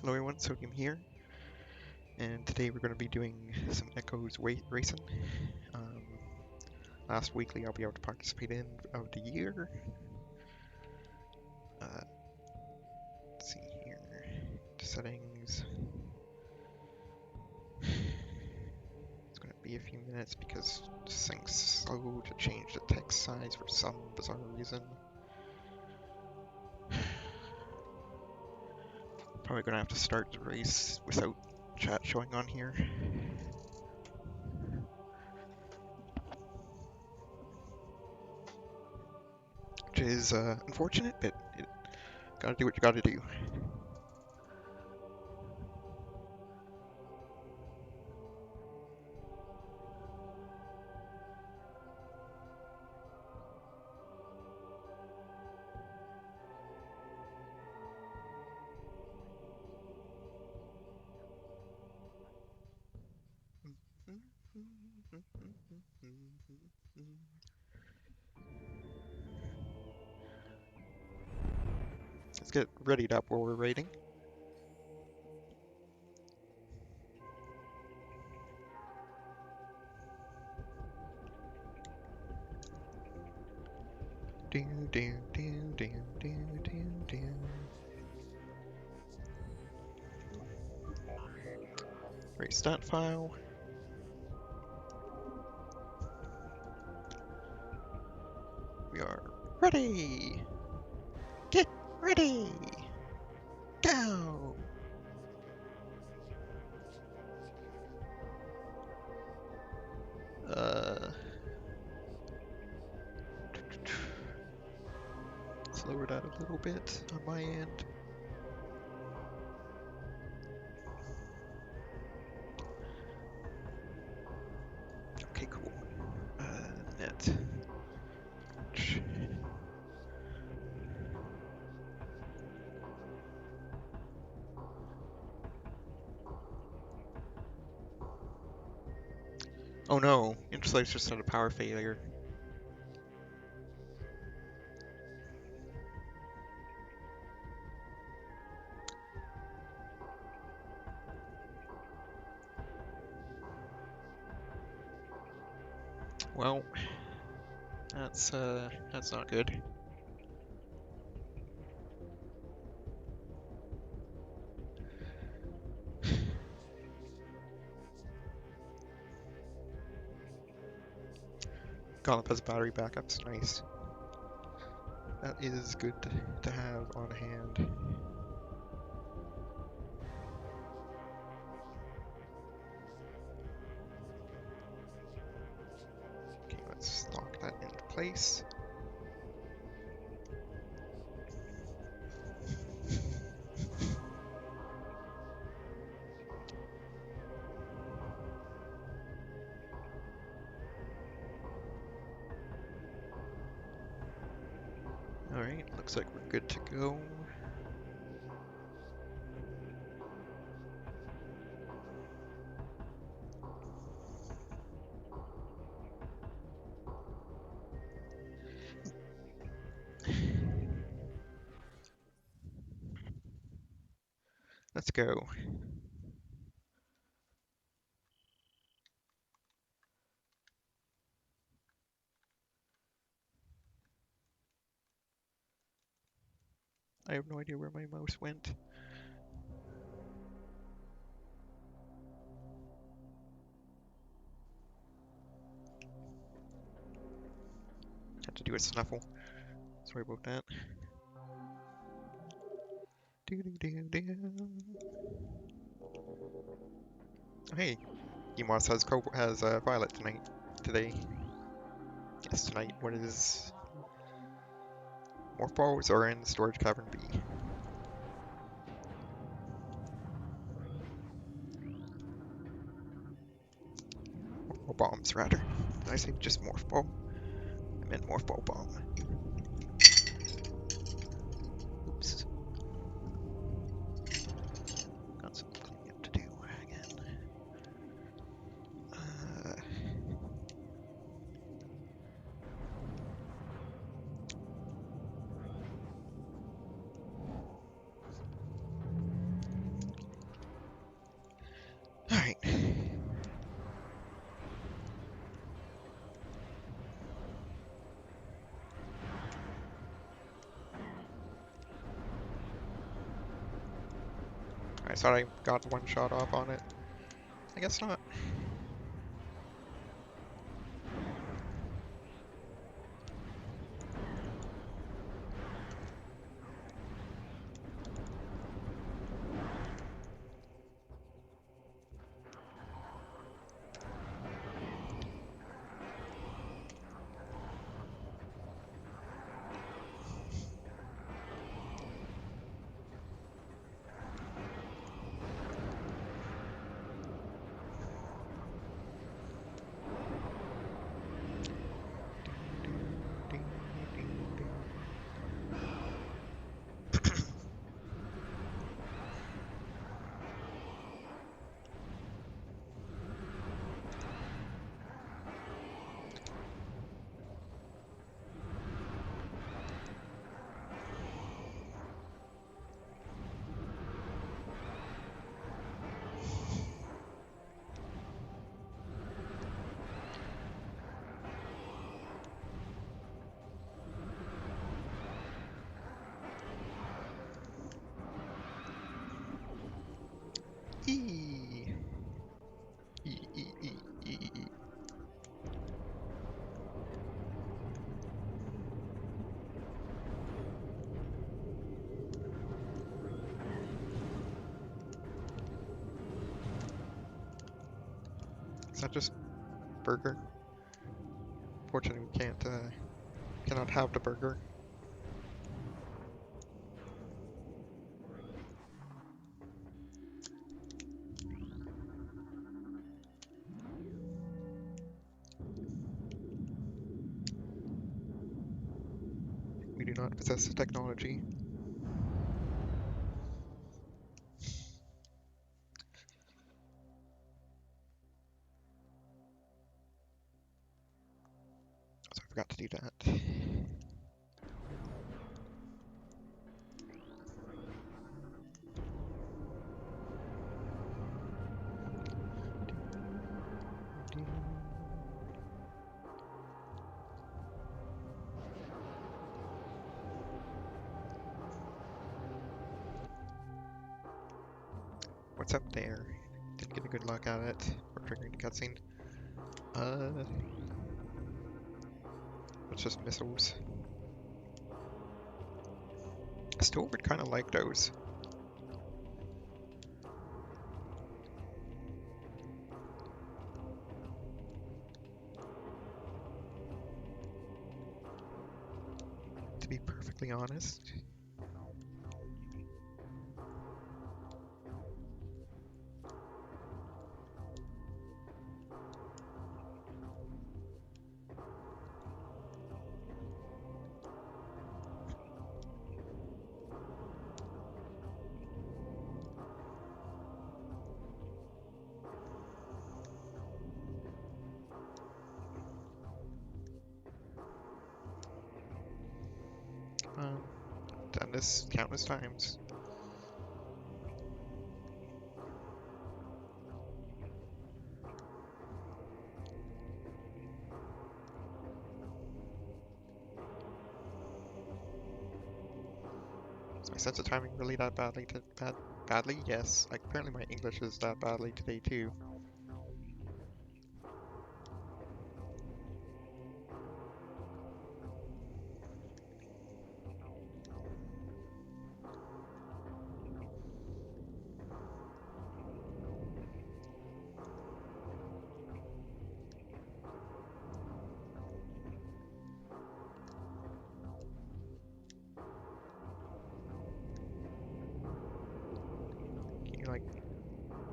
Hello everyone, Sodium here, and today we're going to be doing some Echoes racing. Um, Last weekly I'll be able to participate in of the year. Let's see here, settings. It's going to be a few minutes because this thing's slow to change the text size for some bizarre reason. Probably going to have to start the race without chat showing on here. Which is unfortunate, but you gotta do what you gotta do. Let's get readied up while we're raiding. Race stat file. We are ready! Get ready! Go! Let's lower that a little bit on my end. Okay, cool. Net. Oh no, Interslave's just had a power failure. Well, that's not good. Gauntlet has battery backups, nice. That is good to have on hand. Okay, let's lock that into place. Alright, looks like we're good to go. Let's go. I have no idea where my mouse went. Had to do a snuffle. Sorry about that. Oh, hey, Emos has Violet today. Yes, tonight. What is Morphos are in Storage Cavern B. Or bombs, rather. Did I say just Morpho? I meant Morpho bomb. Oops. Got some cleaning up to do again. thought I got one shot off on it. I guess not. Eee. E. Is that just burger? Fortunately, we cannot have the burger. We do not possess the technology. So I forgot to do that. What's up there? Didn't get a good look at it for triggering the cutscene. It's just missiles. I still would kind of like those. To be perfectly honest. Done this countless times. Is my sense of timing really that badly? Yes. Like apparently my English is that badly today too. Can you like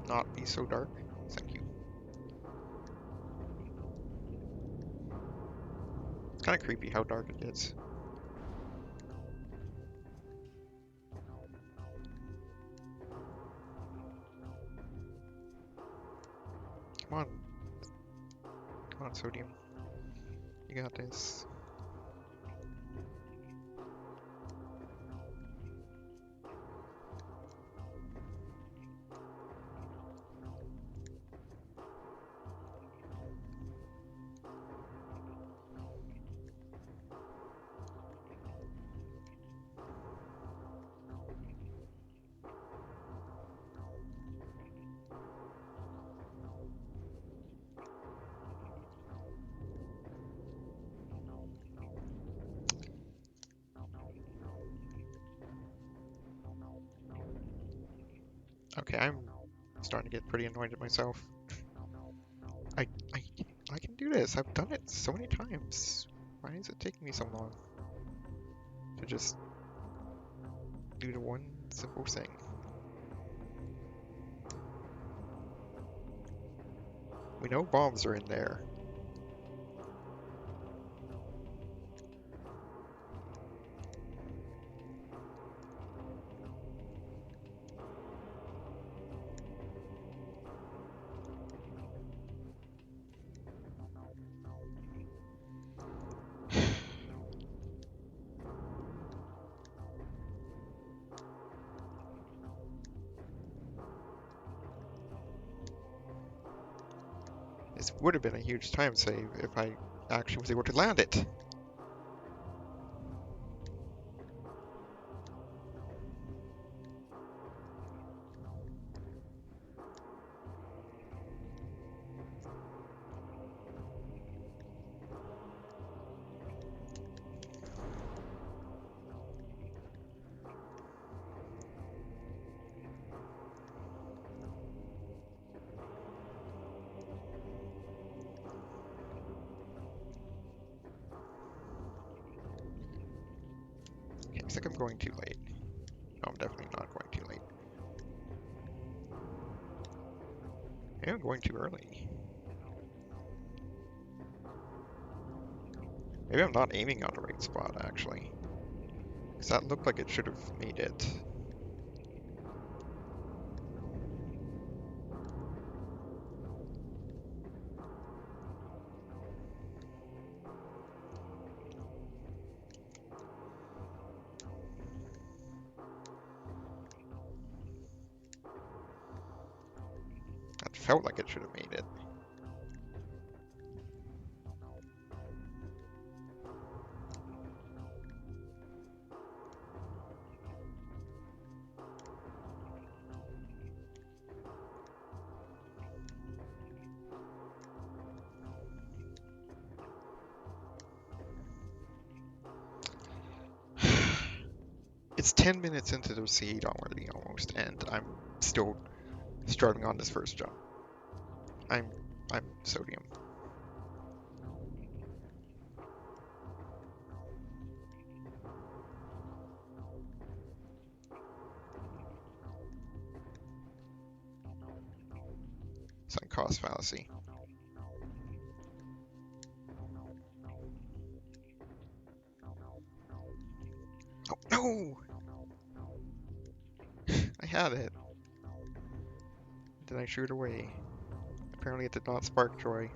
not be so dark? Thank you. It's kind of creepy how dark it gets. Come on. Come on, Sodium. You got this. Okay, I'm starting to get pretty annoyed at myself. I, I, I can do this. I've done it so many times. Why is it taking me so long to just do the one simple thing? We know bombs are in there. This would have been a huge time save if I actually was able to land it. Okay, looks like I'm going too late. No, I'm definitely not going too late. Maybe I'm going too early. Maybe I'm not aiming on the right spot, actually. Because that looked like it should have made it. That felt like it should have made it. It's 10 minutes into the seed already almost, and I'm still struggling on this first jump. I'm sodium. Sunk cost fallacy. Oh no! I had it. Then I threw it away. Apparently it did not spark joy.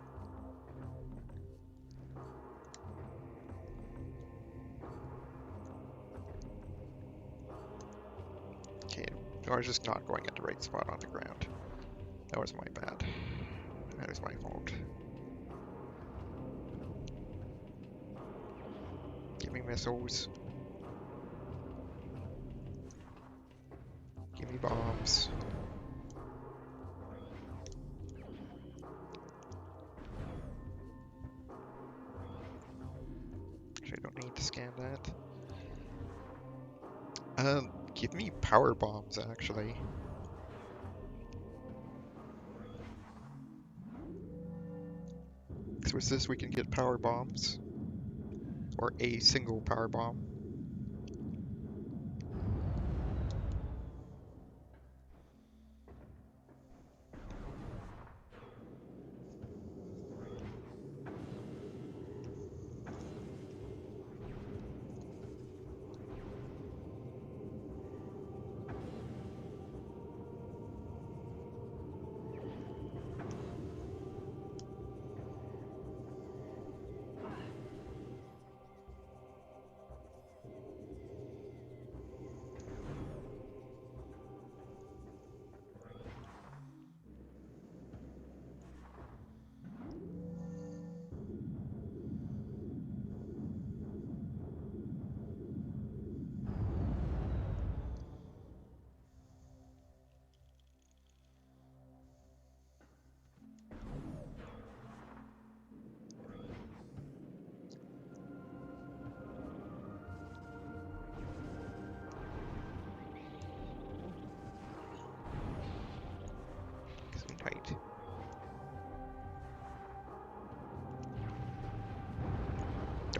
Okay, I was just not going at the right spot on the ground. That was my bad. That was my fault. Give me missiles. Give me bombs. Actually, I don't need to scan that. Give me power bombs, actually. So with this we can get power bombs. Or a single power bomb.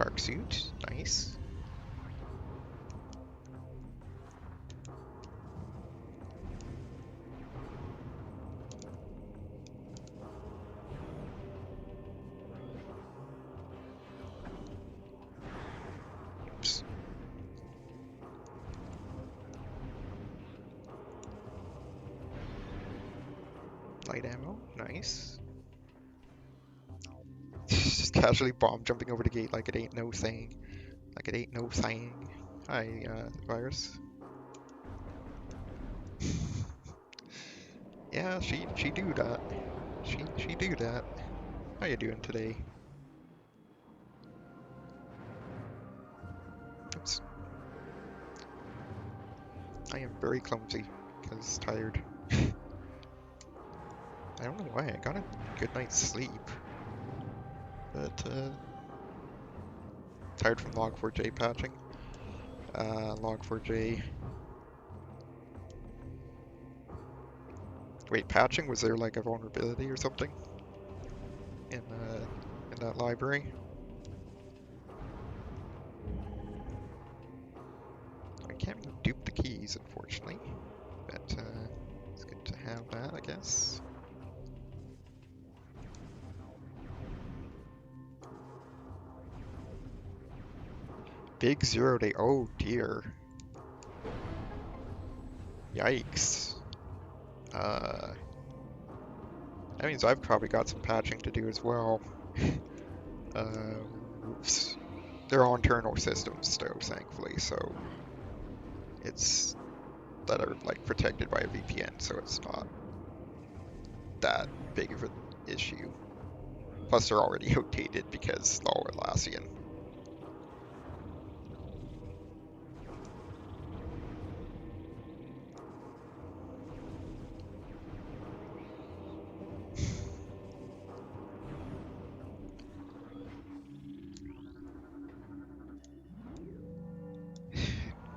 Dark suit, nice. Oops. Light ammo, nice. Just casually bomb jumping over the gate like it ain't no thing. Like it ain't no thing. Hi, virus. Yeah, she do that. She do that. How you doing today? Oops. I am very clumsy because tired. I don't know why. I got a good night's sleep, but tired from log4j patching. Log4j. Wait, patching? Was there like a vulnerability or something in that library? I can't really dupe the keys, unfortunately, but it's good to have that, I guess. Big 0 day. Oh dear. Yikes. That means I've probably got some patching to do as well. Oops. They're all internal systems though, thankfully, so it's that are like protected by a VPN, so it's not that big of an issue. Plus, they're already outdated because all Atlassian.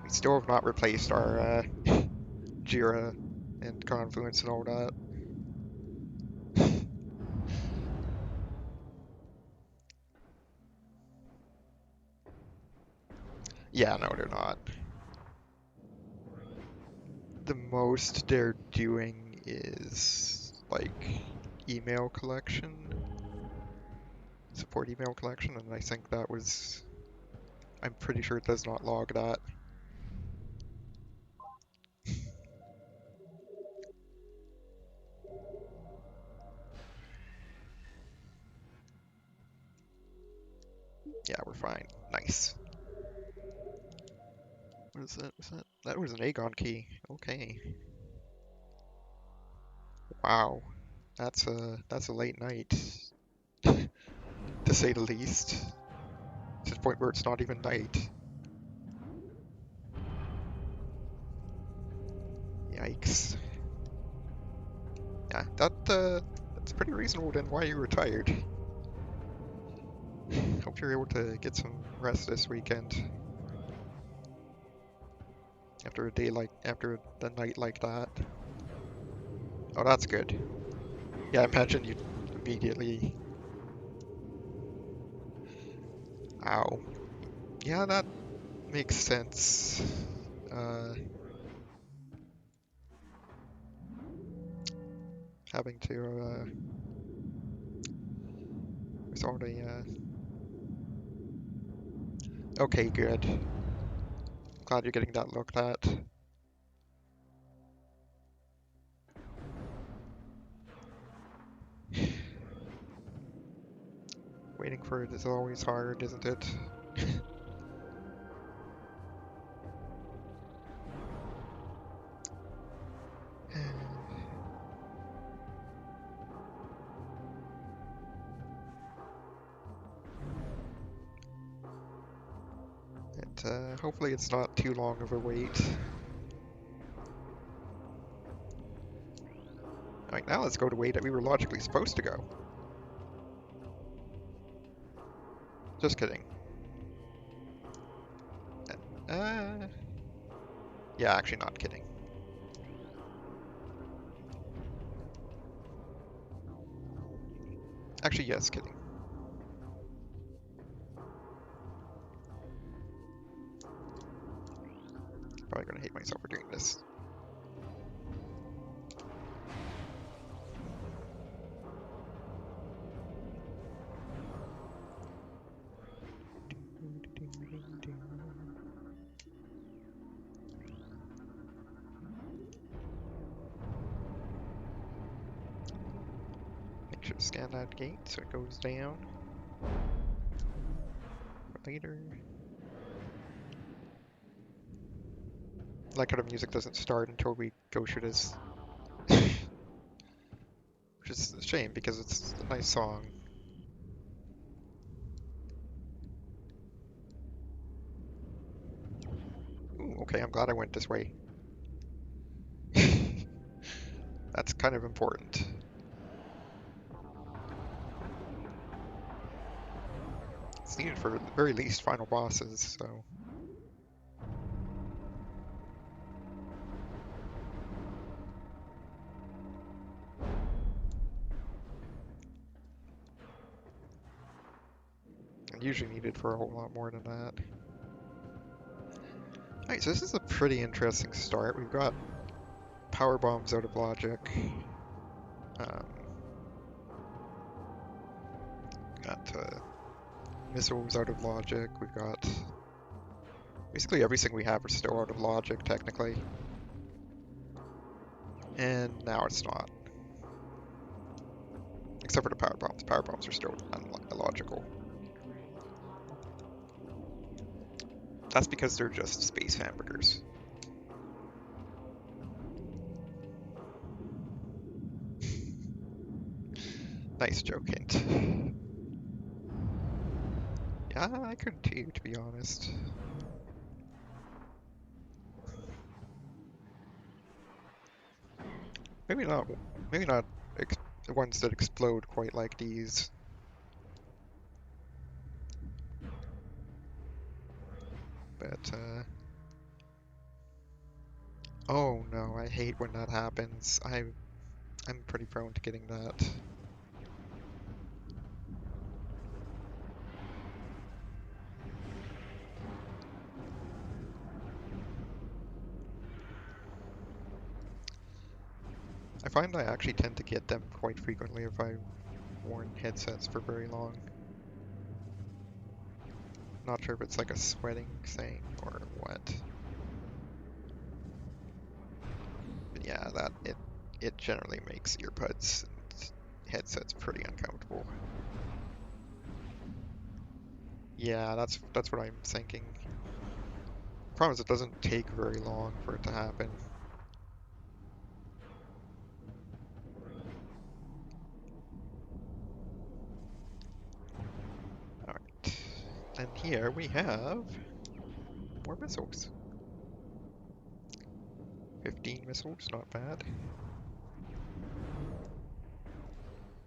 We still have not replaced our Jira and Confluence and all that. Yeah, no, they're not. The most they're doing is like email collection, support email collection, and I think that was, I'm pretty sure it does not log that. Yeah, we're fine. Nice. What is that? Was that? That was an Aegon key. Okay. Wow. That's a late night, to say the least. To the point where it's not even night. Yikes. Yeah, that's pretty reasonable then why you were tired. Hope you're able to get some rest this weekend. After the night like that. Oh, that's good. Yeah, I imagine you immediately. Ow. Yeah, that makes sense. Having to with all the Okay, good. Glad you're getting that looked at. Waiting for it is always hard, isn't it? Hopefully it's not too long of a wait. Alright, now let's go the way that we were logically supposed to go. Just kidding. Uh, yeah, actually not kidding. Actually, yes, kidding. Probably gonna hate myself for doing this. Make sure to scan that gate so it goes down. For later. Like how the music doesn't start until we go through this. Which is a shame because it's a nice song. Ooh, okay, I'm glad I went this way. That's kind of important. It's needed for the very least final bosses, so. And usually needed for a whole lot more than that. Alright, so this is a pretty interesting start. We've got power bombs out of logic. Um, got missiles out of logic. We've got basically everything we have is still out of logic, technically. And now it's not. Except for the power bombs. Power bombs are still illogical. That's because they're just space hamburgers. Nice joke hint. Yeah, I could too, to be honest. Maybe not. Maybe not the ones that explode quite like these. But oh no, I hate when that happens. I'm pretty prone to getting that. I find I actually tend to get them quite frequently if I've worn headsets for very long. Not sure if it's like a sweating thing or what. But yeah, it generally makes earbuds and headsets pretty uncomfortable. Yeah, that's what I'm thinking. Problem is it doesn't take very long for it to happen. Alright. And here we have more missiles. 15 missiles, not bad.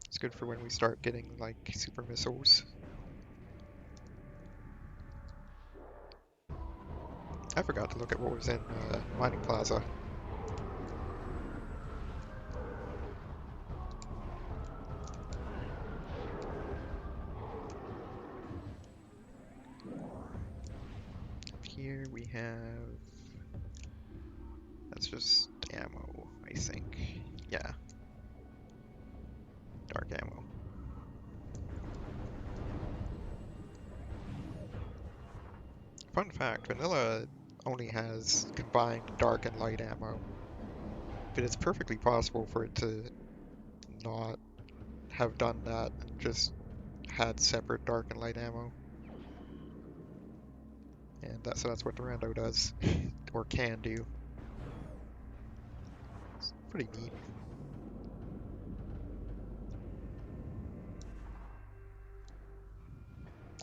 It's good for when we start getting like super missiles. I forgot to look at what was in Mining Plaza. Up here we have... That's just ammo, I think. Yeah. Dark ammo. Fun fact, vanilla only has combined dark and light ammo. But it's perfectly possible for it to not have done that and just had separate dark and light ammo. And so that's what the Rando does, or can do. It's pretty neat.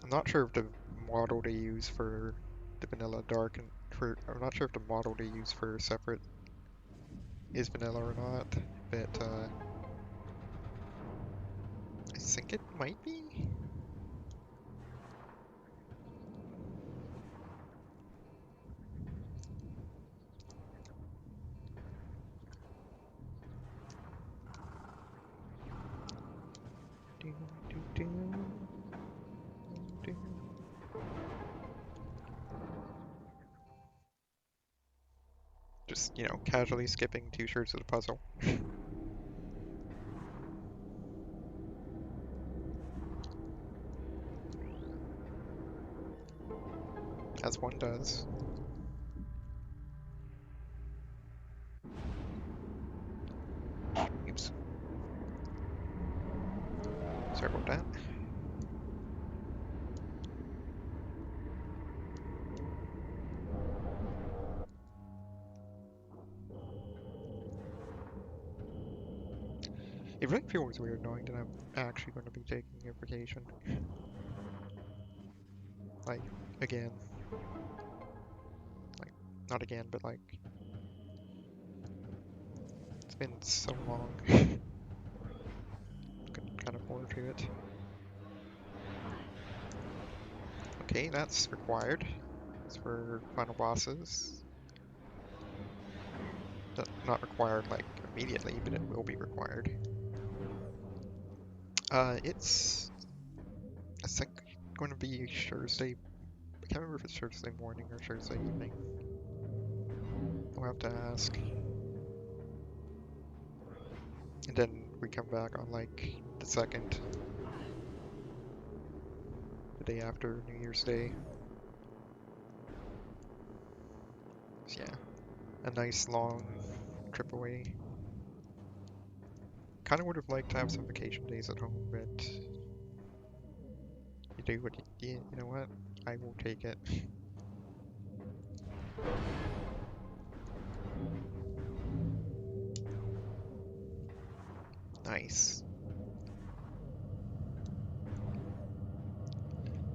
I'm not sure if the model they use for the vanilla dark and I'm not sure if the model they use for separate is vanilla or not, but I think it might be. Just, you know, casually skipping 2 shards of the puzzle. As one does. Oops. Sorry about that. It really feels weird knowing that I'm actually going to be taking a vacation. Like, again. Like, not again, but like, it's been so long. Kind of bored to it. Okay, that's required. It's for final bosses. Not required like immediately, but it will be required. It's I think going to be Thursday. I can't remember if it's Thursday morning or Thursday evening. I'll have to ask. And then we come back on like the 2nd, the day after New Year's Day. So yeah, a nice long trip away. Kind of would have liked to have some vacation days at home, but you do what you know what? I will take it. Nice.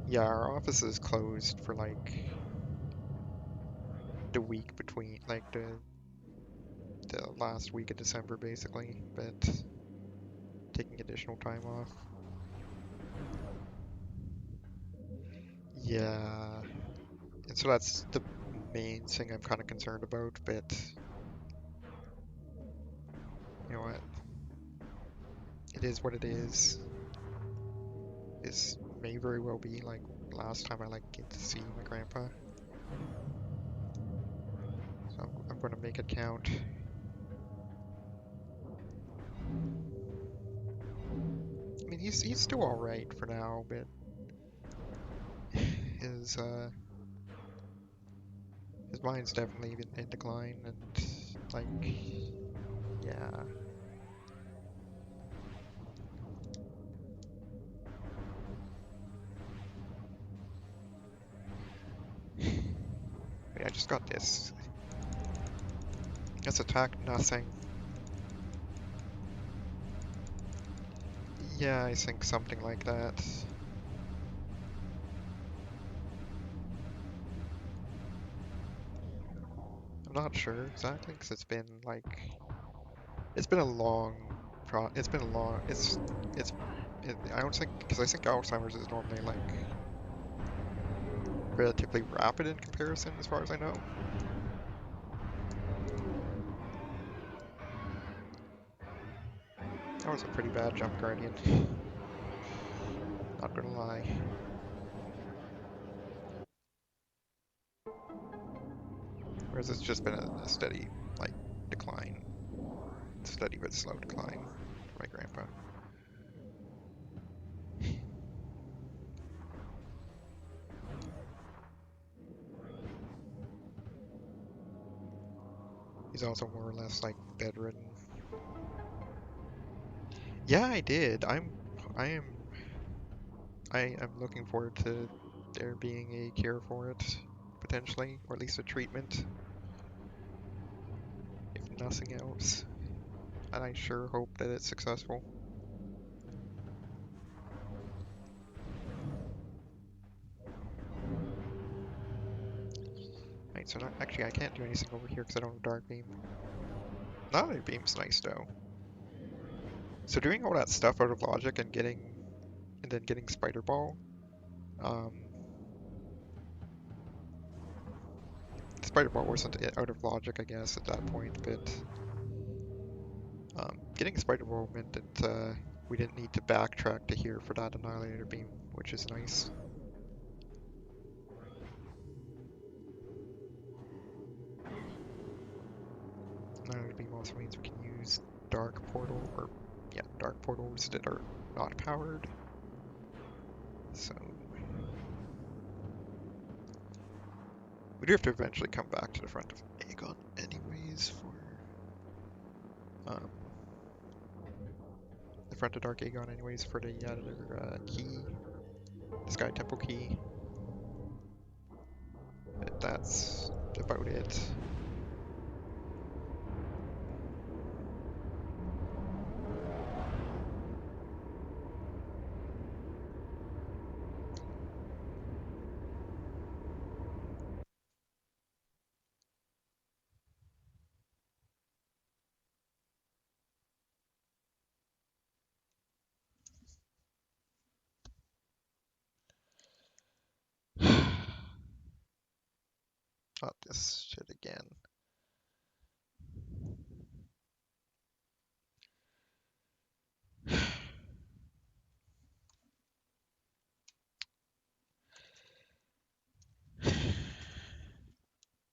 Yeah, our office is closed for like the week between, like the last week of December basically, but taking additional time off. Yeah, and so that's the main thing I'm kind of concerned about, but you know what? It is what it is. This may very well be like last time I like get to see my grandpa. So I'm going to make it count. I mean, he's still all right for now, but his his mind's definitely in decline, and like, yeah. Wait, I just got this. Let's attack nothing. Yeah, I think something like that. I'm not sure exactly, because it's been a long it's been a long, I don't think, because I think Alzheimer's is normally like relatively rapid in comparison as far as I know. That was a pretty bad jump guardian. Not gonna lie. Whereas it's just been a steady, like, decline. Steady but slow decline for my grandpa. He's also more or less like bedridden. Yeah, I did. I am I'm looking forward to there being a cure for it, potentially, or at least a treatment, if nothing else. And I sure hope that it's successful. Right, so actually I can't do anything over here because I don't have Dark Beam. Not Beam's nice though. So doing all that stuff out of logic and then getting Spider Ball, um, Spider Ball wasn't out of logic, I guess, at that point, but getting Spider Ball meant that we didn't need to backtrack to here for that Annihilator Beam, which is nice. That would be also means we can use Dark Portal, or yeah, Dark Portals that are not powered. So we do have to eventually come back to the front of Aegon anyways for um, the front of Dark Aegon anyways for the other key, the Sky Temple key. But that's about it. Not this shit again.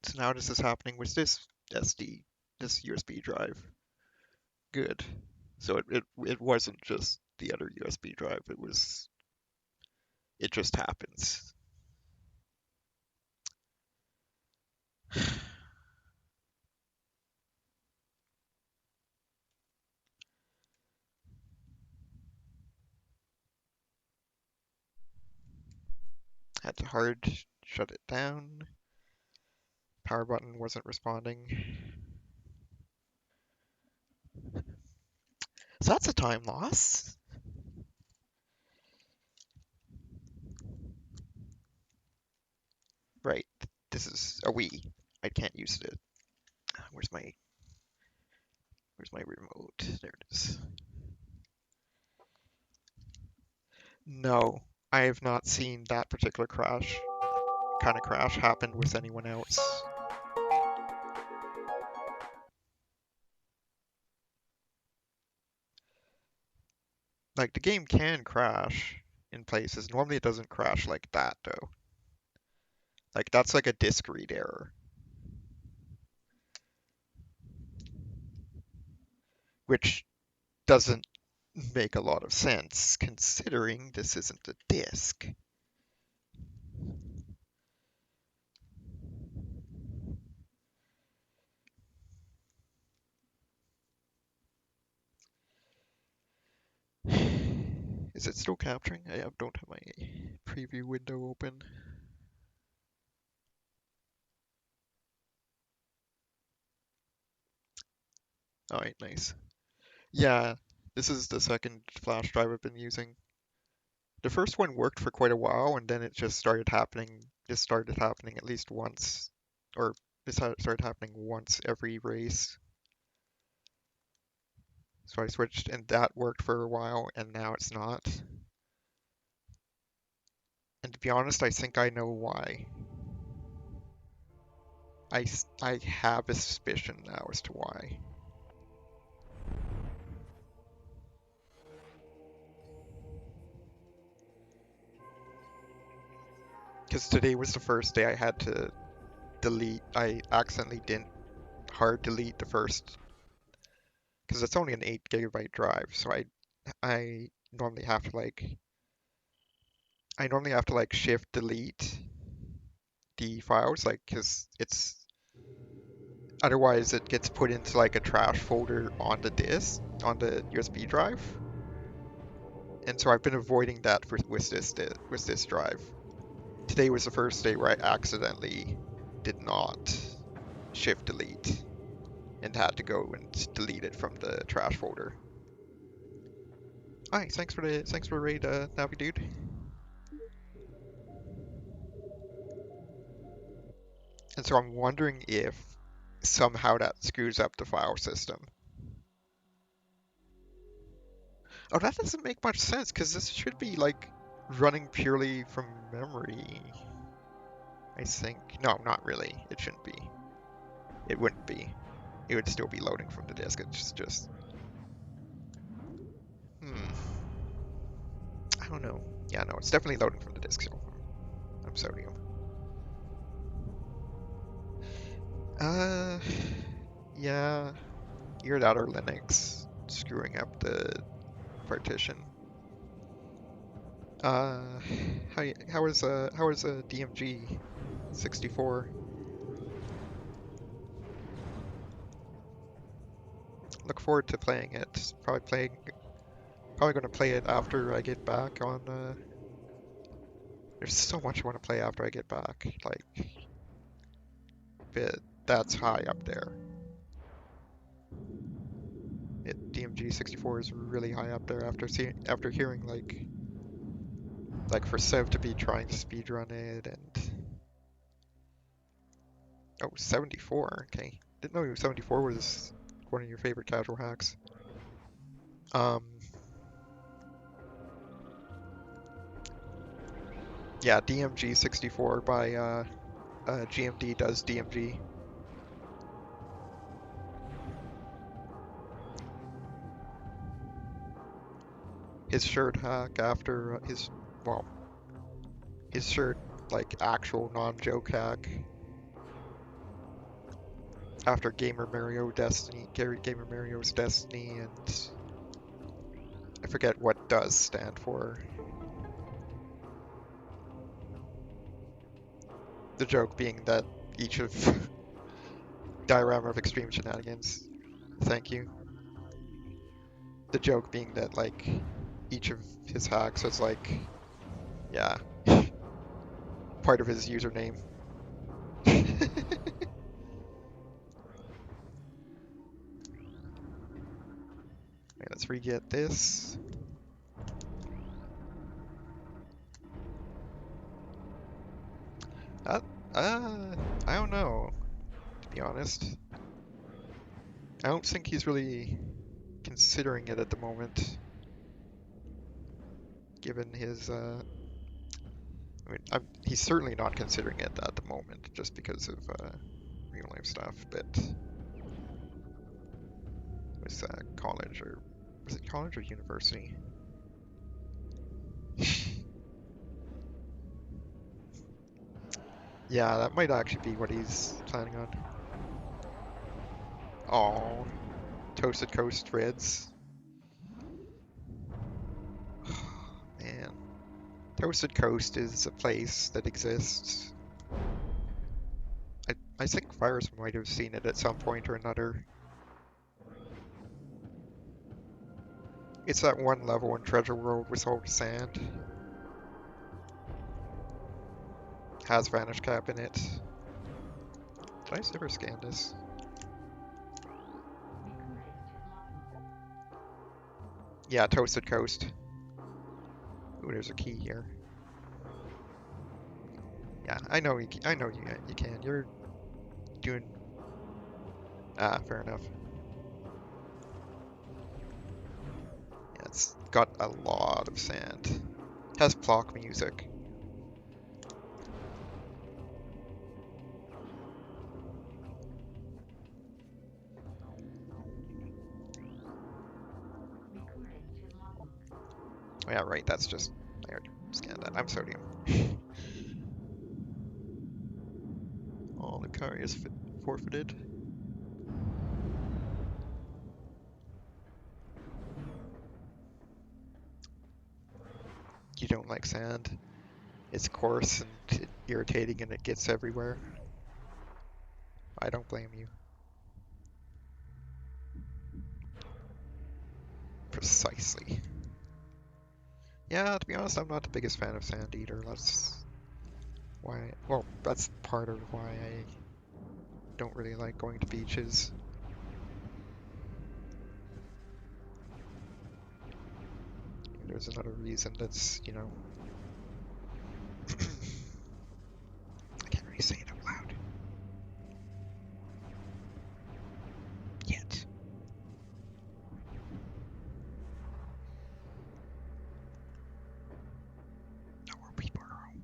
So now this is happening with this this USB drive. Good. So it wasn't just the other USB drive, it just happens. Had to hard shut it down. Power button wasn't responding. So that's a time loss. Right. This is a Wii. I can't use it. Where's my remote? There it is. No, I have not seen that particular kind of crash happen with anyone else. Like the game can crash in places. Normally it doesn't crash like that though. Like that's like a disk read error, which doesn't make a lot of sense considering this isn't a disk. Is it still capturing? I don't have my preview window open. Alright, nice. Yeah, this is the second flash drive I've been using. The first one worked for quite a while, and then it just started happening. This started happening at least once, or this started happening once every race. So I switched, and that worked for a while, and now it's not. And to be honest, I think I know why. I have a suspicion now as to why. Because today was the first day I had to delete. I accidentally didn't hard delete the first, because it's only an 8 GB drive, so I normally have to like shift delete the files, like, because it's otherwise it gets put into like a trash folder on the disk, on the USB drive. And so I've been avoiding that with this drive. Today was the first day where I accidentally did not shift delete and had to go and delete it from the trash folder. Alright, thanks for the raid, Navi dude. And so I'm wondering if somehow that screws up the file system. Oh, that doesn't make much sense, because this should be like running purely from memory. I think. No, not really. It shouldn't be. It wouldn't be. It would still be loading from the disk. It's just. I don't know. Yeah, no, it's definitely loading from the disk. So I'm sodium. Yeah. Either that or Linux screwing up the partition. How is a DMG 64? Look forward to playing it. Probably gonna play it after I get back on. There's so much I want to play after I get back. Like, but that's high up there. DMG 64 is really high up there after hearing like for Sev to be trying to speedrun it and oh 74, okay. Didn't know 74 was one of your favorite casual hacks. Yeah, DMG 64 by GMD does DMG. His shirt hack after his shirt like actual non-joke hack after Gamer Mario's Destiny, and I forget what does stand for. The joke being that each of Diorama of Extreme Shenanigans, thank you. The joke being that like each of his hacks was like, yeah, part of his username. Okay, let's re-get this. Uh, I don't know, to be honest. I don't think he's really considering it at the moment, given his, I mean, he's certainly not considering it at the moment, just because of real life stuff, but was college, or was it college or university? Yeah, that might actually be what he's planning on. Oh, Toasted Coast Reds. Man, Toasted Coast is a place that exists. I think Virus might have seen it at some point or another. It's that one level in Treasure World with all the sand. Has Vanish Cap in it. Did I ever scan this? Yeah, Toasted Coast. Ooh, there's a key here. Yeah, I know you can. You're doing... Ah, fair enough. Yeah, it's got a lot of sand. Has Plock music. Oh yeah, right, that's just... I already scanned that. I'm sodium. All the car is forfeited. You don't like sand. It's coarse and irritating and it gets everywhere. I don't blame you. Precisely. Yeah, to be honest, I'm not the biggest fan of sand either. That's why... Well, that's part of why I don't really like going to beaches. There's another reason that's, you know... I can't really say it out loud. Yet. No more people are home.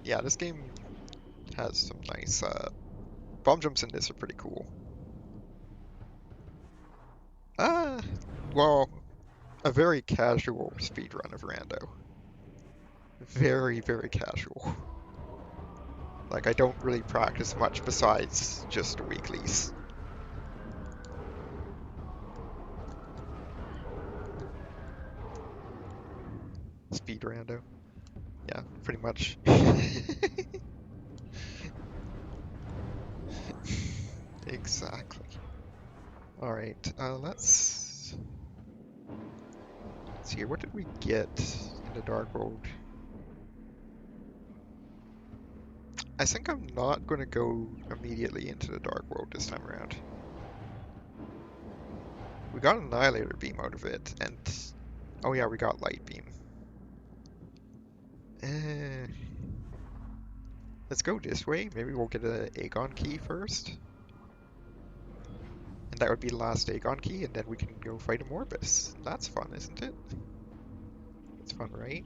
Yeah, this game has some nice, bomb jumps in this are pretty cool. well, a very casual speed run of Rando. Very, very casual. Like, I don't really practice much besides just weeklies. Speed Rando. Yeah, pretty much. Exactly. Alright, let's see here. What did we get in the Dark World? I think I'm not going to go immediately into the Dark World this time around. We got an Annihilator Beam out of it, and... Oh yeah, we got Light Beam. Let's go this way. Maybe we'll get an Aegon Key first. And that would be the last Aegon Key, and then we can go fight a Morbus. That's fun, isn't it? It's fun, right?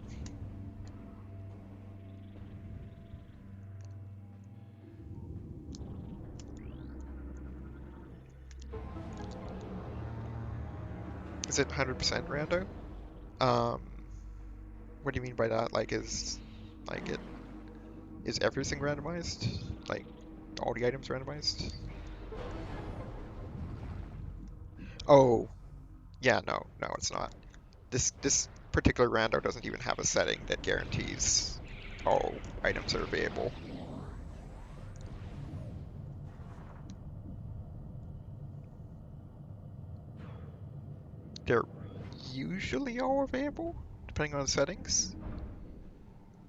Is it 100% rando? Um, what do you mean by that? Like, is everything randomized? Like, all the items randomized? Oh, yeah, no, it's not. This particular rando doesn't even have a setting that guarantees all items are available. They're usually all available, depending on the settings,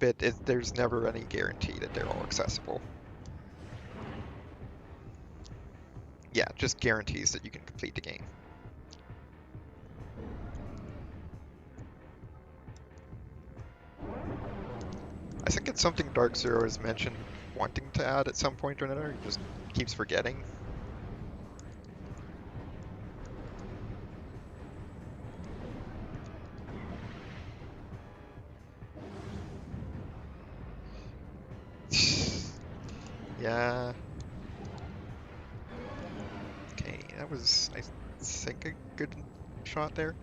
but there's never any guarantee that they're all accessible. Yeah, just guarantees that you can complete the game. I think it's something Dark Zero has mentioned wanting to add at some point or another. He just keeps forgetting. Yeah. Okay, that was, I think, a good shot there.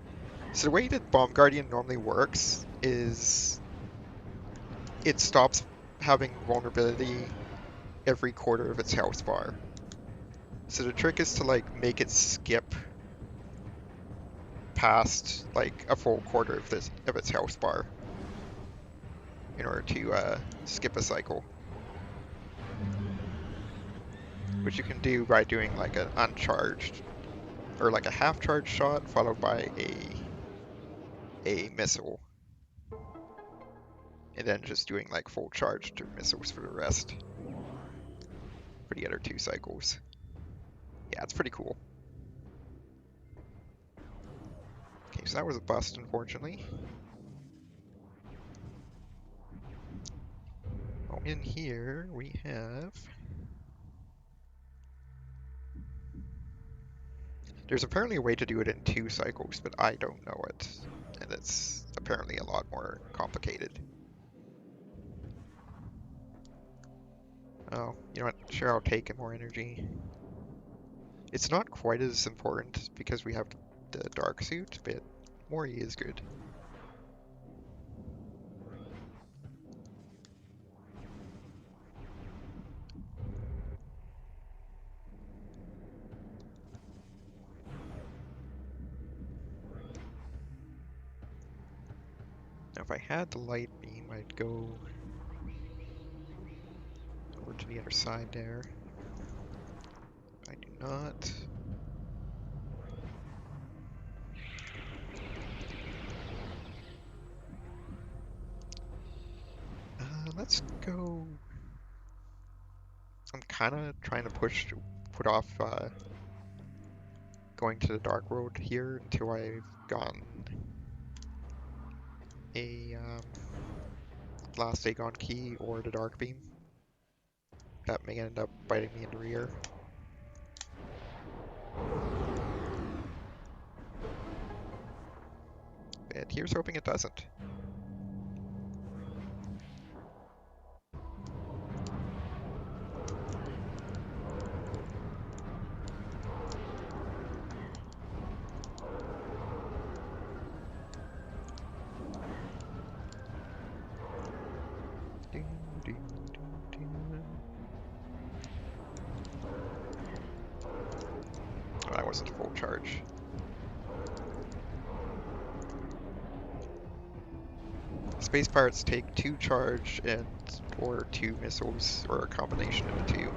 So the way that Bomb Guardian normally works is it stops having vulnerability every quarter of its health bar. So the trick is to like make it skip past like a full quarter of its health bar in order to skip a cycle. Which you can do by doing like an uncharged or like a half charged shot followed by a missile. And then just doing like full charged missiles for the rest. For the other 2 cycles. Yeah, it's pretty cool. Okay, so that was a bust, unfortunately. Oh, in here we have... There's apparently a way to do it in 2 cycles, but I don't know it. And it's apparently a lot more complicated. Oh, you know what? Sure, I'll take more energy. It's not quite as important because we have the dark suit, but more E is good. Now, if I had the light beam, I'd go over to the other side there. I do not. Let's go. I'm kind of trying to put off going to the dark world here until I've gotten a last Aegon key or the dark beam. That may end up biting me in the rear. But here's hoping it doesn't. Oh, that wasn't a full charge. Space pirates take 2 charge and or 2 missiles, or a combination of the 2.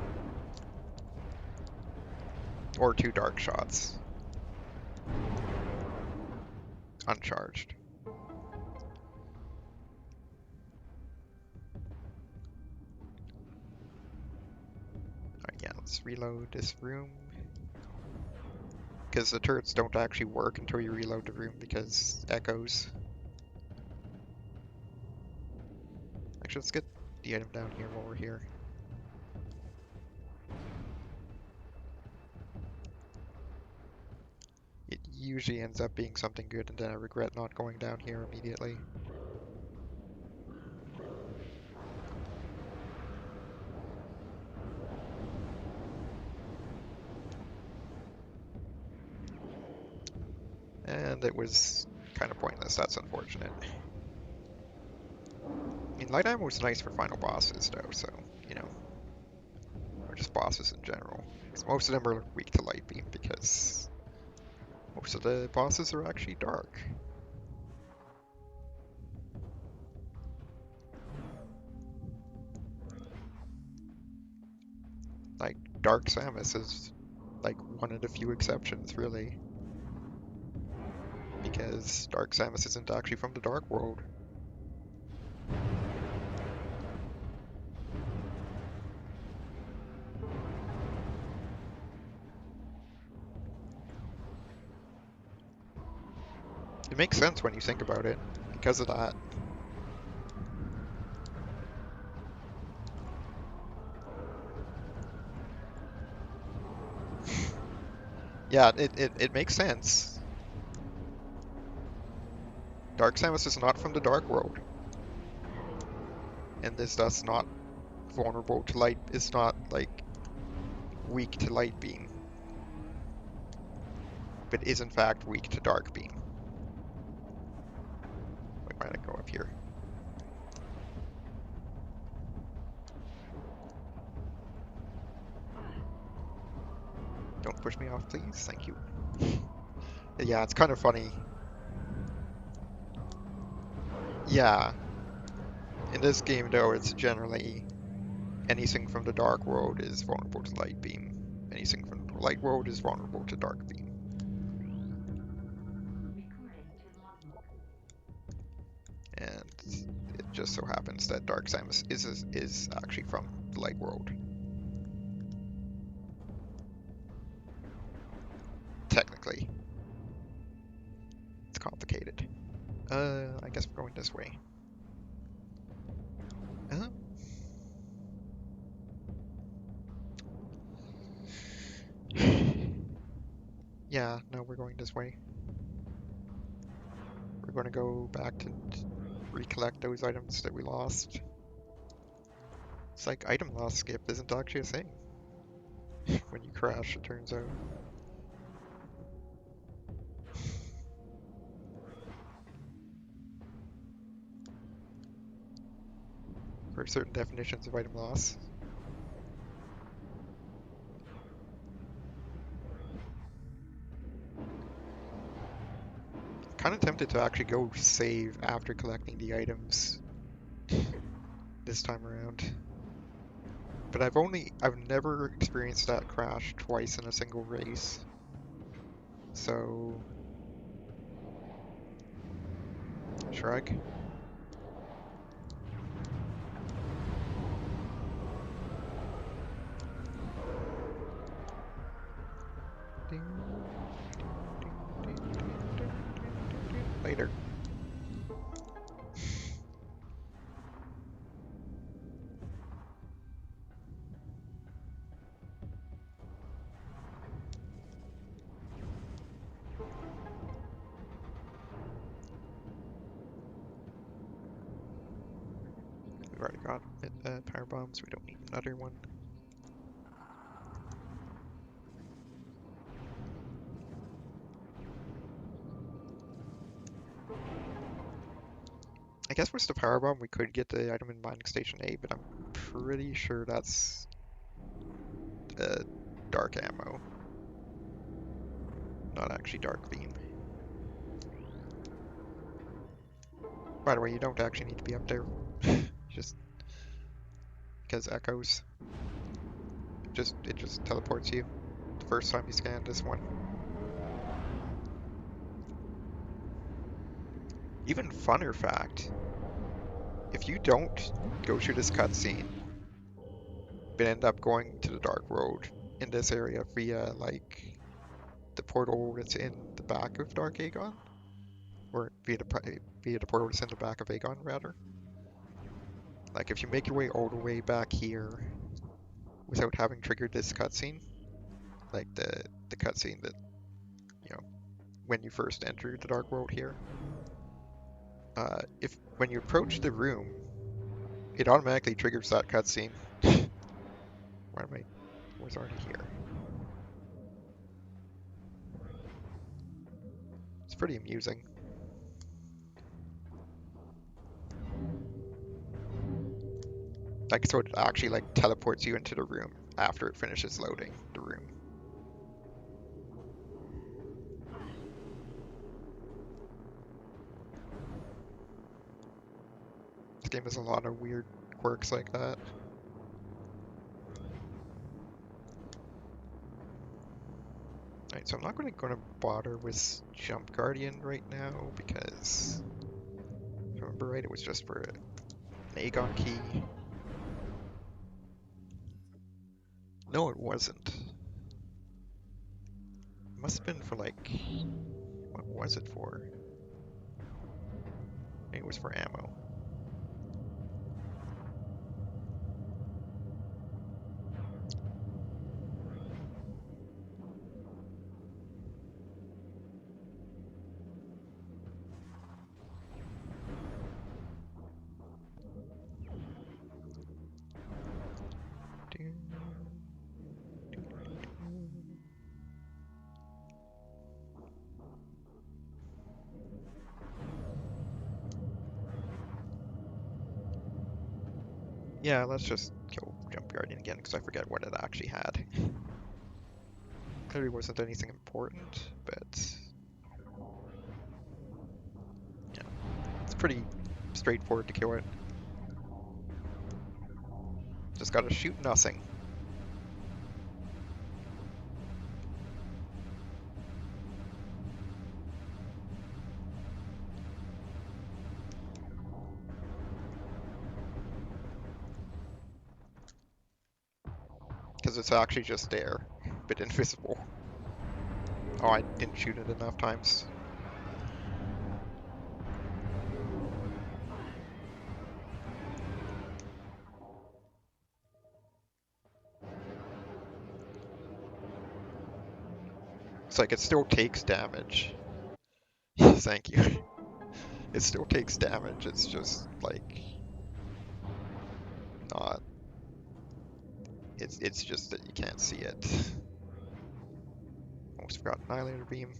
Or 2 dark shots. Uncharged. Alright, yeah, let's reload this room. Because the turrets don't actually work until you reload the room because echoes. Actually, let's get the item down here while we're here. It usually ends up being something good, and then I regret not going down here immediately. And it was kind of pointless, that's unfortunate. I mean, light ammo was nice for final bosses though, so, you know. Or just bosses in general. Because most of them are weak to light beam, because most of the bosses are actually dark. Like, Dark Samus is like one of the few exceptions, really. Because Dark Samus isn't actually from the Dark World. It makes sense when you think about it, because of that. Yeah, it makes sense. Dark Samus is not from the Dark World. And is thus not vulnerable to light, is not, like, weak to light beam. But is in fact weak to dark beam. Wait, why did I go up here? Don't push me off, please. Thank you. Yeah, it's kind of funny. Yeah. In this game, though, it's generally anything from the dark world is vulnerable to light beam. Anything from the light world is vulnerable to dark beam. And it just so happens that Dark Samus is actually from the light world. Technically. It's complicated. I guess we're going this way. Uh-huh. Yeah, no, we're going this way. We're going to go back to recollect those items that we lost. It's like item loss skip isn't actually a thing. When you crash, it turns out. For certain definitions of item loss. Kind of tempted to actually go save after collecting the items this time around. But I've never experienced that crash twice in a single race. So, shrug. Later. We've already got power bombs, we don't need another one. I guess with the power bomb we could get the item in mining station A, but I'm pretty sure that's dark ammo, not actually dark beam. By the way, you don't actually need to be up there, just because echoes. It just teleports you the first time you scan this one. Even funner fact, if you don't go through this cutscene, but end up going to the Dark Road in this area via like the portal that's in the back of Dark Aegon, or via the portal that's in the back of Aegon rather. Like if you make your way all the way back here without having triggered this cutscene, like the cutscene that, you know, when you first enter the Dark World here, if when you approach the room, it automatically triggers that cutscene. Why am I? Was already here. It's pretty amusing. Like, so it actually like teleports you into the room after it finishes loading the room. This game has a lot of weird quirks like that. Alright, so I'm not going to bother with Jump Guardian right now because, if I remember right, it was just for an Aegon key. No, it wasn't. It must have been for like, what was it for? Maybe it was for ammo. Yeah, let's just kill Jump Guardian again because I forget what it actually had. Clearly wasn't anything important, but yeah, it's pretty straightforward to kill it. Just gotta shoot nothing. Because it's actually just there, but invisible. Oh, I didn't shoot it enough times. It's like it still takes damage. Thank you. It still takes damage, it's just like not. It's just that you can't see it. Almost forgot Annihilator Beam.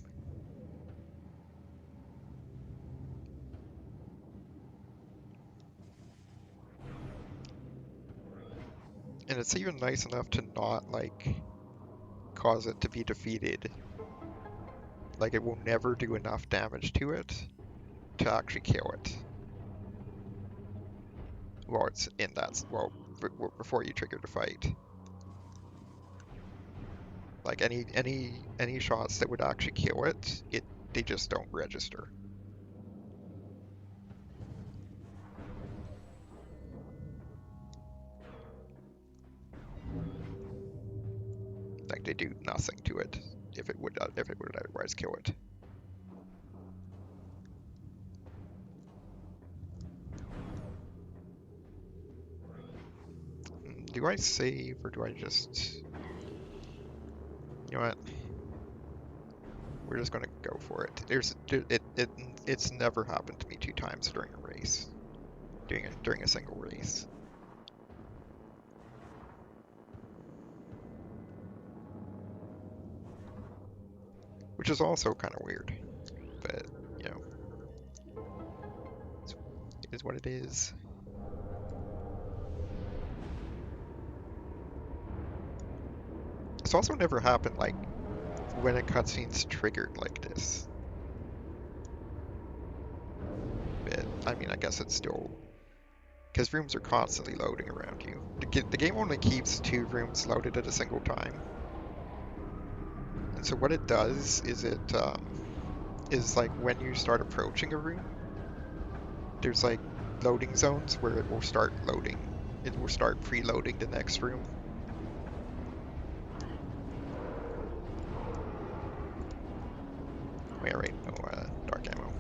And it's even nice enough to not like cause it to be defeated. Like it will never do enough damage to it to actually kill it. Well, it's in that, well, before you trigger the fight. Like any shots that would actually kill it, they just don't register. Like they do nothing to it if it would otherwise kill it. Do I save or do I just? You know what? We're just gonna go for it. It's never happened to me 2 times during a race, during a single race. Which is also kind of weird, but you know, is what it is. It's also never happened like when a cutscene's triggered like this. But, I mean, I guess it's still because rooms are constantly loading around you. The game only keeps 2 rooms loaded at a single time. And so what it does is it is like when you start approaching a room, there's like loading zones where it will start loading. It will start preloading the next room. Wait, right, no dark ammo.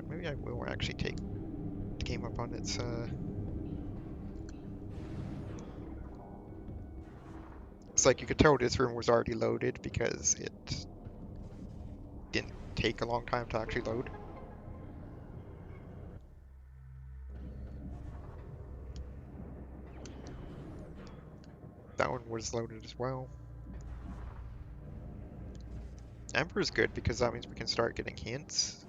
Maybe I will actually take the game up on its It's like you could tell this room was already loaded because it didn't take a long time to actually load. That one was loaded as well. Ember is good because that means we can start getting hints.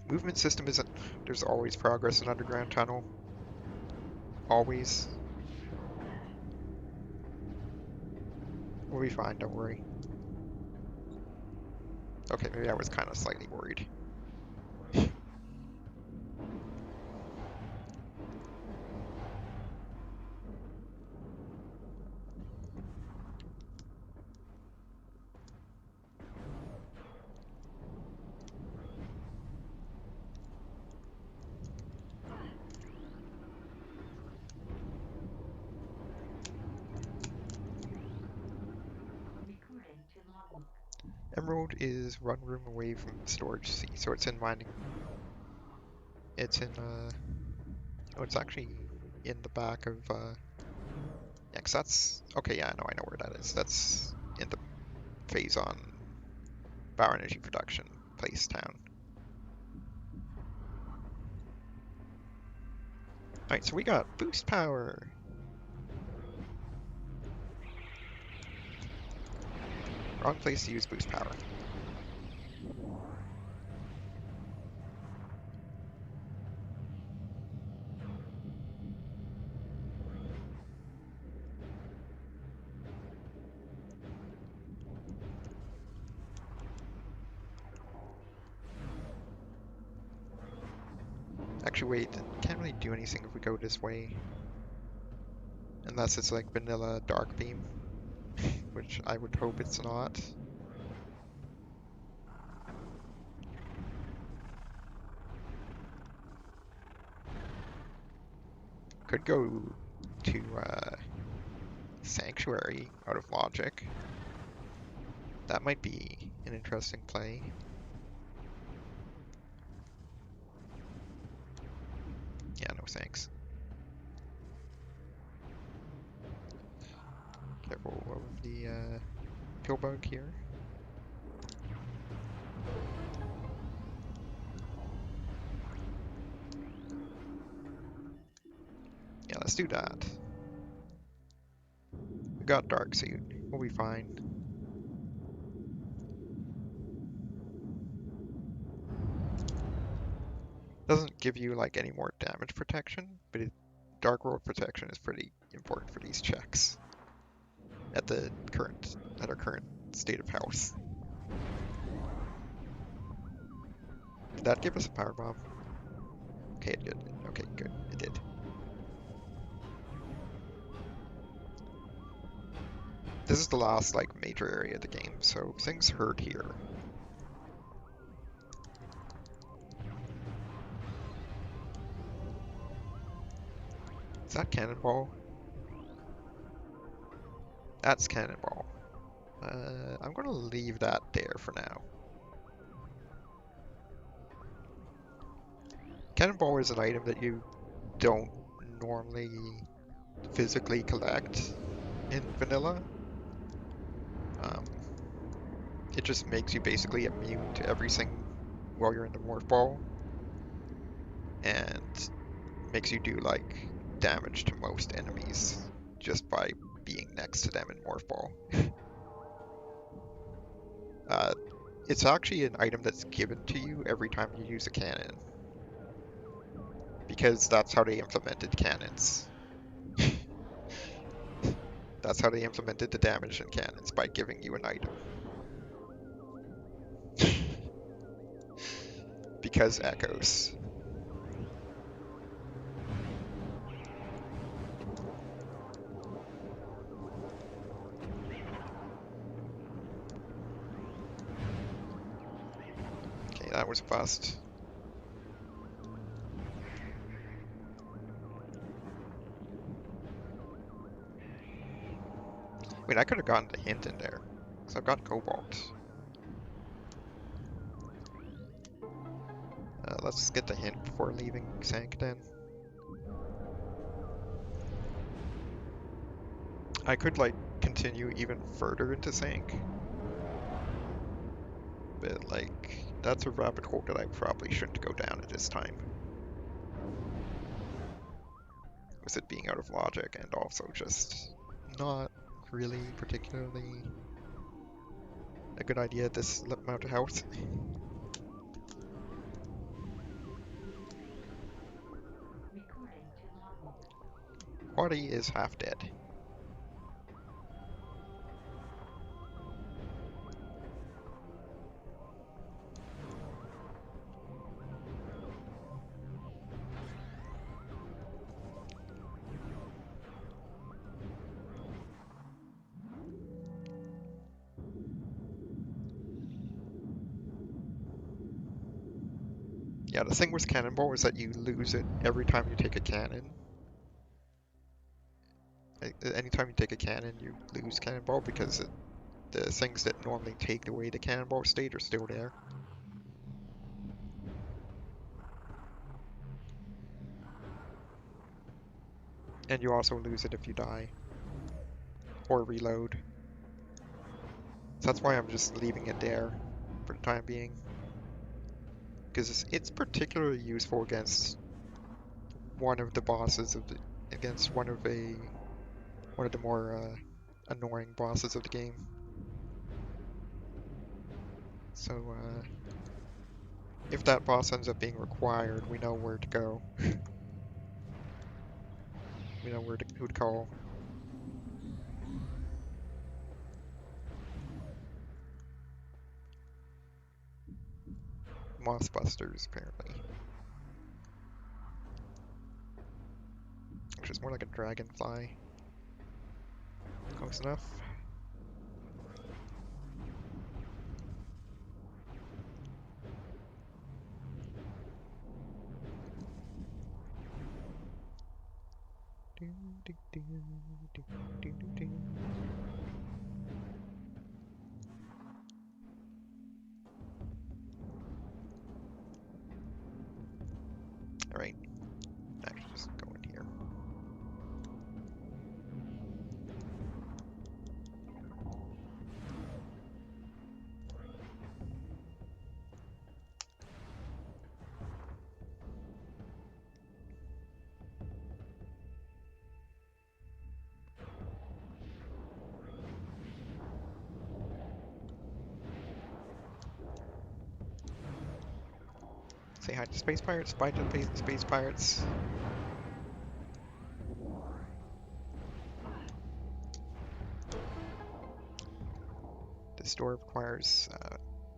Movement system isn't... There's always progress in underground tunnel. Always. We'll be fine, don't worry. Okay, maybe I was kind of slightly worried. Emerald is 1 room away from storage C, so it's in mining. It's in, oh, it's actually in the back of, yeah, 'cause that's, okay, yeah, I know where that is. That's in the phase on Power Energy Production Place Town. Alright, so we got boost power. Wrong place to use boost power. Actually, wait, can't really do anything if we go this way. Unless it's like vanilla dark beam, which I would hope it's not. Could go to Sanctuary out of logic. That might be an interesting play. Yeah, no thanks. Careful of the pill bug here. Yeah, let's do that. We got dark suit. We'll be fine. Doesn't give you like any more damage protection, but dark world protection is pretty important for these checks at our current state of health. Did that give us a power bomb? Okay, it did. Okay, good. It did. This is the last like major area of the game, so things hurt here. Is that cannonball? That's cannonball. I'm gonna leave that there for now. Cannonball is an item that you don't normally physically collect in vanilla. it just makes you basically immune to everything while you're in the morph ball, and makes you do like damage to most enemies just by being next to them in morph ball. Uh, it's actually an item that's given to you every time you use a cannon, because that's how they implemented cannons. That's how they implemented the damage in cannons, by giving you an item. Because echoes. Okay, that was a bust. I mean, I could have gotten the hint in there, because I've got Cobalt. Let's get the hint before leaving Sank then. I could, like, continue even further into Sank, but, like, that's a rabbit hole that I probably shouldn't go down at this time. With it being out of logic, and also just not really particularly a good idea at this amount of health. Quaddy is half dead. Yeah, the thing with Cannonball is that you lose it every time you take a cannon. Anytime you take a cannon, you lose Cannonball because the things that normally take away the Cannonball state are still there. And you also lose it if you die. Or reload. So that's why I'm just leaving it there for the time being. Because it's particularly useful against one of the bosses of the... against one of the more annoying bosses of the game. So, if that boss ends up being required, we know where to go. We know who to call. Mossbusters, apparently. Which is more like a dragonfly. Close enough. Alright. Actually, just go in here. Say hi to Space Pirates. Bye to the Space Pirates. This door requires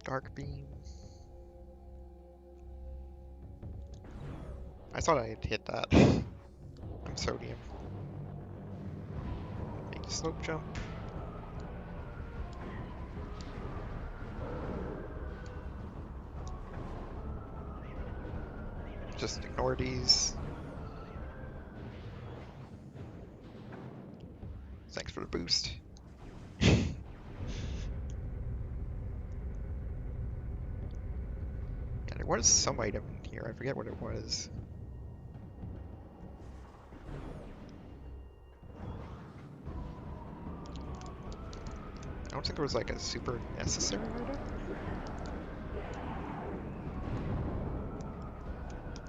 Dark Beam. I thought I had hit that. I'm sodium. Make a slope jump. Just ignore these. Thanks for the boost. Yeah, there was some item in here. I forget what it was. I don't think there was like a super necessary item.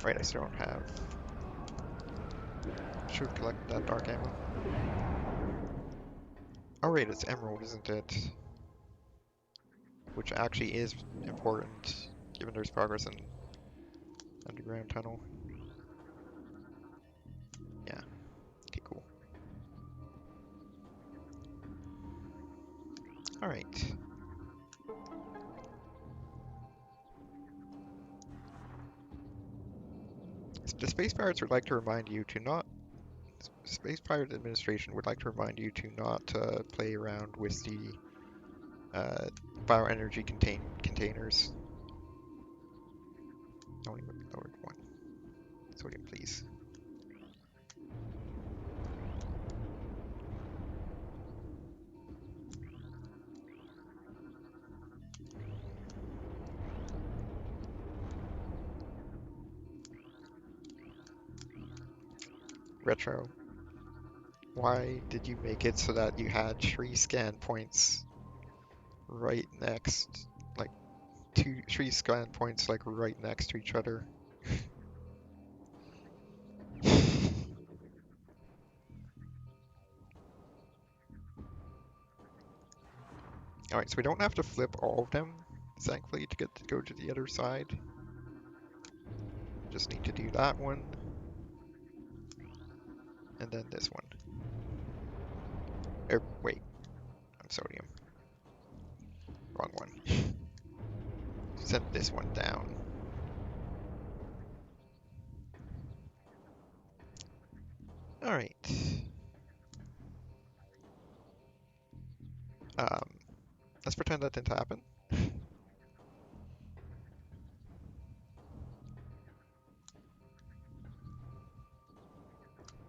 Right, I still don't have. Should have collected that dark ammo. Oh right, it's emerald, isn't it? Which actually is important, given there's progress in underground tunnel. Yeah. Okay, cool. All right. The Space Pirates would like to remind you to not. Space Pirate Administration would like to remind you to not play around with the bioenergy containers. Only lowered one. Sodium, please. Retro. Why did you make it so that you had 3 scan points right next, like 3 scan points like right next to each other? Alright, so we don't have to flip all of them, thankfully, to get to go to the other side. Just need to do that one. And then this one. Wait, I'm sodium. Wrong one. Send this one down. Alright. Let's pretend that didn't happen.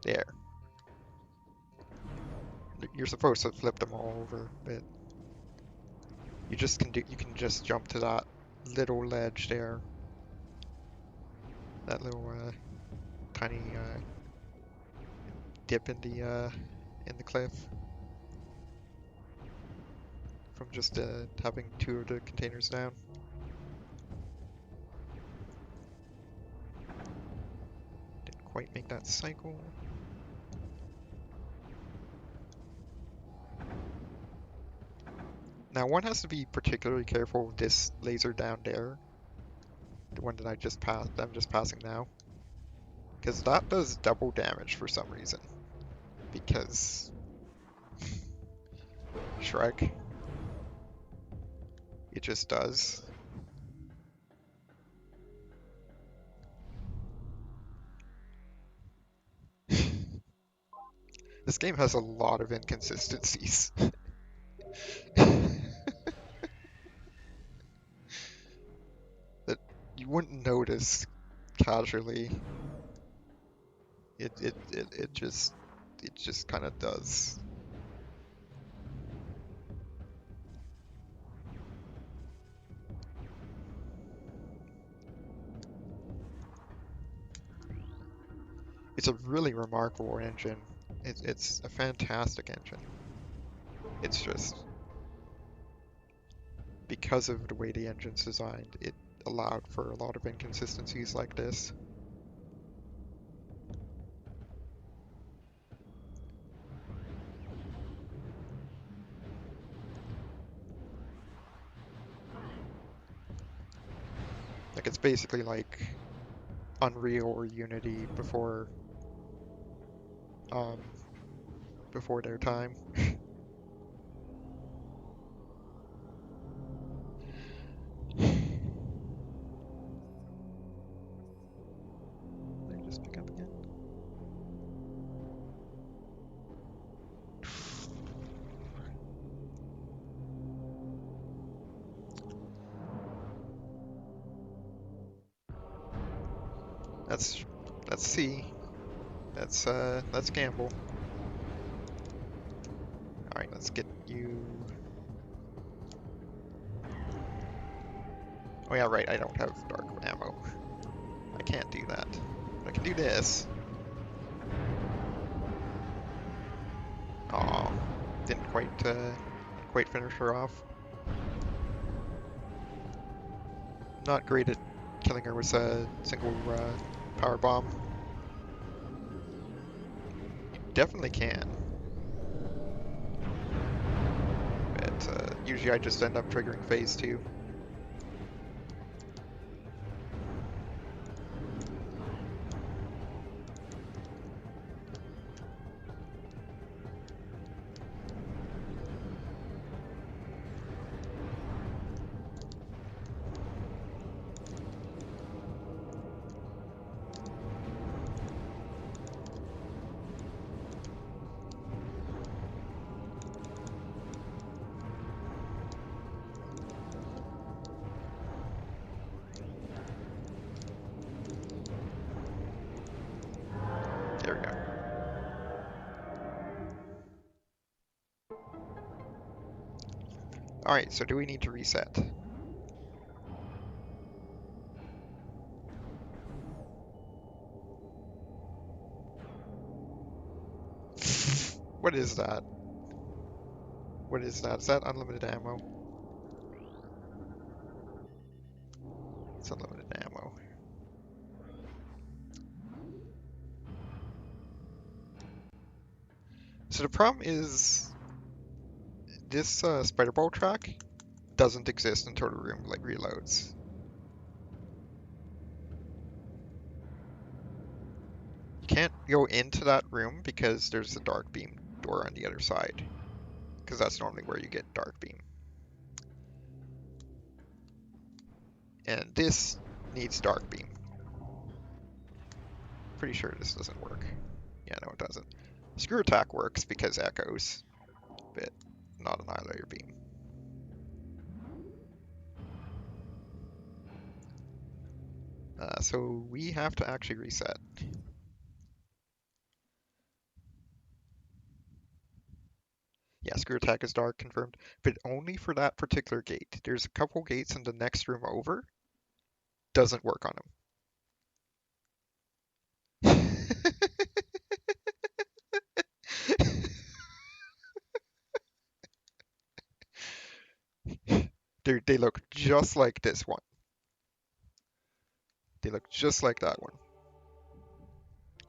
There. You're supposed to flip them all over, but you can just jump to that little ledge there. That little tiny dip in the cliff. From just having 2 of the containers down. Didn't quite make that cycle. Now one has to be particularly careful with this laser down there. The one that I'm just passing now. Because that does double damage for some reason. Because Shrek. It just does. This game has a lot of inconsistencies. That you wouldn't notice casually. It just kind of does. It's a really remarkable engine. It's a fantastic engine. It's just because of the way the engine's designed, it allowed for a lot of inconsistencies like this. Like it's basically like Unreal or Unity before their time. They just pick up again. Let's see. Let's gamble. Alright, let's get you. Oh yeah, right, I don't have dark ammo. I can't do that. I can do this. Aw, didn't quite quite finish her off. Not great at killing her with a single power bomb. You definitely can. But usually I just end up triggering phase 2. There we go. Alright, so do we need to reset? What is that? What is that? Is that unlimited ammo? It's unlimited ammo. So the problem is this spider ball track doesn't exist until the room like reloads. You can't go into that room because there's a dark beam door on the other side. Because that's normally where you get dark beam. And this needs dark beam. Pretty sure this doesn't work. Yeah, no it doesn't. Screw attack works because echoes, but not annihilator beam. So we have to actually reset. Yeah, screw attack is dark confirmed, but only for that particular gate. There's a couple gates in the next room over. Doesn't work on them. They look just like this one. They look just like that one.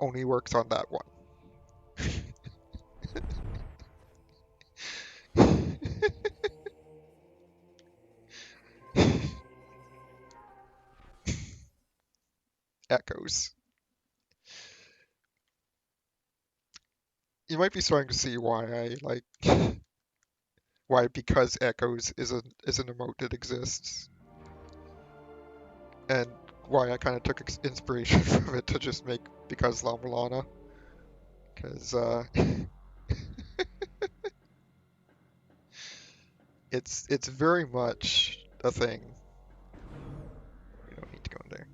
Only works on that one. Echoes. You might be starting to see why I like why because echoes is an emote that exists, and why I kind of took inspiration from it to just make because La Milana, because it's very much a thing. We don't need to go in there.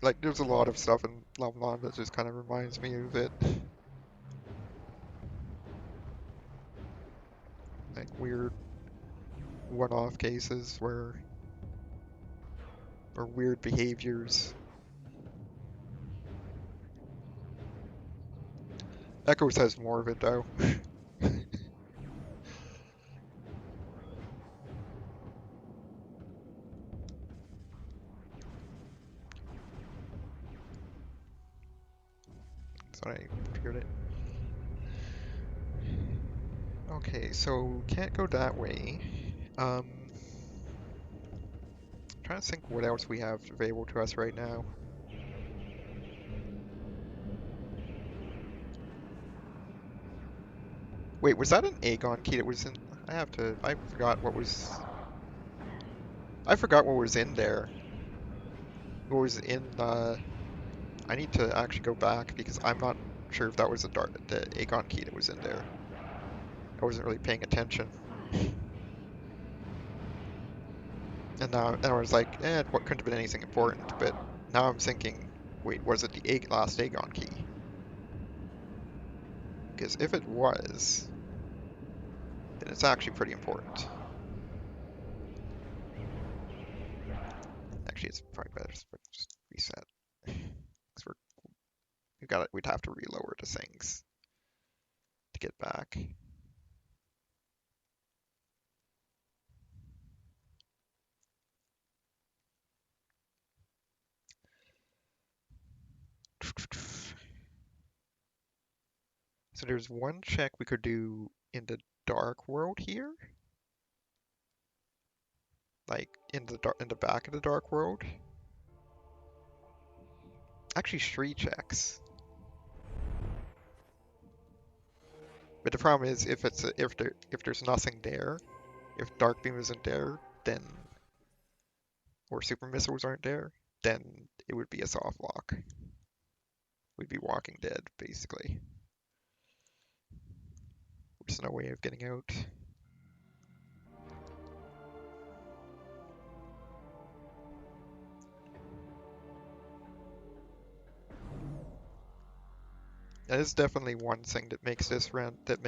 Like there's a lot of stuff in La Milana that just kind of reminds me of it. Like weird one-off cases where or weird behaviors. Echoes has more of it though. Sorry, I figured it. Okay, so can't go that way. Trying to think what else we have available to us right now. Wait, was that an Aegon key that was in? I forgot what was. I forgot what was in there. What was in? I need to actually go back because I'm not sure if that was the Aegon key that was in there. I wasn't really paying attention. And now I was like, what couldn't have been anything important. But now I'm thinking, wait, was it the last Aegon key? Because if it was, then it's actually pretty important. Actually, it's probably better to just reset. Because we'd have to relower the things. get back. So there's one check we could do in the dark world here, like in the back of the dark world. Actually, 3 checks. But the problem is if there's nothing there, if dark beam isn't there, then or super missiles aren't there, then it would be a soft lock. We'd be Walking Dead basically. There's no way of getting out. That is definitely one thing that makes this round that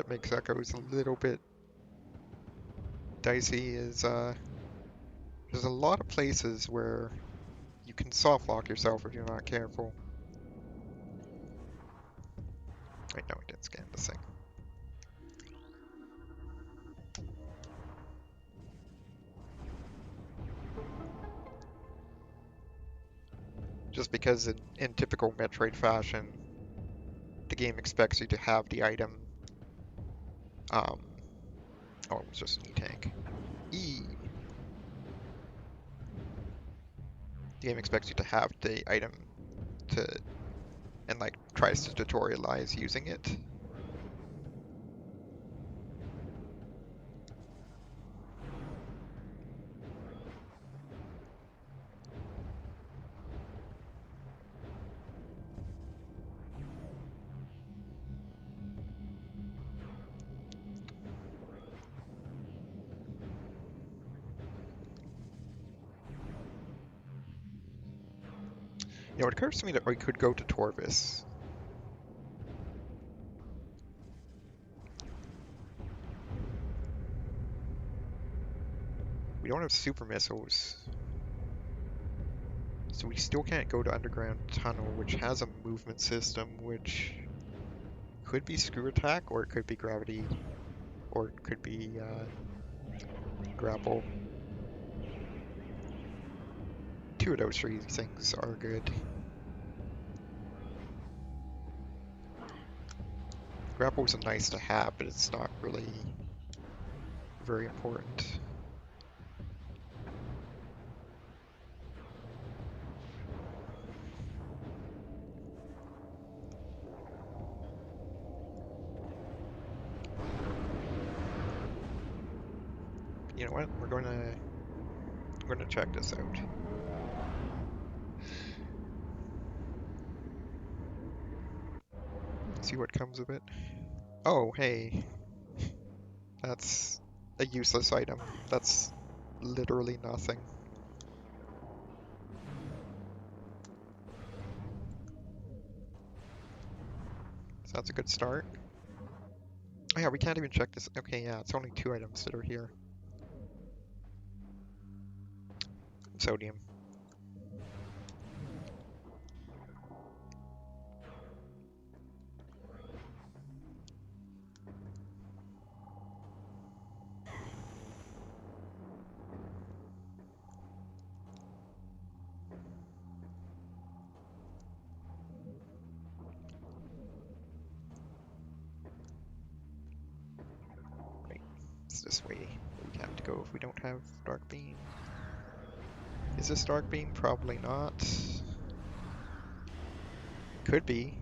makes Echoes a little bit dicey is there's a lot of places where you can soft lock yourself if you're not careful. Wait, no, I didn't scan this thing. Just because in typical Metroid fashion, the game expects you to have the item. Oh, it was just an E-tank. E. The game expects you to have the item to, and like tries to tutorialize using it. You know, it occurs to me that we could go to Torvis. We don't have super missiles. So we still can't go to Underground Tunnel, which has a movement system, which could be screw attack, or it could be gravity, or it could be grapple. 2 of those 3 things are good. Grapple is a nice to have, but it's not really very important. You know what? I'm gonna check this out. See what comes of it. Oh, hey. That's a useless item. That's literally nothing. So that's a good start. Oh yeah, we can't even check this. Okay, yeah, it's only 2 items that are here. Sodium. Right, it's this way we have to go if we don't have Dark Beam. Is this Dark Beam? Probably not. Could be.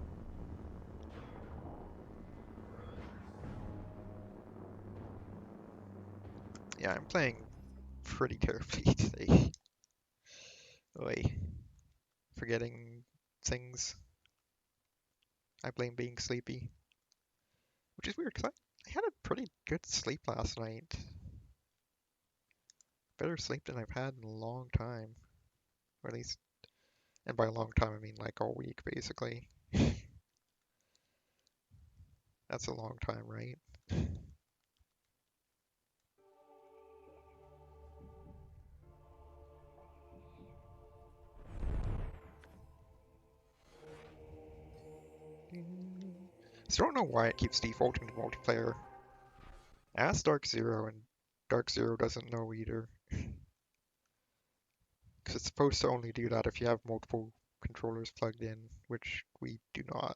Yeah, I'm playing pretty terribly today. Oy. Forgetting things. I blame being sleepy. Which is weird, because I had a pretty good sleep last night. Better sleep than I've had in a long time. Or at least, and by a long time I mean like all week, basically. That's a long time, right? Still don't know why it keeps defaulting to multiplayer. Ask Dark Zero, and Dark Zero doesn't know either. Because it's supposed to only do that if you have multiple controllers plugged in, which we do not.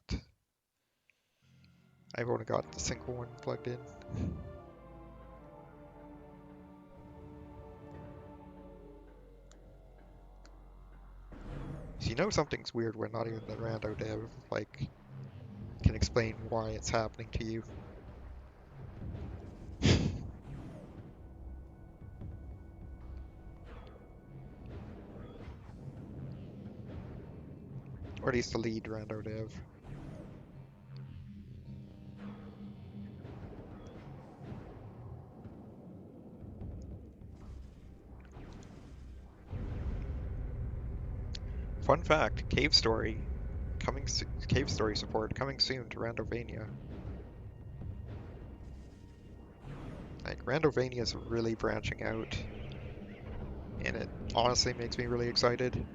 I've only got the single one plugged in. So you know something's weird when not even the Rando dev, like, can explain why it's happening to you. Or at least the lead Rando dev. Fun fact, Cave Story Cave Story support coming soon to Randovania. Like, Randovania is really branching out, and it honestly makes me really excited.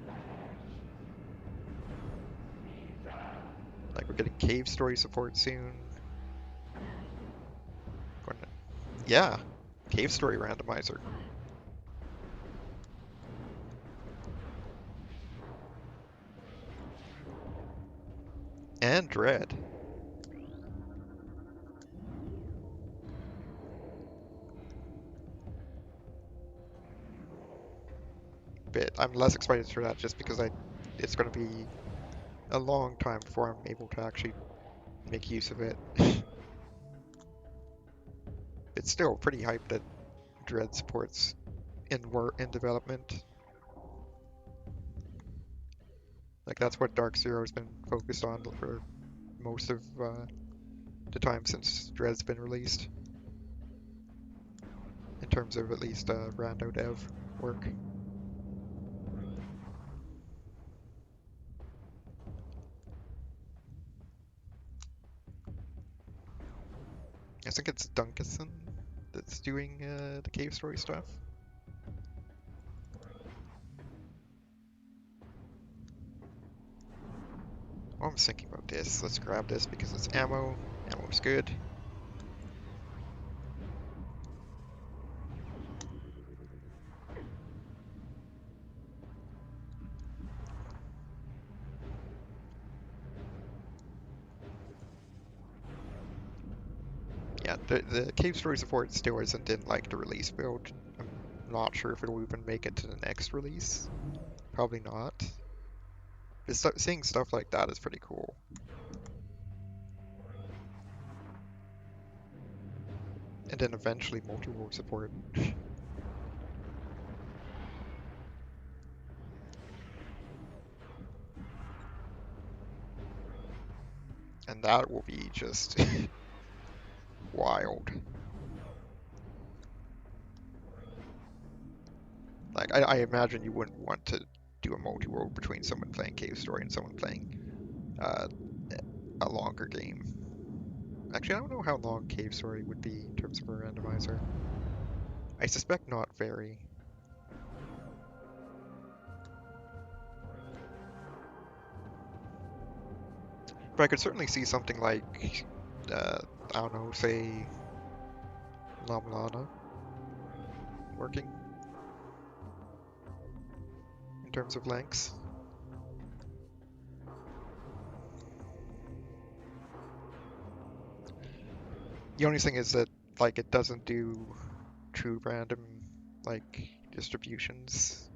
Like, we're getting Cave Story support soon. Yeah, Cave Story randomizer. And Dread. But I'm less excited for that just because it's going to be a long time before I'm able to actually make use of it. It's still pretty hyped that Dread supports in development. Like, that's what Dark Zero has been focused on for most of the time since Dread's been released, in terms of at least Rando dev work. I think it's Duncason that's doing the Cave Story stuff. Oh, I'm thinking about this. Let's grab this because it's ammo. Ammo's good. Yeah, the Cave Story support still isn't in like the release build. I'm not sure if it'll even make it to the next release. Probably not. But seeing stuff like that is pretty cool. And then eventually multi-role support. And that will be just wild. Like, I imagine you wouldn't want to do a multi-role between someone playing Cave Story and someone playing uh, a longer game. Actually, I don't know how long Cave Story would be in terms of a randomizer. I suspect not very. But I could certainly see something like, I don't know, say, Lamlana working in terms of lengths. The only thing is that, like, it doesn't do true random, like, distributions.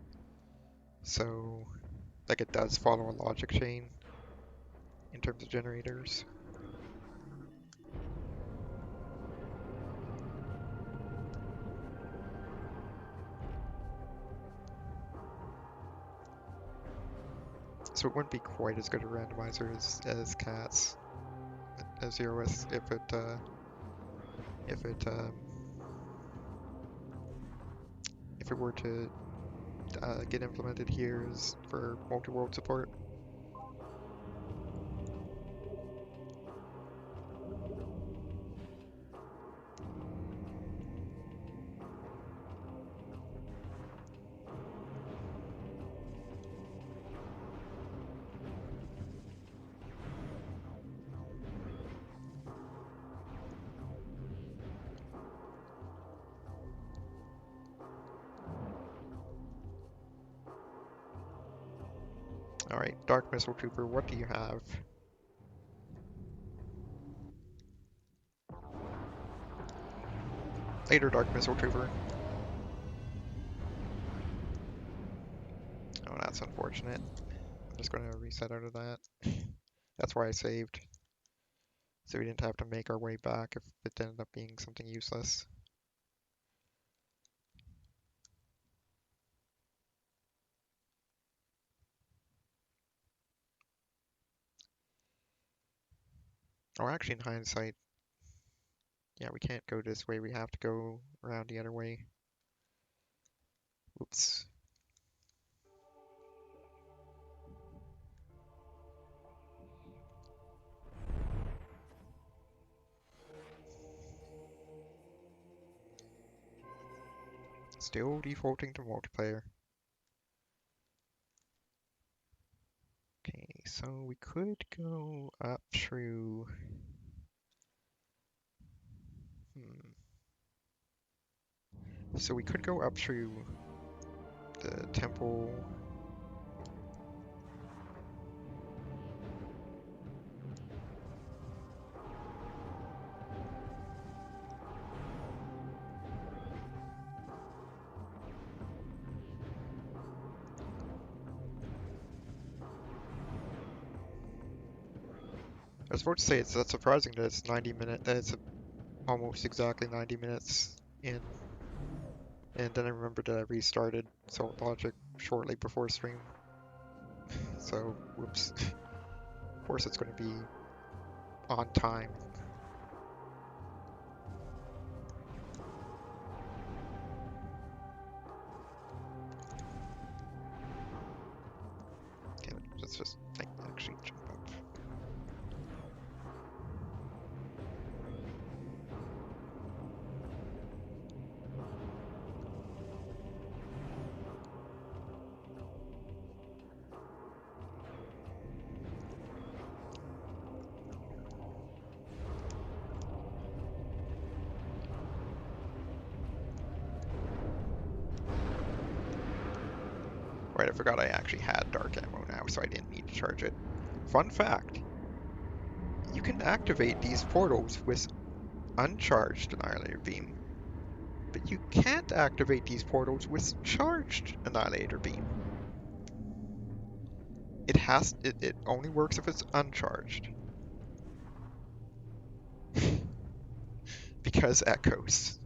So, like, it does follow a logic chain in terms of generators. So it wouldn't be quite as good a randomizer as cats as 0s if it if it were to get implemented here as for multi-world support. Alright, Dark Missile Trooper, what do you have? Later, Dark Missile Trooper. Oh, that's unfortunate. I'm just gonna reset out of that. That's why I saved. So we didn't have to make our way back if it ended up being something useless. Or actually, in hindsight, yeah, we can't go this way. We have to go around the other way. Oops. Still defaulting to multiplayer. Okay, so we could go up through... So we could go up through the temple. I was about to say that's surprising that it's 90 minutes, that it's almost exactly 90 minutes in. And then I remembered that I restarted Salt Logic shortly before stream. So, whoops. Of course it's going to be on time. Okay, let's just actually jump up. Right, I forgot I actually had dark ammo now, so I didn't need to charge it. Fun fact, you can activate these portals with uncharged Annihilator Beam, but you can't activate these portals with charged Annihilator Beam. It only works if it's uncharged. Because echoes.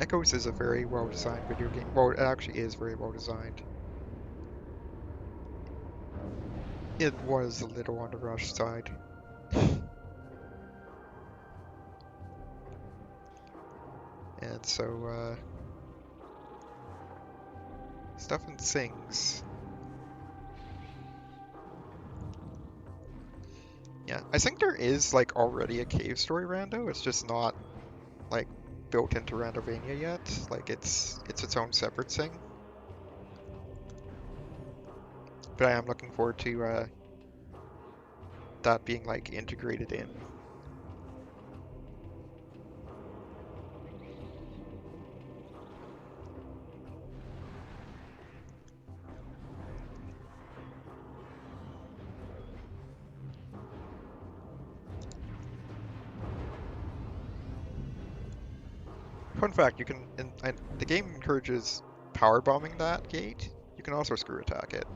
Echoes is a very well designed video game. Well, it actually is very well designed. It was a little on the rush side. And so, stuff and sings. Yeah, I think there is like already a cave story rando. It's just not like built into Randovania yet. Like it's its own separate thing. But I am looking forward to that being like integrated in. Fun fact, you can, and the game encourages power bombing that gate. You can also screw attack it.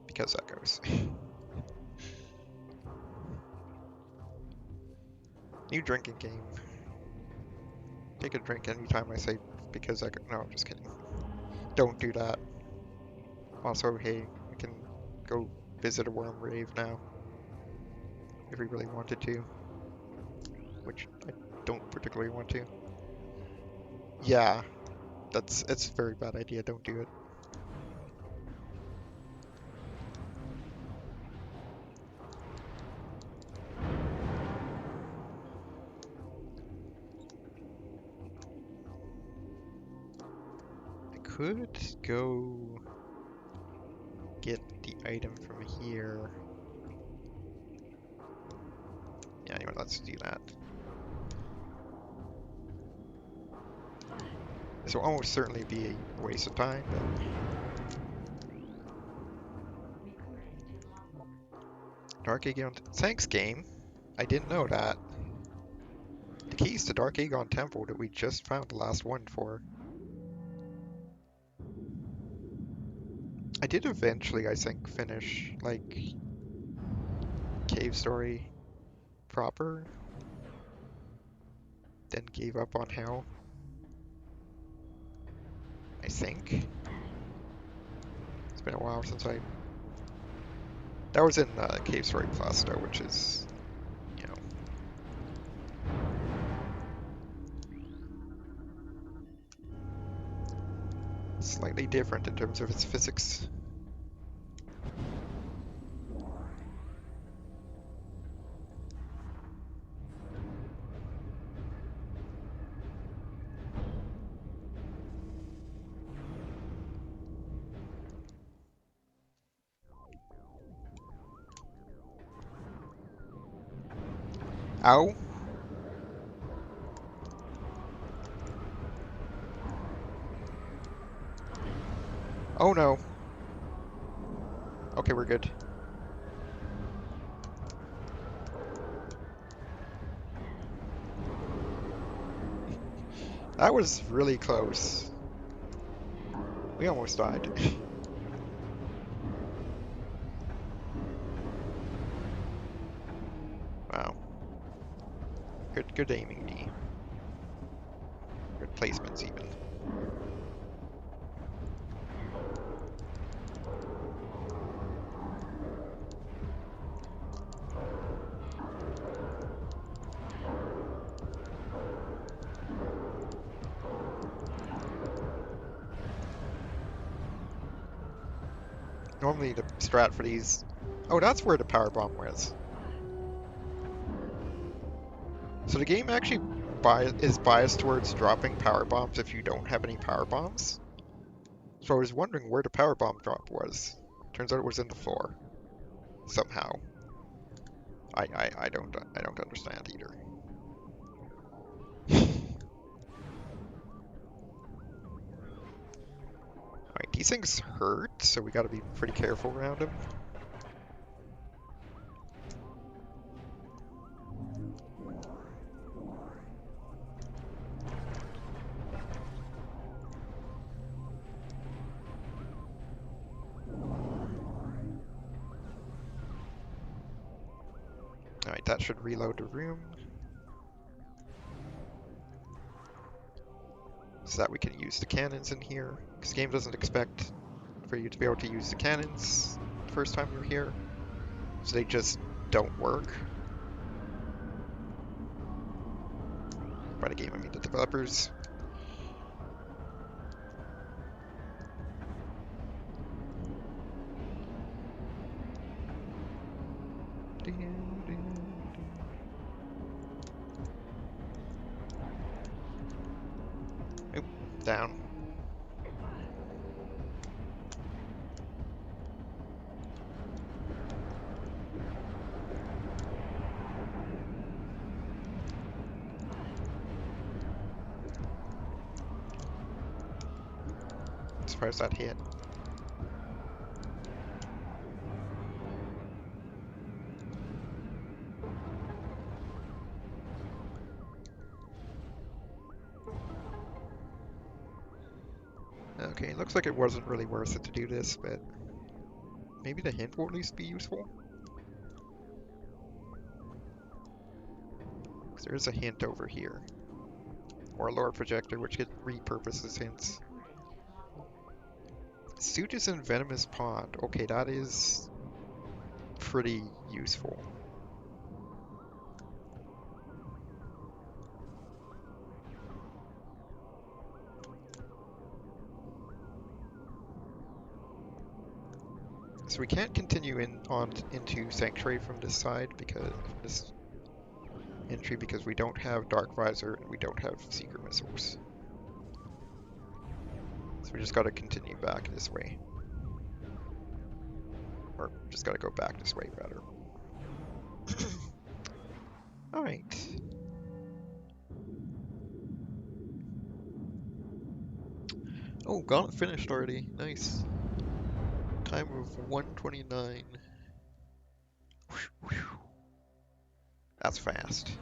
Because echoes. New drinking game. Take a drink anytime I say because echo. No, I'm just kidding. Don't do that. Also, hey, we can go visit a worm rave now. If we really wanted to. Which I don't particularly want to. Yeah, it's a very bad idea. Don't do it. could go get the item from here. Yeah, anyway, let's do that. This will almost certainly be a waste of time, but... Dark Aegon... Thanks, game! I didn't know that. The keys to Dark Aegon Temple that we just found the last one for. I did eventually, I think, finish, like, Cave Story proper, then gave up on Hell. I think. It's been a while since I... That was in Cave Story Plus, though, which is, you know... slightly different in terms of its physics. Ow! Oh no! Okay, we're good. That was really close. We almost died. Wow. Good aiming, D. Good placements, even. Normally the strat for these... Oh, that's where the power bomb was. So the game actually is biased towards dropping power bombs if you don't have any power bombs. So I was wondering where the power bomb drop was. Turns out it was in the floor. Somehow. I don't understand either. Alright, these things hurt, so we gotta be pretty careful around them. Alright, that should reload the room. So that we can use the cannons in here. Because the game doesn't expect for you to be able to use the cannons the first time you're here. So they just don't work. By the game, I mean the developers. Oop, down. Surprised that hit. Okay, looks like it wasn't really worth it to do this, but maybe the hint will at least be useful. Because there's a hint over here. Or a lower projector, which could repurpose as hints. Suit is in Venomous Pond. Okay, that is pretty useful. So we can't continue into Sanctuary from this side because this entry because we don't have Dark Visor and we don't have Secret Missiles. So So we just gotta continue back this way. Or just gotta go back this way, rather. Alright. Oh, got it finished already. Nice. Time of 1:29. That's fast.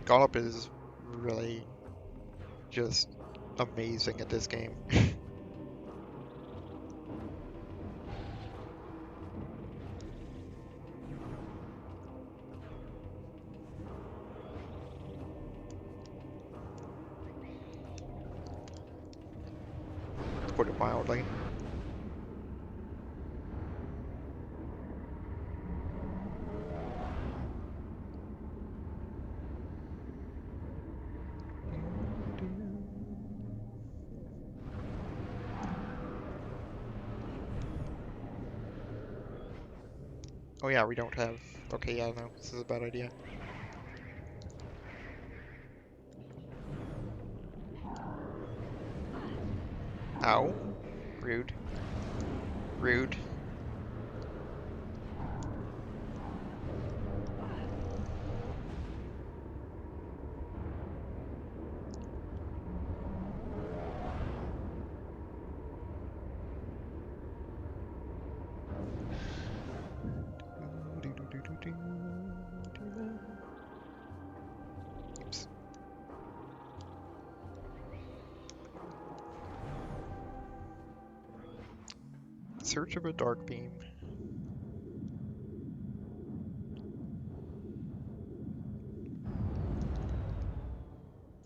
Gollop is really just amazing at this game. To put it mildly. Oh yeah, we don't have... Okay, yeah, no, this is a bad idea. Ow. Rude. Rude. Oops. Search of a dark beam.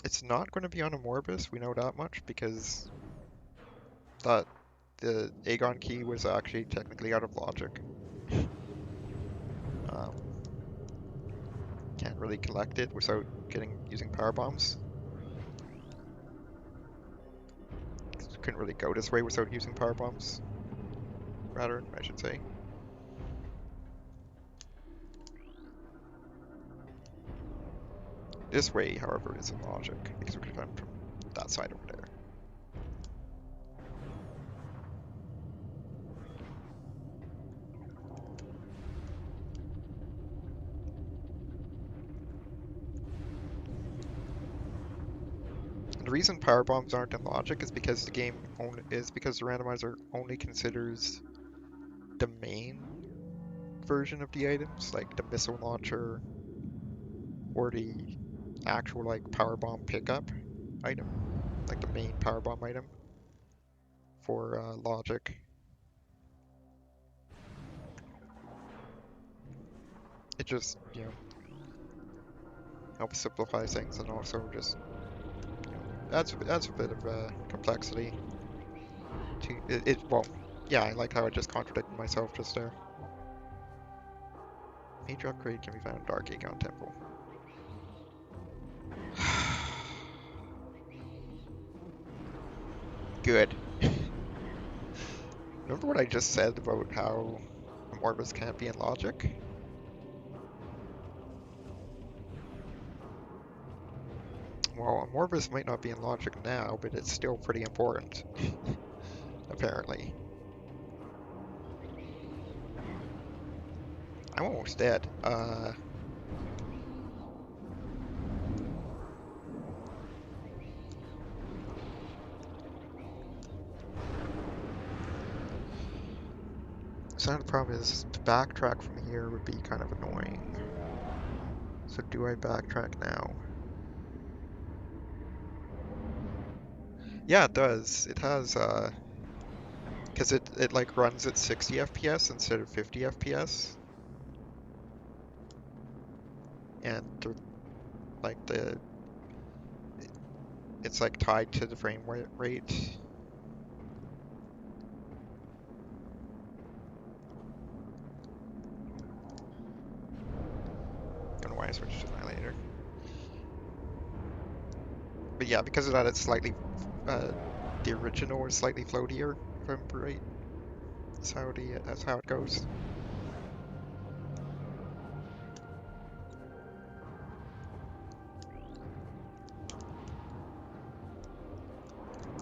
It's not going to be on a Morbus, we know that much, because that the Aegon key was actually technically out of logic. Um, can't really collect it without using power bombs. Couldn't really go this way without using power bombs. Rather, I should say. This way, however, is in logic, because we could come from that side over there. And the reason power bombs aren't in logic is because the randomizer only considers the main version of the items, like the missile launcher or the actual like power bomb pickup item, like the main power bomb item for logic. It just, helps simplify things and also just, adds a bit of complexity to it. Well, yeah, I like how I just contradicted myself just there. Major upgrade can be found in Dark Aegon Temple. Good. Remember what I just said about how Morbus can't be in logic? Well, Morbus might not be in logic now, but it's still pretty important. Apparently. I'm almost dead. So the problem is to backtrack from here would be kind of annoying. So do I backtrack now? Yeah, it does. It has, because it like runs at 60 FPS instead of 50 FPS. And it's like tied to the frame rate. I switched to Annihilator. But yeah, because of that, it's slightly the original is slightly floatier, if I remember right. That's how it goes.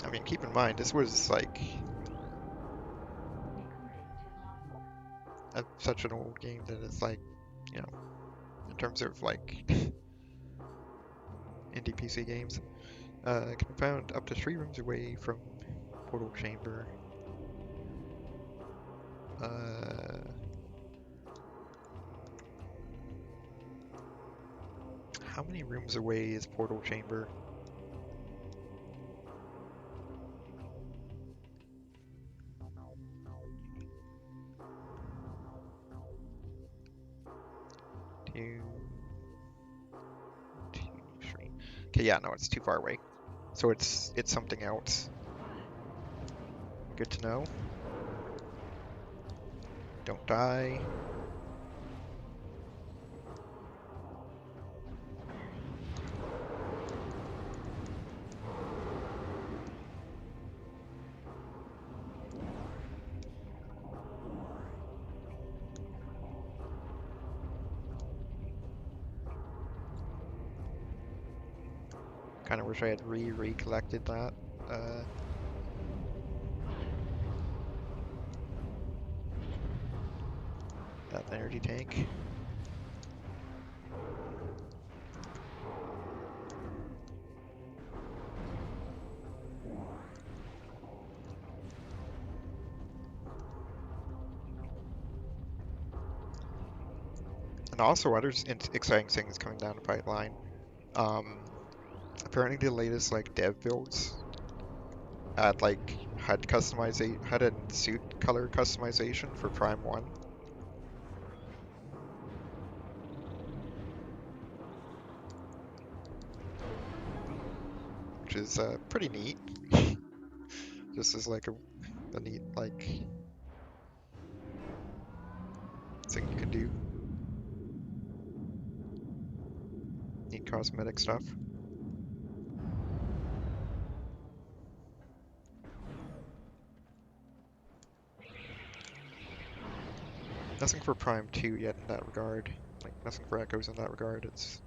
I mean, keep in mind, this was like such an old game that it's like, you know, in terms of like indie PC games, can be found up to 3 rooms away from Portal Chamber. How many rooms away is Portal Chamber? Two, two, three. Okay, yeah, no, it's too far away. So it's something else. Good to know. Don't die. Kind of wish I had recollected that. That energy tank. And also other exciting things coming down the pipeline. Apparently the latest like dev builds had like had a suit color customization for Prime 1. Which is pretty neat. Just as like a neat like thing you can do. Neat cosmetic stuff. Nothing for Prime 2 yet in that regard. Like nothing for Echoes in that regard. It's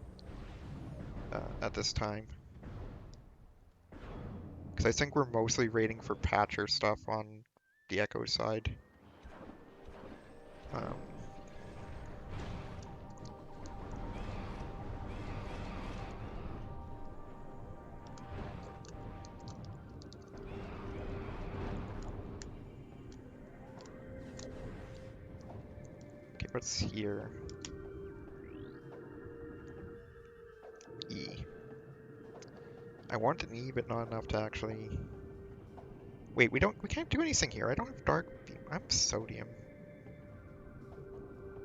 at this time. Because I think we're mostly waiting for patcher stuff on the Echo side. Okay, what's here? E. I want an E, but not enough to actually... Wait, we can't do anything here. I don't have Dark Beam. I'm Sodium.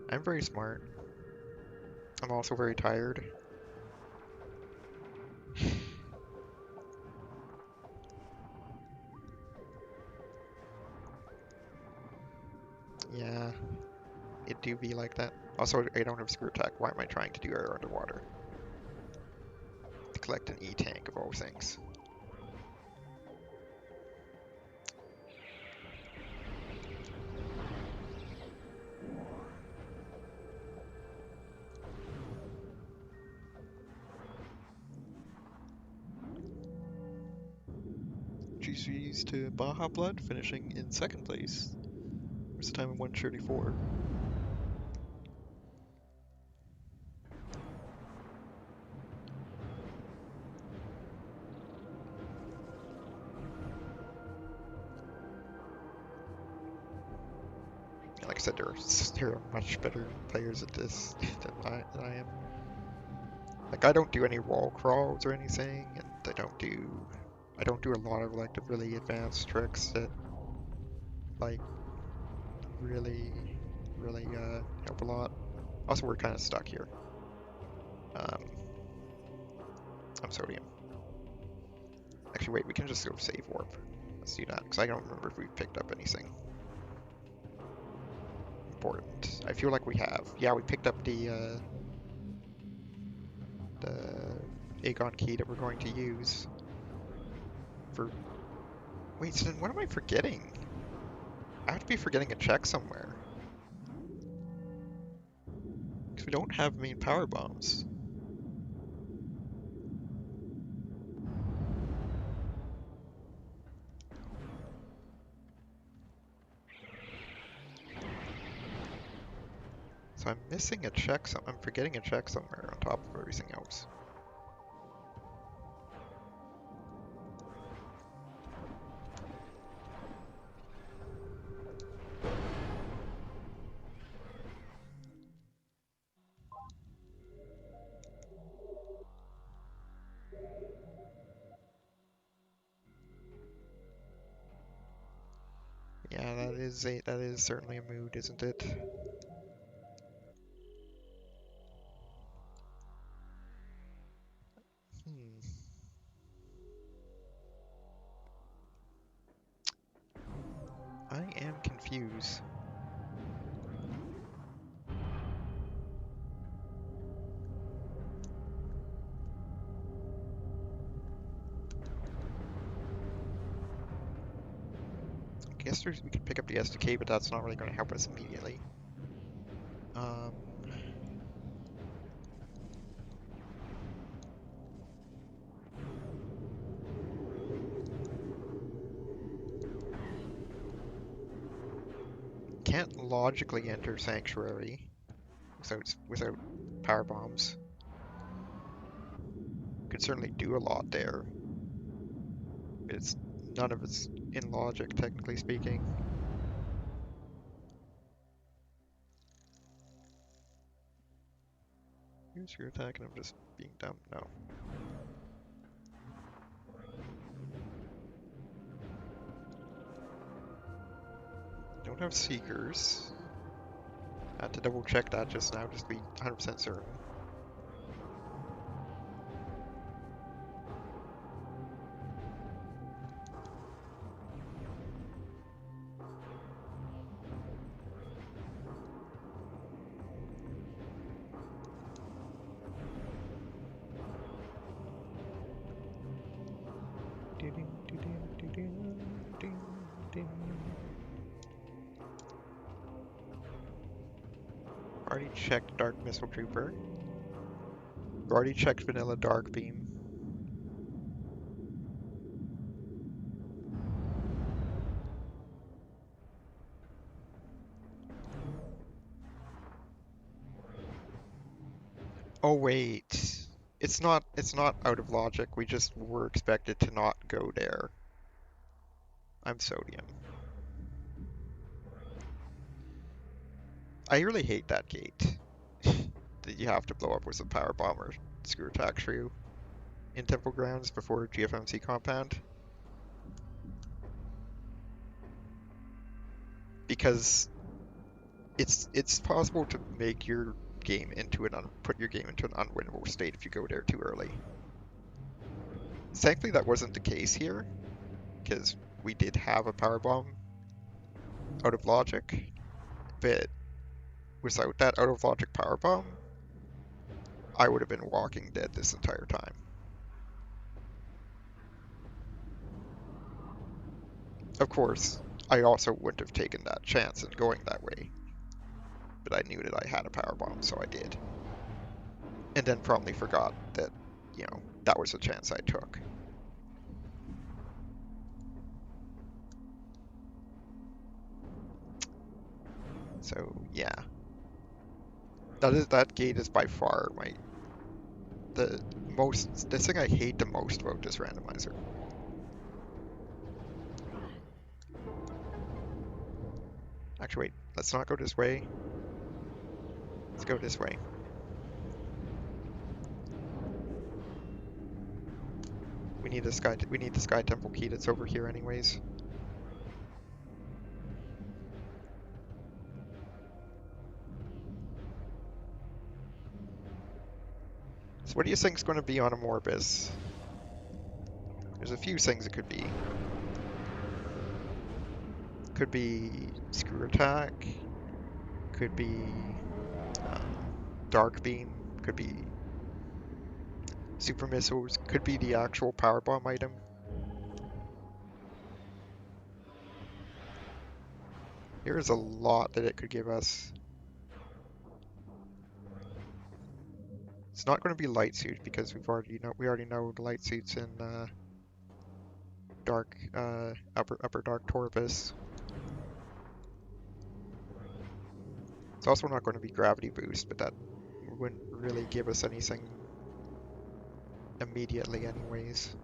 I'm very smart. I'm also very tired. Yeah, it do be like that. Also, I don't have Screw Attack. Why am I trying to do air underwater? To collect an E tank of all things. GC's to Baja Blood, finishing in 2nd place. First time in 134. Like I said, there are much better players at this than I am. Like I don't do any wall crawls or anything, and I don't do a lot of like the really advanced tricks that like really help a lot. Also, we're kind of stuck here. I'm Sodium. Actually, wait, we can just go save warp. Let's do that, because I don't remember if we picked up anything important. I feel like we have. Yeah, we picked up the the Aegon key that we're going to use for... Wait, so then what am I forgetting? I have to be forgetting a check somewhere. Because we don't have main power bombs. So I'm missing a check, I'm forgetting a check somewhere on top of everything else. Yeah, that is certainly a mood, isn't it? Hmm. I am confused. I guess we could pick up the SDK, but that's not really going to help us immediately. Um, can't logically enter Sanctuary without power bombs. Could certainly do a lot there. It's none of it's in logic, technically speaking. Use your attack, and I'm just being dumb. No. Don't have Seekers. I had to double check that just now, just to be 100% certain. Already checked Dark Missile Trooper. Already checked Vanilla Dark Beam. Oh wait. It's not out of logic. We just were expected to not go there. I'm Sodium. I really hate that gate. That you have to blow up with a power bomb or screw attack shrew in Temple Grounds before GFMC compound. Because it's possible to make your game into put your game into an unwinnable state if you go there too early. Thankfully that wasn't the case here, because we did have a power bomb out of logic, but without that out of logic power bomb, I would have been walking dead this entire time. Of course, I also wouldn't have taken that chance in going that way, but I knew that I had a power bomb, so I did. And then promptly forgot that, that was a chance I took. So, yeah. That gate is by far the thing I hate the most about this randomizer. Actually, wait, let's not go this way. Let's go this way. We need the sky temple key that's over here anyways. So what do you think is going to be on Amorbis? There's a few things it could be. Could be screw attack. Could be dark beam. Could be super missiles could be the actual power bomb item. Here's a lot that it could give us. It's not going to be light suit because we already know the light suits in dark upper dark Torvus. It's also not going to be gravity boost, but that wouldn't really give us anything immediately anyways.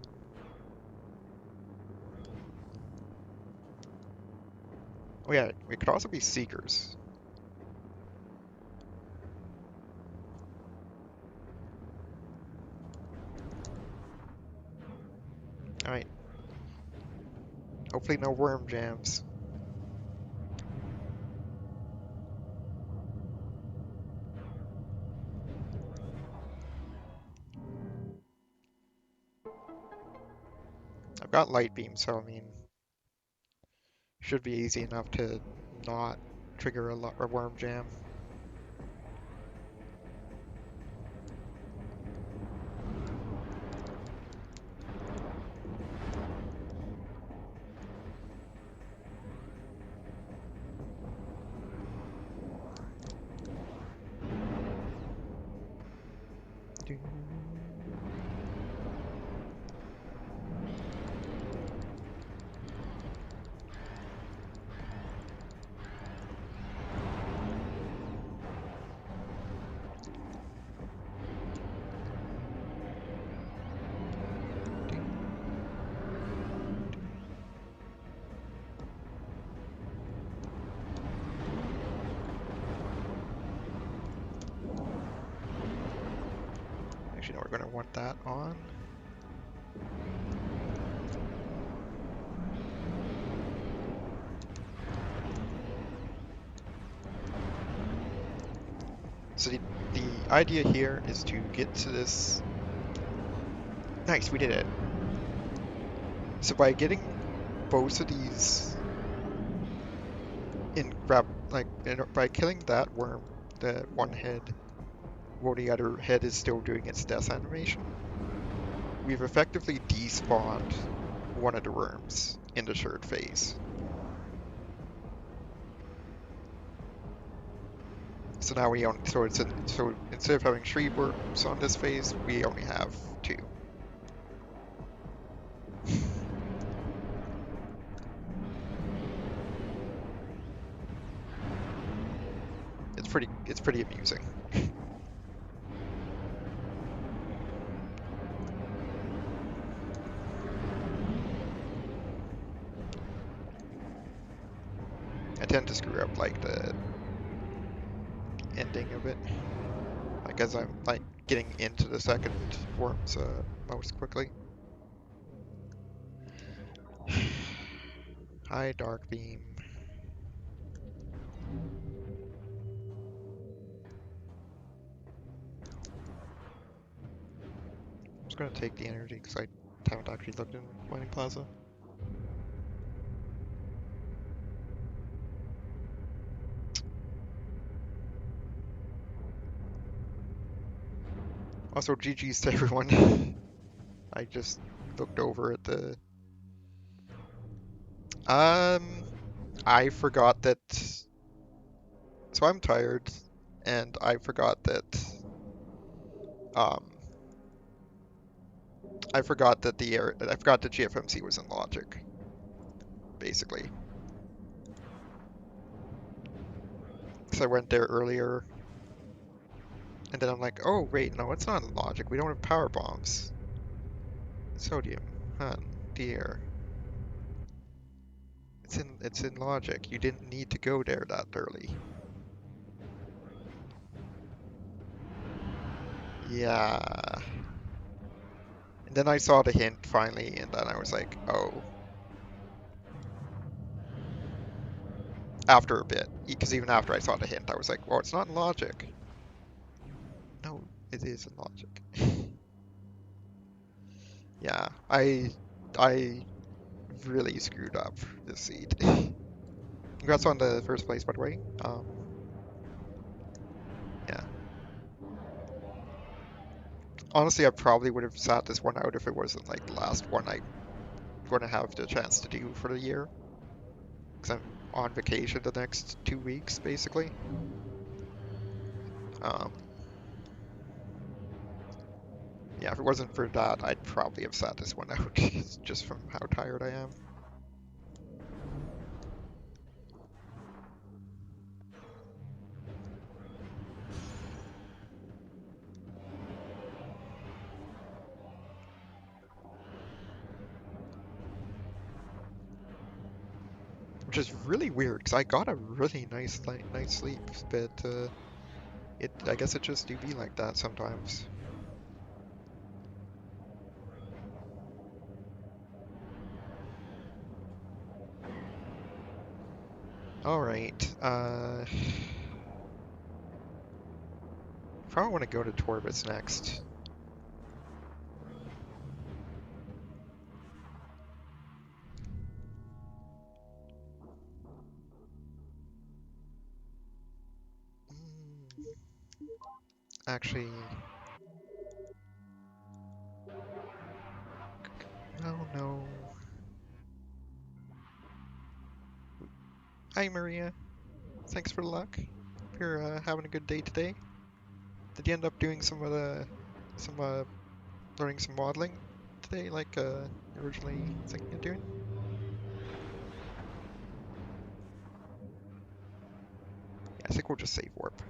Oh yeah, it could also be Seekers. Alright. Hopefully no worm jams. I've got light beam, so I mean, should be easy enough to not trigger a worm jam. Actually, no, we're going to want that on. So the idea here is to get to this. Nice, we did it. So by getting both of these by killing that worm, the one head, while the other head is still doing its death animation, we've effectively despawned one of the worms in the third phase. So now we only so instead of having 3 worms on this phase, we only have 2. It's pretty amusing. I tend to screw up like the ending of it, like as I'm like getting into the second worms most quickly. Hi, Dark Beam. I'm just gonna take the energy because I haven't actually looked in Mining Plaza. Also, GG's to everyone. I just looked over at the... I forgot that... So I'm tired, and I forgot that... I forgot that GFMC was in Logic, basically. Because I went there earlier, and then I'm like, oh wait, no, it's not in Logic. We don't have power bombs. Sodium, hun, dear. It's in Logic. You didn't need to go there that early. Yeah. And then I saw the hint finally, and then I was like, oh. After a bit, because even after I saw the hint, I was like, well, it's not in Logic. No, it is in Logic. Yeah, I really screwed up this seed. Congrats on the first place, by the way. Yeah. Honestly, I probably would have sat this one out if it wasn't like the last one I'm going to have the chance to do for the year. Because I'm on vacation the next 2 weeks, basically. Um, yeah, if it wasn't for that, I'd probably have sat this one out just from how tired I am. Which is really weird because I got a really nice night's sleep, but I guess it just do be like that sometimes. All right. Probably want to go to Torbis next. Mm, Actually, no, no. Hi, Maria. Thanks for the luck. Hope you're having a good day today. Did you end up doing some learning some modeling today, like originally thinking of doing? Yeah, I think we'll just save warp.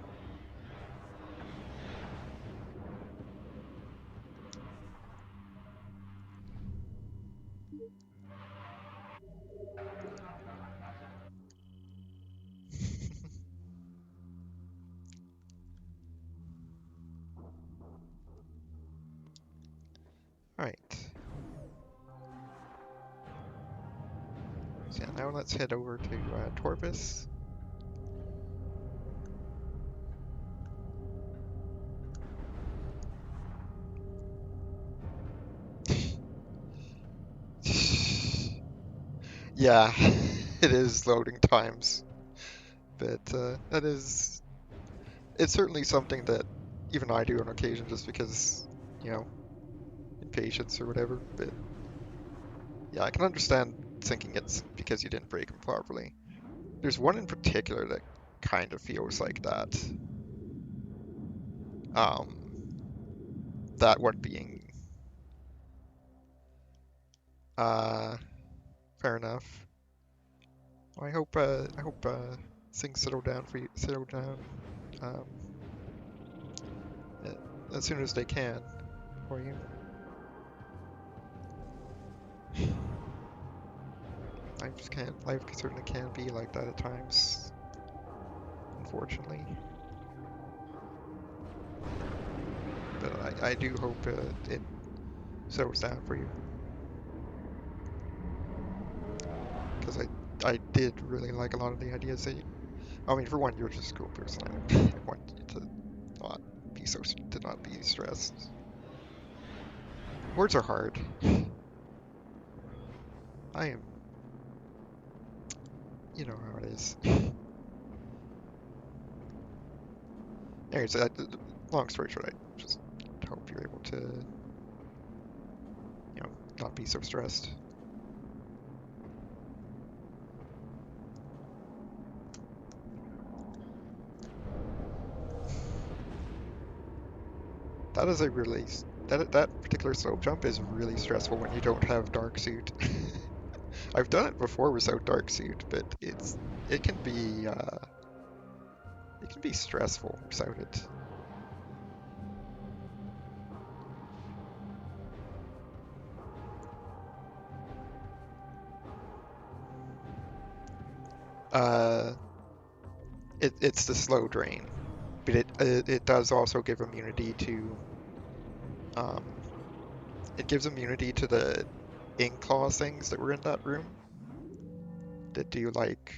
All right. So yeah, now let's head over to Torbis. Yeah, it is loading times, but it's certainly something that even I do on occasion just because, you know, impatience or whatever. But yeah, I can understand thinking it's because you didn't break them properly. There's one in particular that kind of feels like that. Um, that one being, uh, fair enough. Well, I hope things settle down for you, settle down, um, as soon as they can for you. Life certainly can be like that at times, unfortunately. But I do hope it settles down for you, because I did really like a lot of the ideas that you, I mean, for one, you're just a cool person. I want you to not to not be stressed. Words are hard. I am, you know how it is. Anyways, long story short, I just hope you're able to, not be so stressed. That is a really that particular slope jump is really stressful when you don't have dark suit. I've done it before without dark suit, but it can be it can be stressful without it. Uh, it's the slow drain, but it does also give immunity to um it gives immunity to the ink claw things that were in that room that do like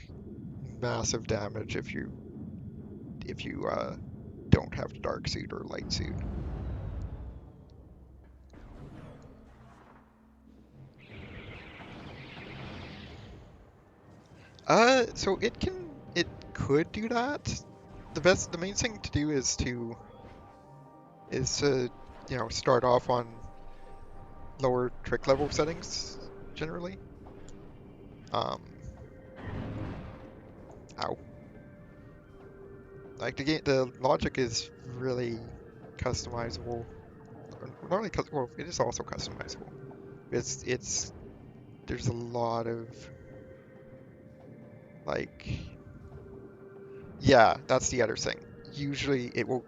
massive damage if you don't have the dark suit or light suit. So it could do that. The main thing to do is to you know, start off on lower trick level settings generally. Um, ow. Like the logic is really customizable. Not only well, it is also customizable. It's there's a lot of like yeah, that's the other thing. Usually it will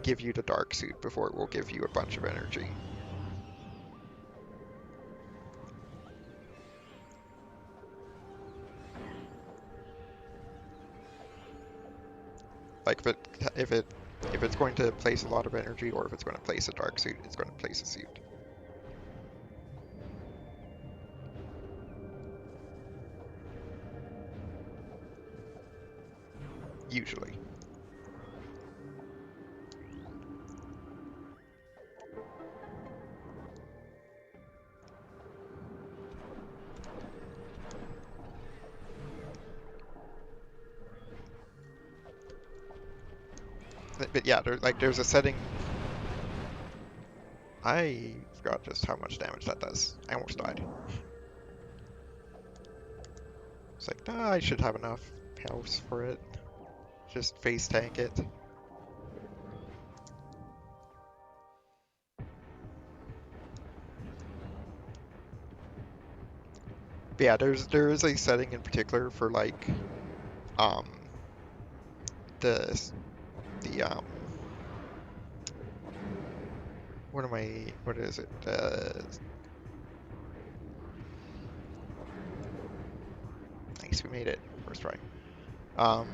give you the dark suit before it will give you a bunch of energy. Like if it's going to place a lot of energy or if it's going to place a dark suit, it's going to place a suit. Usually. But yeah, there's a setting. I forgot just how much damage that does. I almost died. It's like, nah, I should have enough health for it. Just face tank it. But yeah, there is a setting in particular for like um the the what is it? Nice, we made it. First try. Um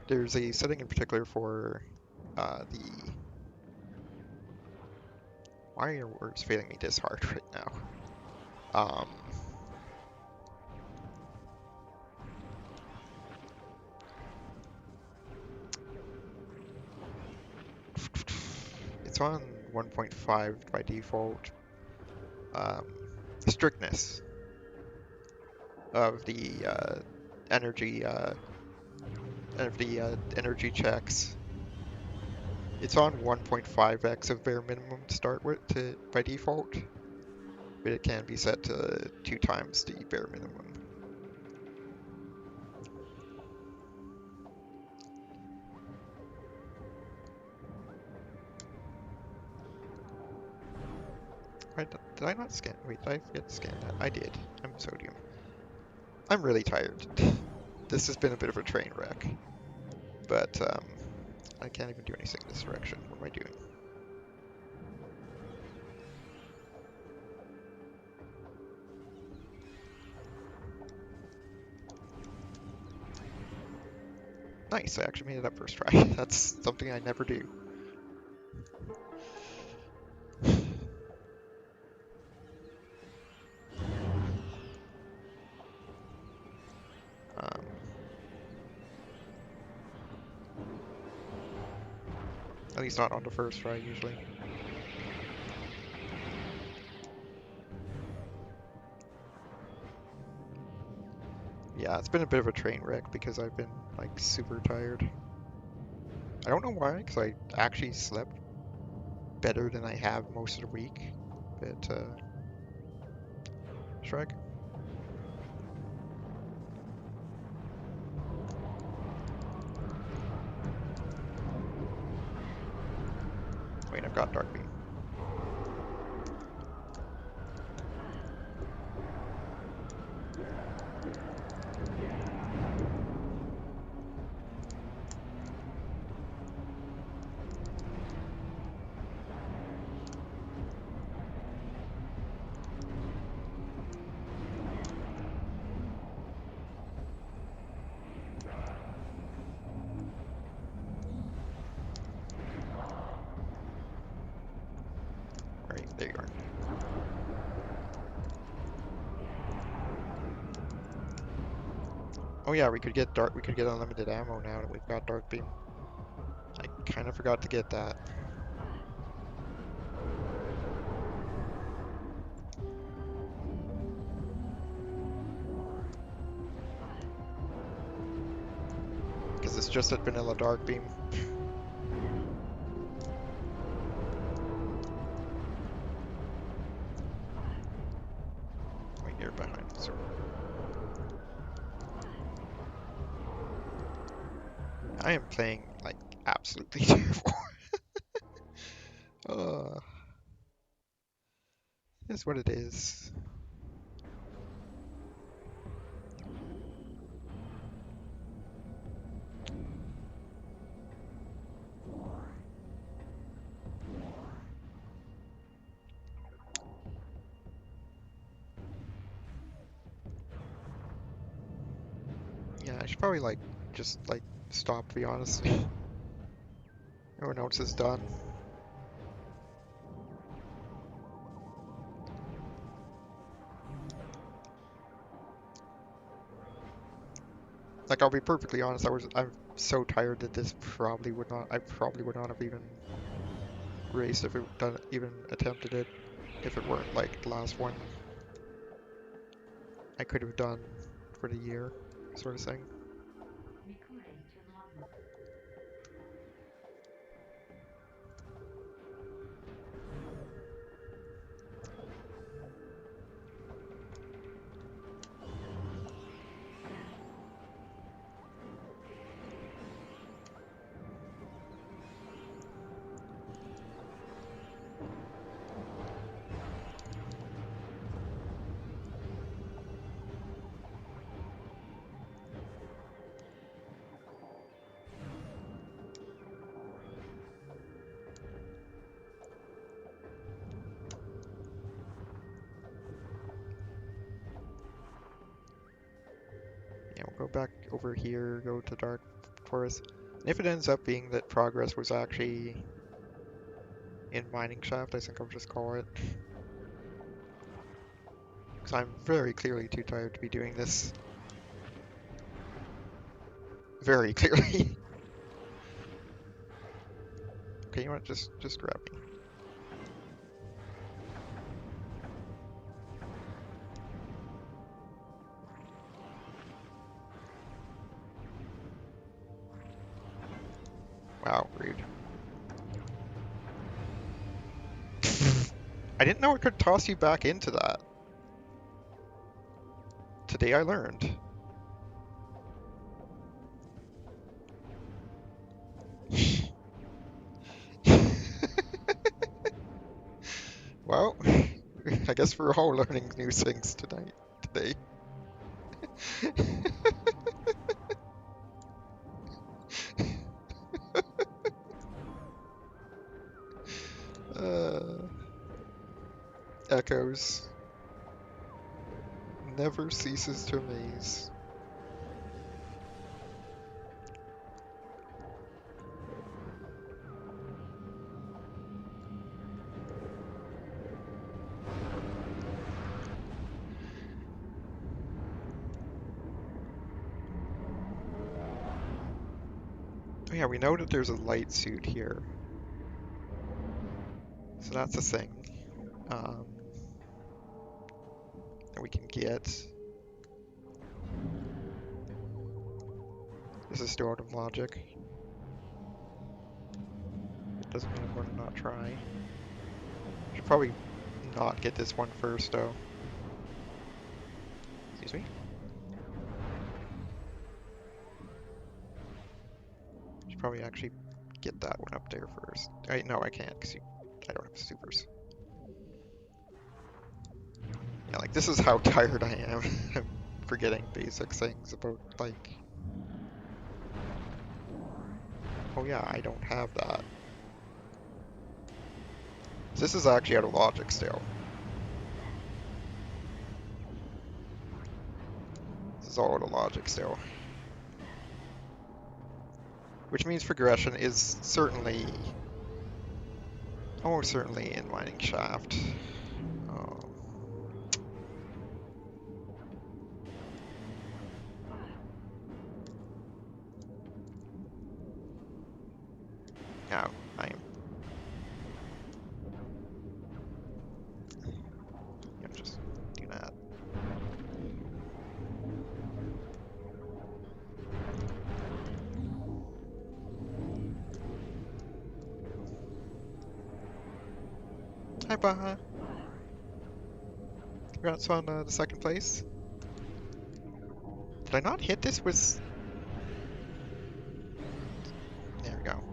there's a setting in particular for the why are your words failing me this hard right now? Um it's on 1.5 by default. Um, strictness of the energy energy checks. It's on 1.5x of bare minimum to start with by default, but it can be set to 2 times the bare minimum. Did I not scan? Wait, did I forget to scan that? I did. I'm sodium. I'm really tired. This has been a bit of a train wreck, but I can't even do anything in this direction. What am I doing? Nice, I actually made it up first try. That's something I never do. Um, at least not on the first try, usually. Yeah, it's been a bit of a train wreck because I've been, like, super tired. I don't know why, because I actually slept better than I have most of the week. But, shrug. Wait, I've got Dark Beam. Alright, there you are. Oh yeah, we could get unlimited ammo now that we've got Dark Beam. I kind of forgot to get that. Because just at vanilla dark beam. Wait, you're behind, sir. I am playing like absolutely terrible. It's what it is. Yeah, I should probably like just like stop, to be honest. Everyone else is done. Like, I'll be perfectly honest, I'm so tired that I probably would not have even raced if it even attempted it, if it weren't like the last one I could have done for the year, sort of thing. Yeah, we'll go back over here, go to Dark Forest. And if it ends up being that progress was actually in Mining Shaft, I think I'll just call it. Because I'm very clearly too tired to be doing this. Very clearly. Okay, you know what? Just grab me. Wow, rude. I didn't know it could toss you back into that. Today I learned. Well, I guess we're all learning new things today. uh, Echoes. Never ceases to amaze. Oh yeah, we know that there's a light suit here. So that's a thing. That we can get. This is still out of logic. It doesn't mean I'm going to not try. Should probably not get this one first, though. Excuse me? Should probably actually get that one up there first. No, I can't, because I don't have supers. Yeah, like, this is how tired I am. I'm forgetting basic things about, like... Oh yeah, I don't have that. This is actually out of logic still. This is all out of logic still. Which means progression is certainly... almost certainly in Mining Shaft. Now, I'm just do that. Hi, Baha. Congrats on the second place. Did I not hit this with... There we go.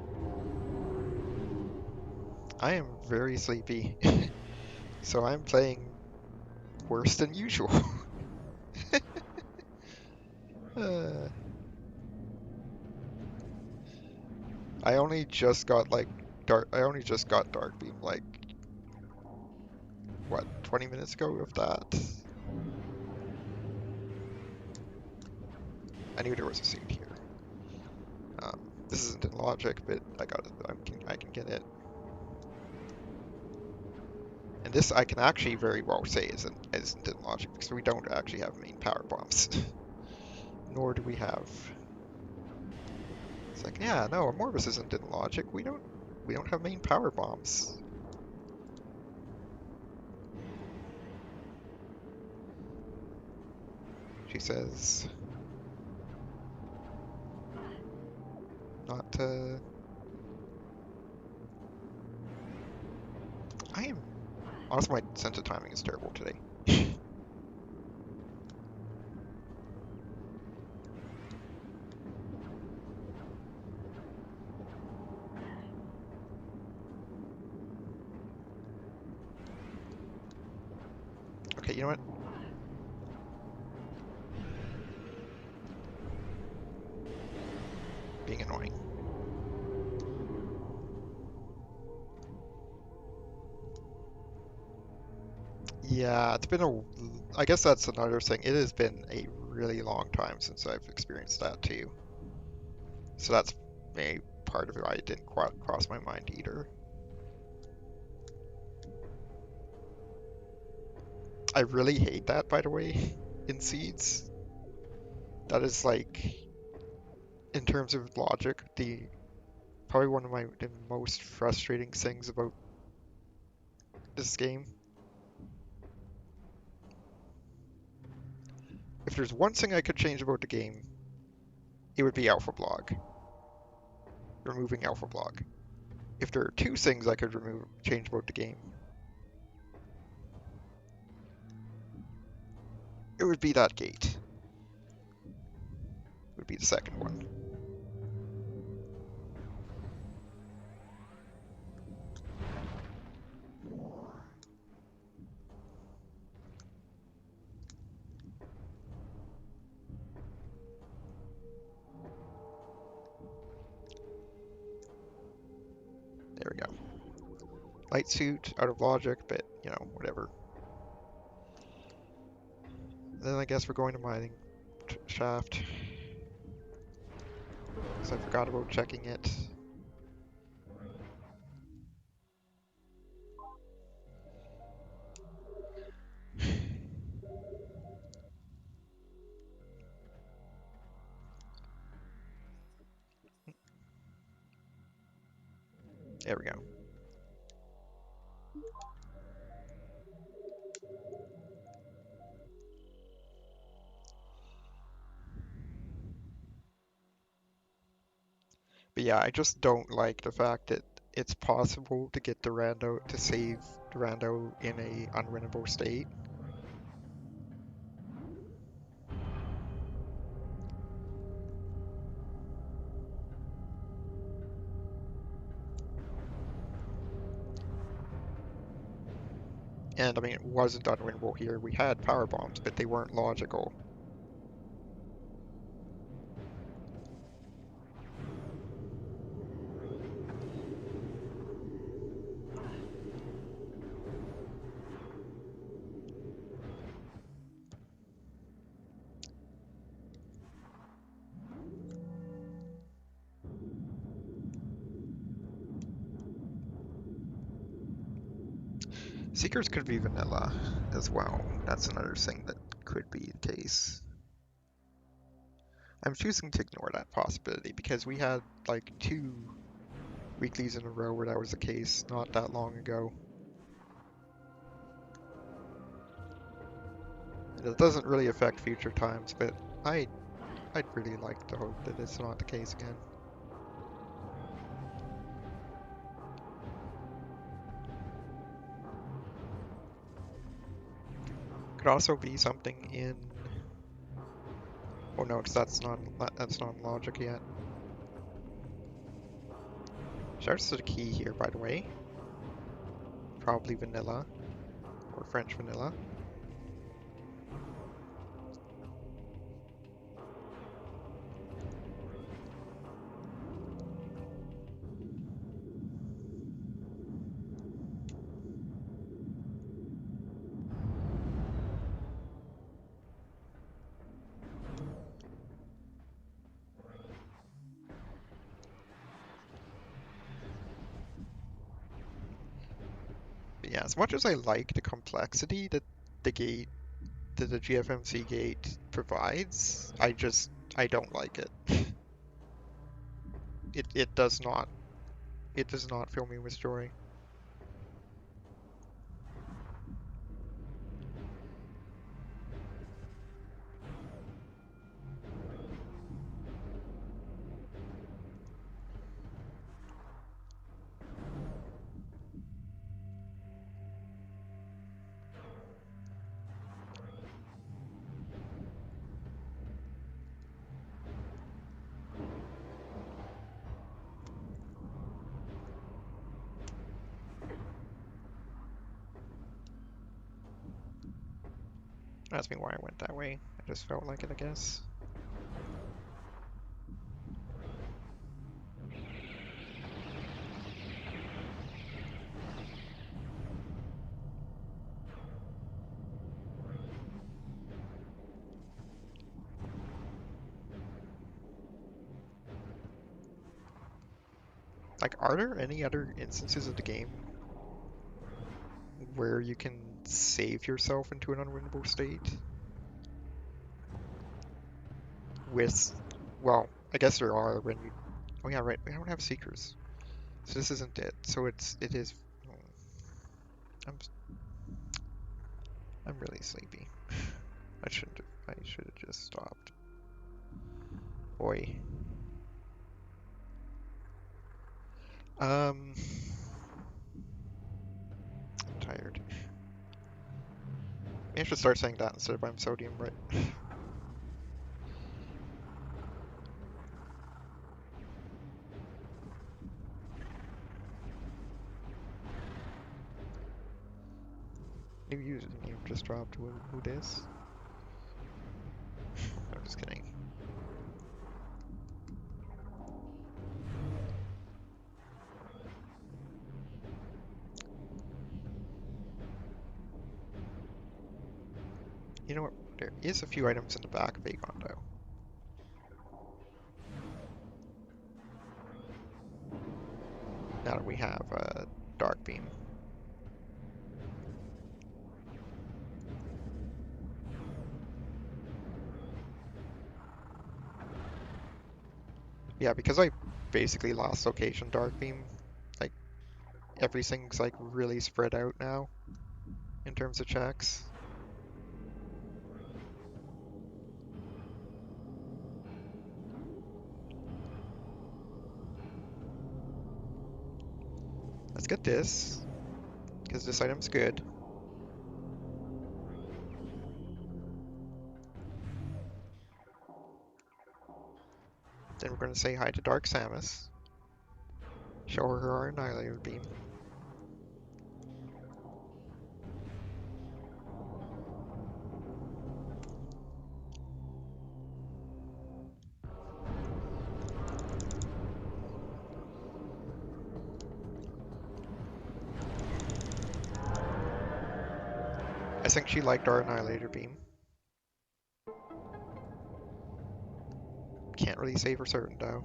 I am very sleepy, so I'm playing worse than usual. uh, I only just got like I only just got Dark Beam like what 20 minutes ago of that. I knew there was a suit here. This isn't in logic, but I can get it. And this I can actually very well say isn't in logic because we don't actually have main power bombs. Nor do we have. It's like, yeah, no, Morbus isn't in logic. We don't have main power bombs. She says not I am honestly my sense of timing is terrible today. Okay, you know what? Being annoying. Yeah, it's been I guess that's another thing. It has been a really long time since I've experienced that too. So that's maybe part of why it didn't quite cross my mind either. I really hate that, by the way, in Seeds. That is like, in terms of logic, probably one of the most frustrating things about this game. If there's one thing I could change about the game, it would be Alpha Blog. Removing Alpha Blog. If there are two things I could change about the game, it would be that gate. It would be the second one. There we go. Light suit, out of logic, but, you know, whatever. Then I guess we're going to mining shaft. Because I forgot about checking it. There we go. But yeah, I just don't like the fact that it's possible to get the Rando to save the Rando in a unwinnable state. And I mean, it wasn't unwinnable here. We had power bombs, but they weren't logical. Seekers could be vanilla as well. That's another thing that could be the case. I'm choosing to ignore that possibility because we had like 2 weeklies in a row where that was the case not that long ago. And it doesn't really affect future times, but I'd really like to hope that it's not the case again. Could also be something in. Oh no, because that's not in logic yet. Starts with a key here, by the way. Probably vanilla or French vanilla. But yeah, as much as I like the complexity that the gate that the GFMC gate provides, I don't like it. It does not fill me with joy. Ask me why I went that way. I just felt like it, I guess. Like, are there any other instances of the game where you can save yourself into an unwinnable state? With, well, I guess there are when you. Oh yeah, right. We don't have seekers, so this isn't it. So it is. I'm I'm really sleepy. I shouldn't have. I should have just stopped. Boy. I'm tired. Maybe I should start saying that instead of I'm sodium, right? New username just dropped. Who this? I'm just kidding. You know what? There is a few items in the back of Aegon, though. Now that we have a Dark Beam. Yeah, because I basically lost location Dark Beam, like, everything's, like, really spread out now in terms of checks. Let's get this, because this item's good. Then we're going to say hi to Dark Samus. Show her our Annihilator Beam. I think she liked our Annihilator Beam. Can't really say for certain, though.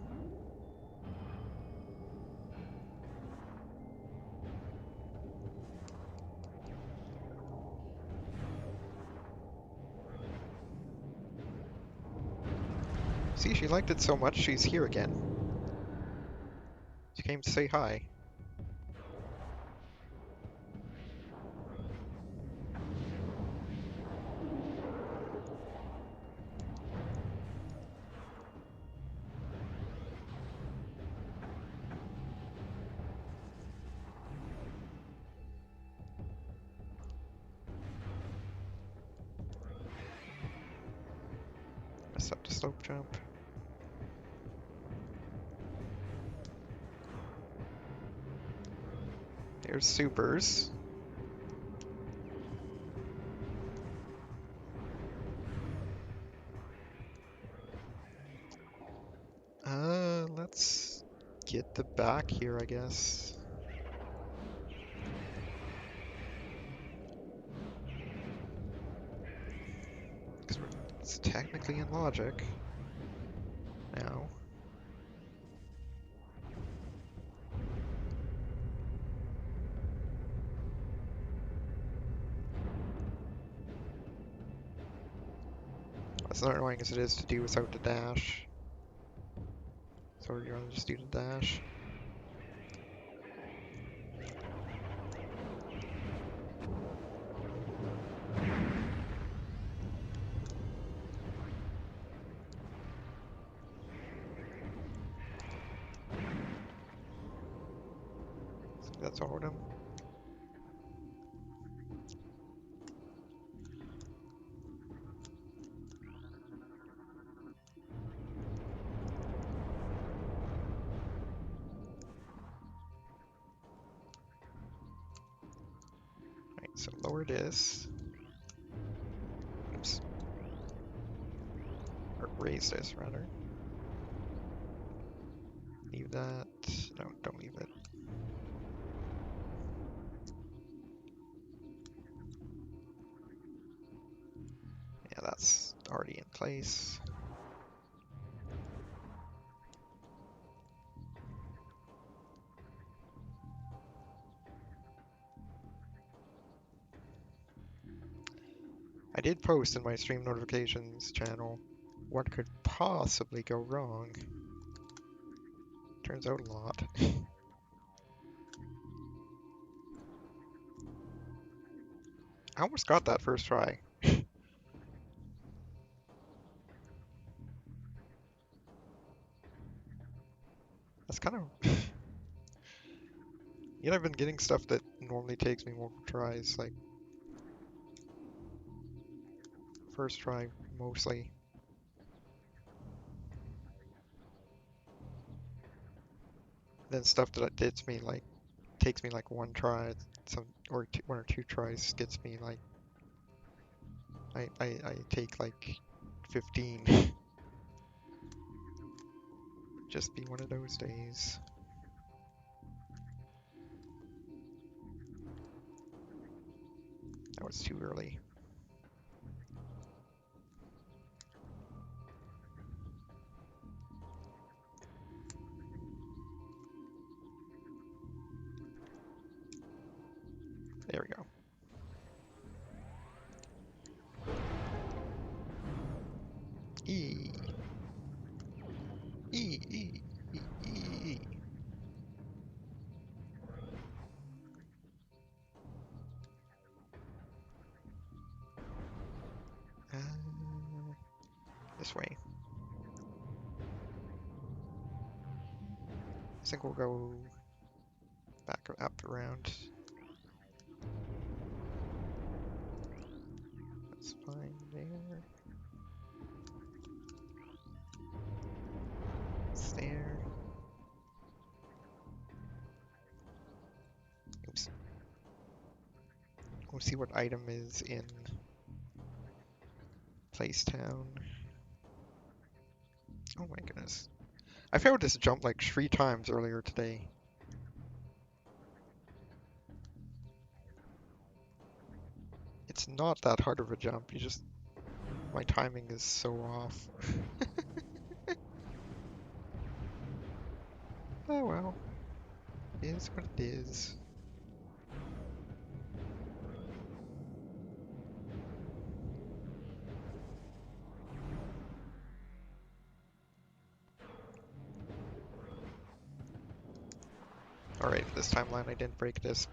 See, she liked it so much, she's here again. She came to say hi. Set to slope jump. Here's supers. Let's get the back here, I guess. Because it's technically in logic now. As not annoying as it is to do without the dash. So you're gonna just do the dash. That's all of them. Right, so lower this. Oops. Or raise this, rather. Leave that. No, don't leave it. Yeah, that's already in place. I did post in my stream notifications channel what could possibly go wrong. Turns out a lot. I almost got that first try. That's kind of... Yet I've been getting stuff that normally takes me multiple tries, like first try mostly. Then stuff that takes me like one try, or one or two tries gets me like I take like 15. Just be one of those days. That was too early. There we go. E. E. E. E. E. This way. I think we'll go back up around. That's fine there. It's there. Oops. We'll see what item is in Place Town. Oh my goodness. I failed this jump like 3 times earlier today. It's not that hard of a jump, my timing is so off. Oh well. It is what it is. Alright, this timeline I didn't break this.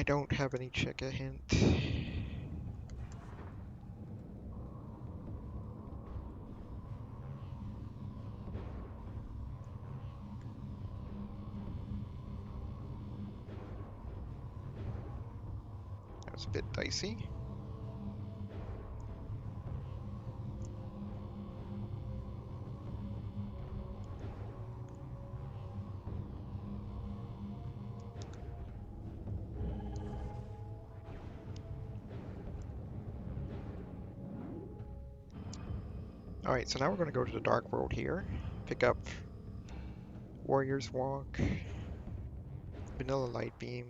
I don't have any check a hint. That was a bit dicey. Alright, so now we're going to go to the Dark World here. Pick up Warrior's Walk, Vanilla Light Beam.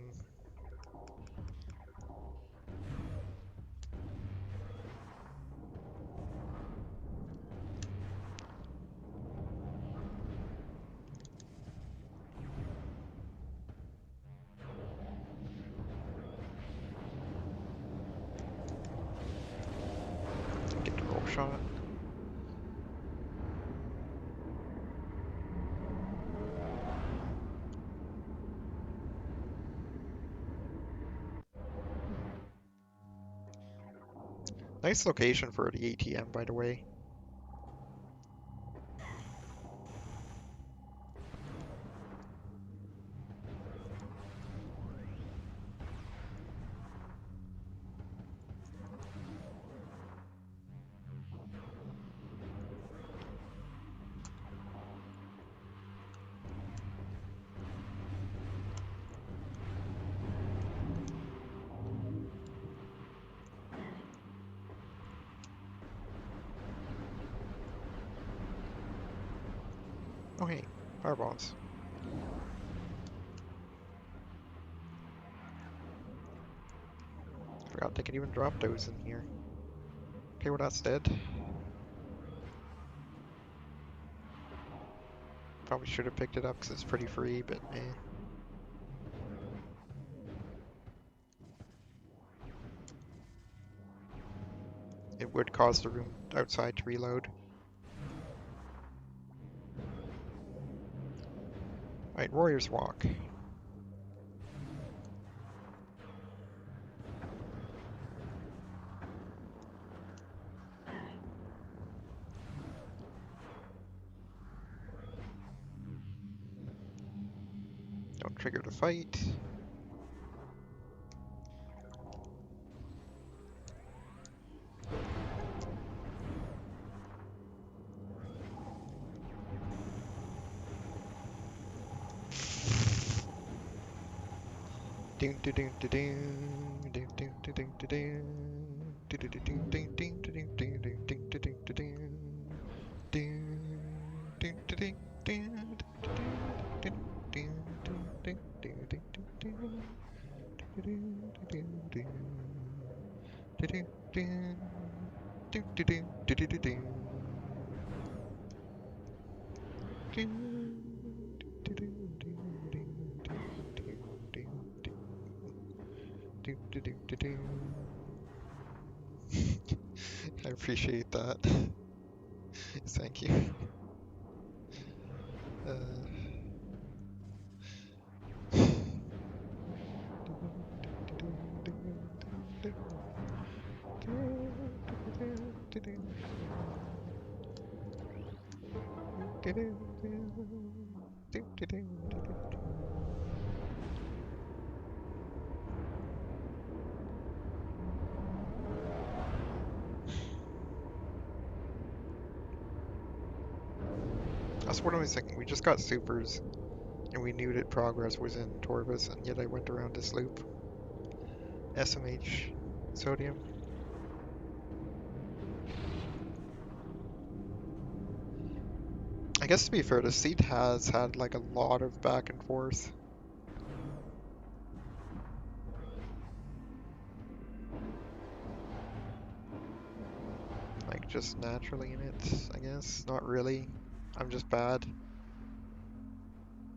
Get the roll shot. Nice location for the ATM, by the way. Oh hey, fireballs. Forgot they could even drop those in here. Okay, well that's dead. Probably should have picked it up because it's pretty free, but eh. It would cause the room outside to reload. Alright, Warrior's Walk. Don't trigger the fight. Doom doom doom doom doom doom doom doom doom doom doom doom doom doom I appreciate that. Thank you. That's what I was thinking. We just got supers, and we knew that progress was in Torvus, and yet I went around this loop. SMH sodium. I guess to be fair, the seat has had like a lot of back and forth. Like just naturally in it, I guess. Not really. I'm just bad.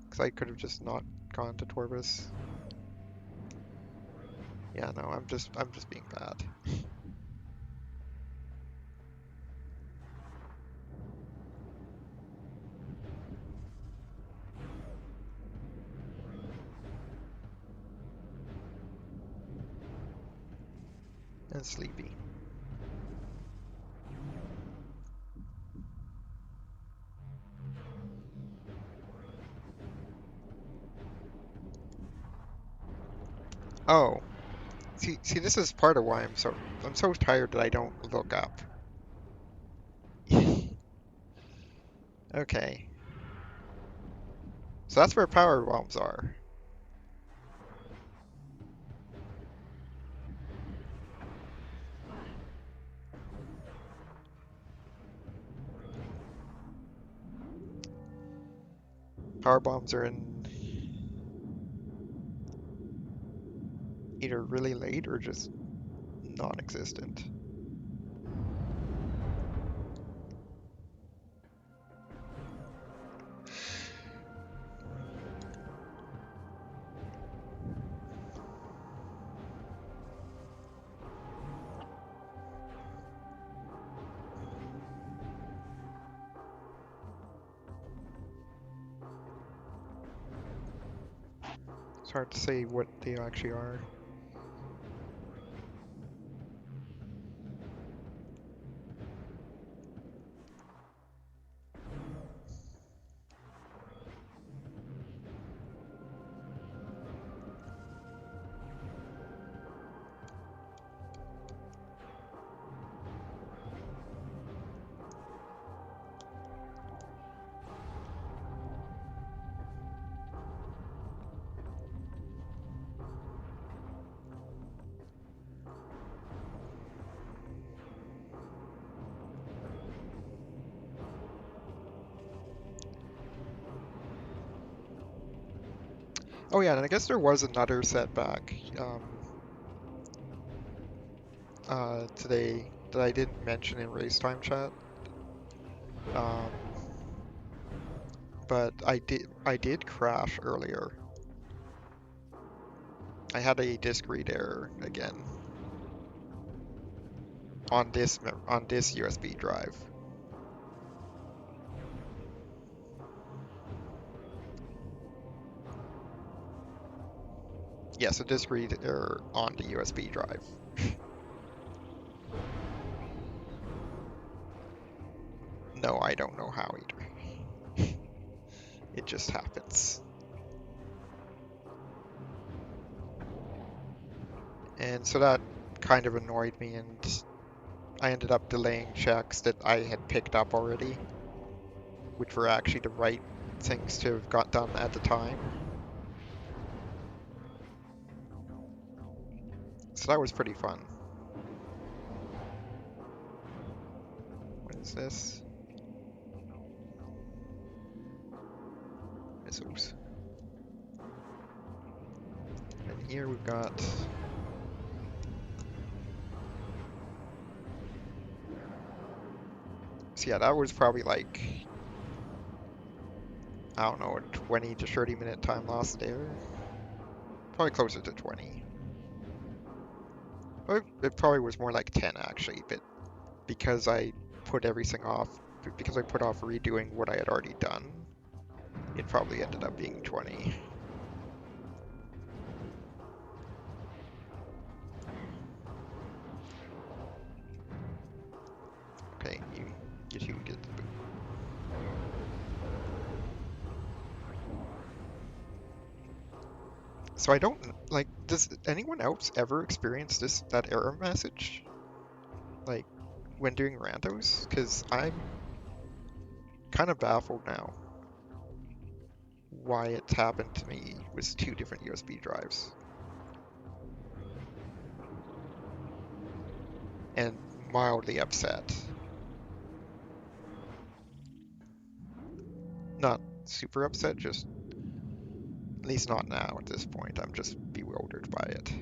Because I could have just not gone to Torvus. Yeah, no, I'm just being bad. and sleepy. Oh, see, this is part of why I'm so tired that I don't look up. Okay, so that's where power bombs are. Power bombs are in either really late or just non-existent. It's hard to say what they actually are. Oh yeah, and I guess there was another setback today that I didn't mention in race time chat. Um, but I did crash earlier. I had a disk read error again on this USB drive. Yes, a disk read error on the USB drive. No, I don't know how either. It just happens. And so that kind of annoyed me, and I ended up delaying checks that I had picked up already, which were actually the right things to have got done at the time. So that was pretty fun. What is this? Missiles. And here we've got... So yeah, that was probably like, I don't know, a 20 to 30 minute time loss there. Probably closer to 20. Or it probably was more like 10 actually, but because I put everything off, because I put off redoing what I had already done, it probably ended up being 20. Okay, you two get the boot. So I don't, like, does anyone else ever experience that error message? Like, when doing randos? Because I'm kind of baffled now why it's happened to me with two different USB drives. And mildly upset. Not super upset, just at least not now at this point. I'm just bewildered by it.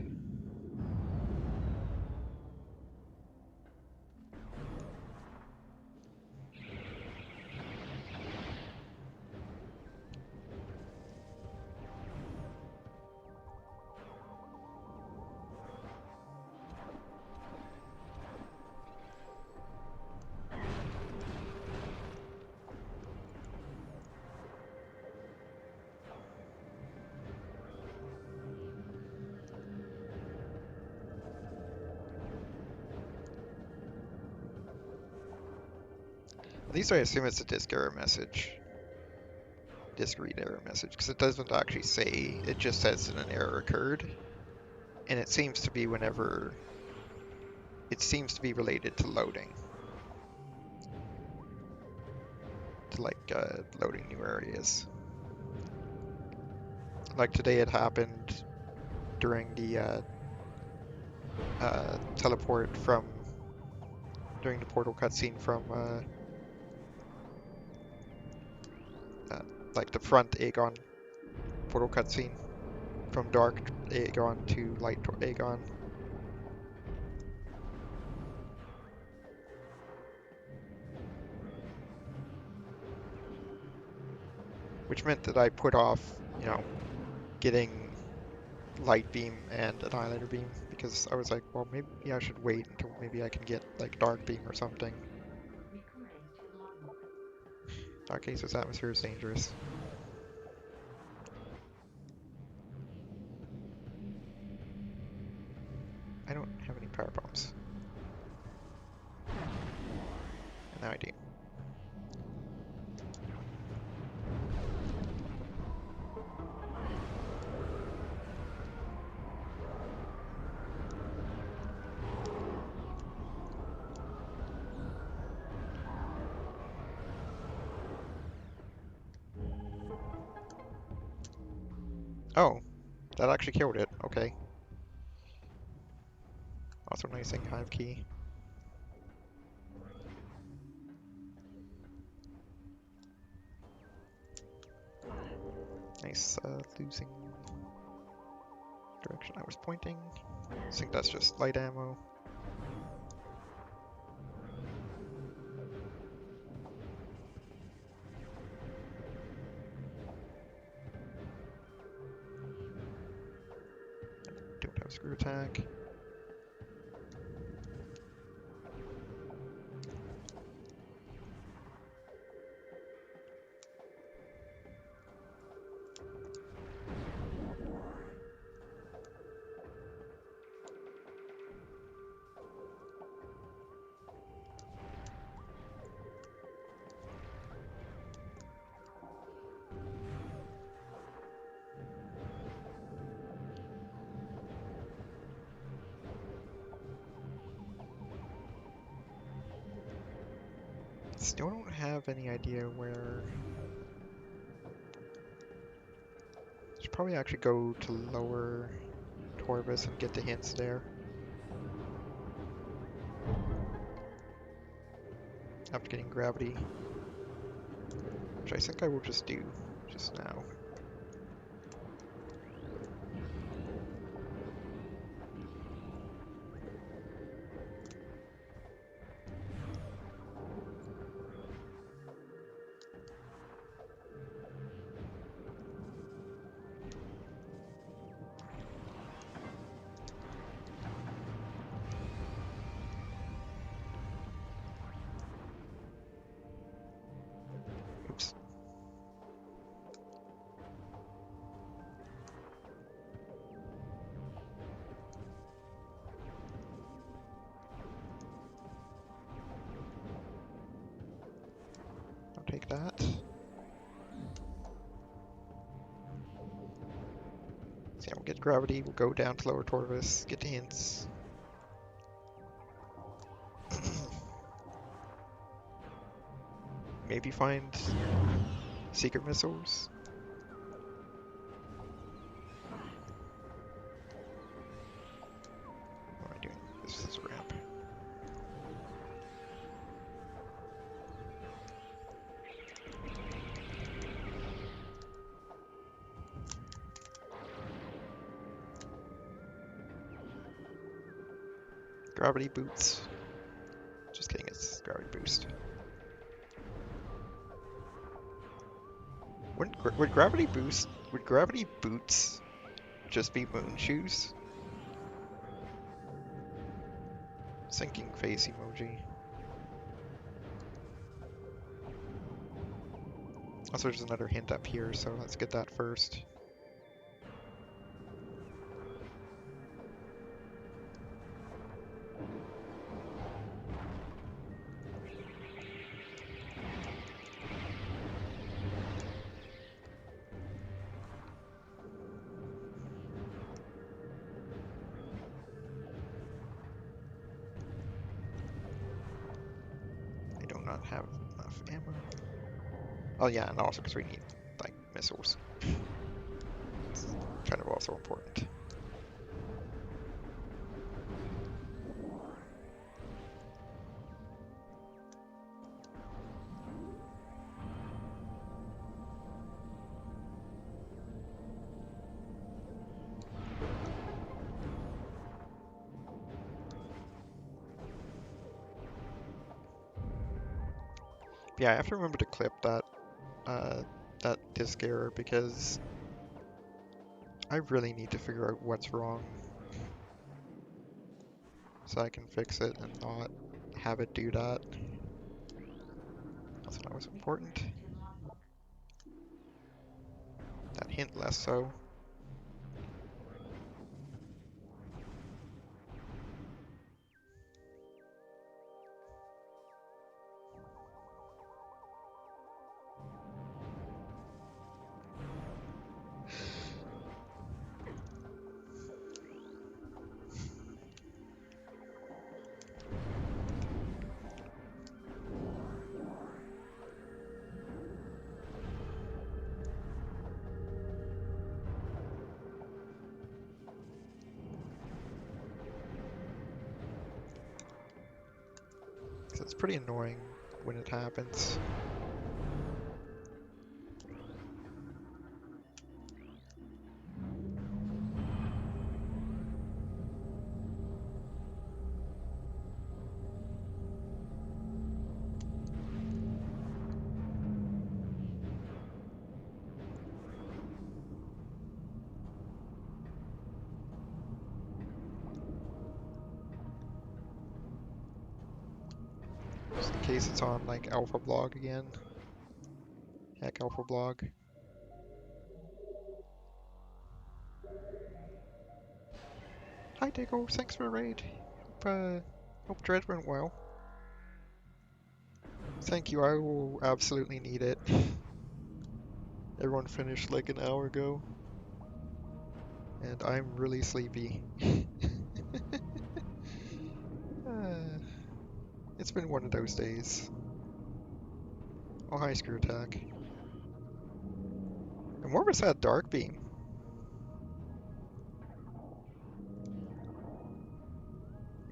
At least I assume it's a disk error message. Disk read error message, because it doesn't actually say, it just says that an error occurred. And it seems to be whenever, it seems to be related to loading. To like loading new areas. Like today it happened during the teleport from, during the portal cutscene from like the front Aegon portal cutscene. From dark Aegon to light Aegon. Which meant that I put off, you know, getting light beam and annihilator beam because I was like, well, maybe I should wait until maybe I can get like dark beam or something. Dark Ace's atmosphere is dangerous. I don't have any power bombs. And now I do. Oh, that actually killed it. Okay. Also nice thing, hive key. Nice losing direction I was pointing. I think that's just light ammo. Don't have screw attack. Still don't have any idea where. Should probably actually go to lower Torvus and get the hints there. After getting gravity, which I think I will just do just now. Oops. I'll take that. So yeah, we'll get gravity, we'll go down to lower Torvus, get the hints. Maybe find secret missiles. What am I doing? This is a ramp. Gravity boots. Just kidding, it's gravity boost. Would gravity boots just be moon shoes? Sinking face emoji. Also, there's another hint up here, so let's get that first. not have enough ammo. Oh yeah, and also because we need like missiles. It's kind of also important. Yeah, I have to remember to clip that disk error because I really need to figure out what's wrong so I can fix it and not have it do that. That's not what's important. That hint less so. So it's pretty annoying when it happens. Just in case it's on like Alpha Blog again. Heck, Alpha Blog. Hi Diggle, thanks for the raid. Hope Dread went well. Thank you, I will absolutely need it. Everyone finished like an hour ago. And I'm really sleepy. Uh, it's been one of those days. Oh, hi, Screw Attack. And where was that Dark Beam?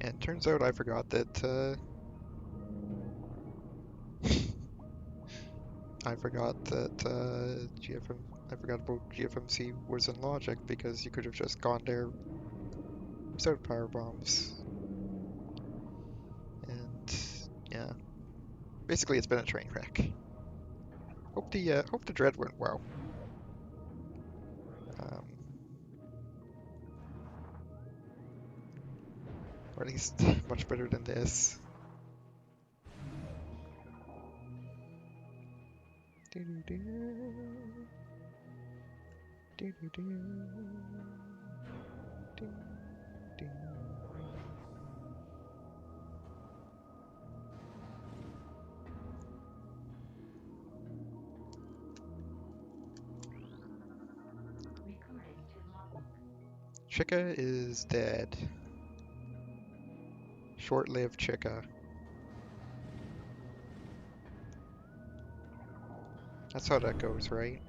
And turns out I forgot that, I forgot that, I forgot about GFMC was in Logic because you could have just gone there without power bombs. And, yeah. Basically, it's been a train wreck. Hope the Dread went well. Um, or at least much better than this. Chica is dead. Short-lived Chica. That's how that goes, right?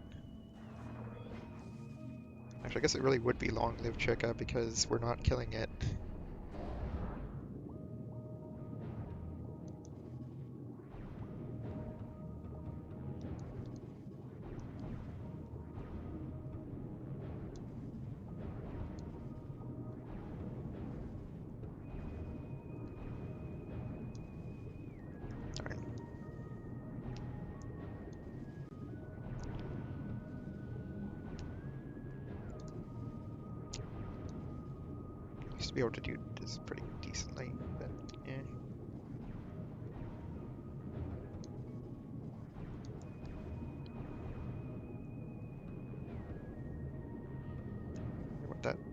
Actually, I guess it really would be long-lived Chica because we're not killing it. Darn. Used to be able to do this pretty decently, but yeah.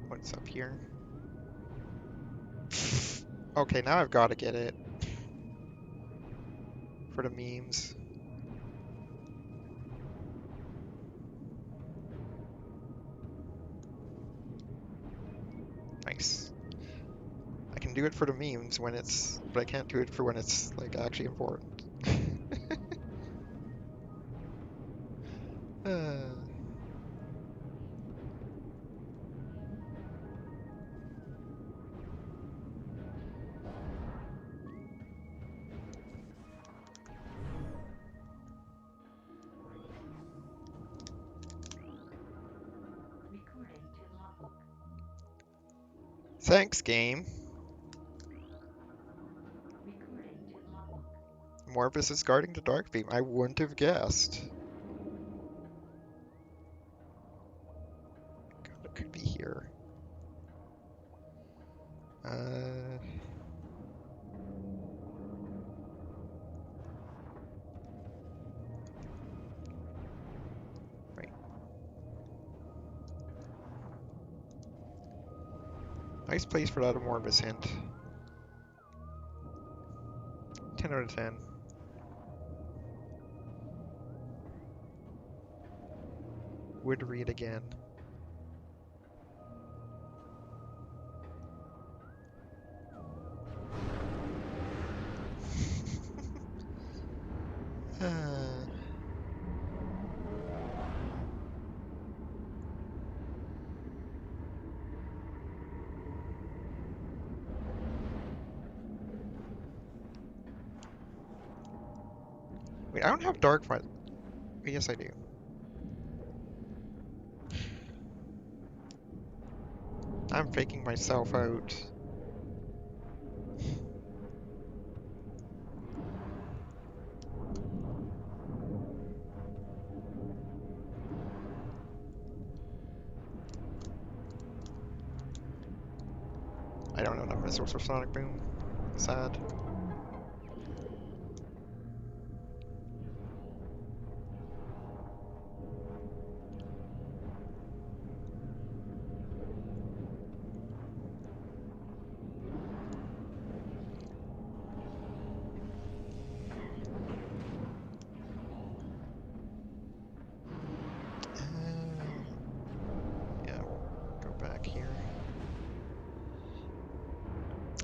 What's up here? Okay, now I've got to get it. For the memes. Nice. I can do it for the memes when it's, but I can't do it for when it's like actually important. Uh, Thanks, game. Morpheus is guarding the dark beam. I wouldn't have guessed. God, it could be here. Right. Nice place for that Morpheus hint. 10 out of 10. Would read again. Wait, I don't have dark front. Yes, I do. I'm faking myself out. I don't know enough missiles for Sonic Boom. Sad. Yeah, we'll go back here.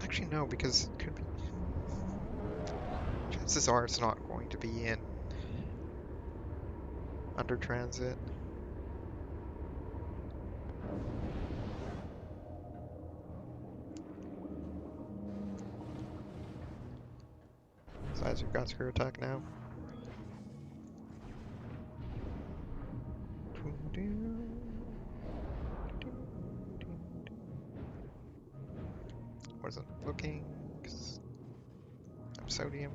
Actually, no, because it could be. Chances are it's not going to be in under transit. Besides, we've got Screw Attack now. Wasn't looking. 'Cause I'm sodium.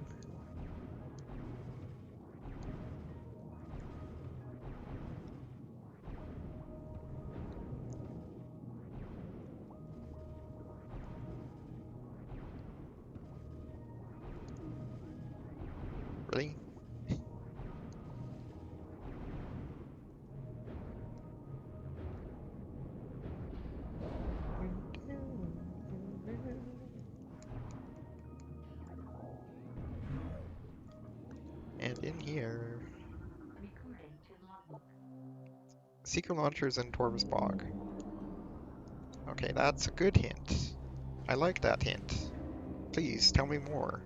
Really? And in here, Secret Launchers and Torvus Bog. Okay, that's a good hint. I like that hint. Please, tell me more.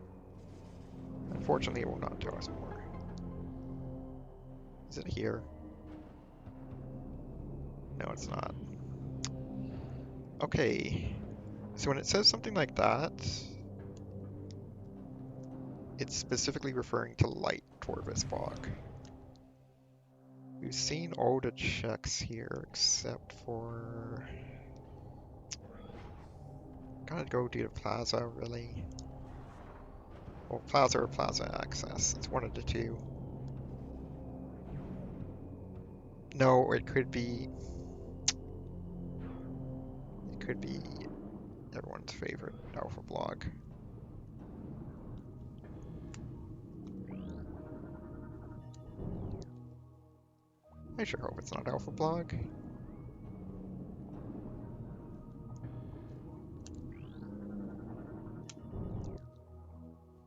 Unfortunately, it will not tell us more. Is it here? No, it's not. Okay. So when it says something like that, it's specifically referring to light Torvus Bog. We've seen all the checks here except for... Gotta go do the plaza, really. Well, plaza or plaza access. It's one of the two. No, it could be... It could be everyone's favorite alpha blog. I sure hope it's not alpha blog.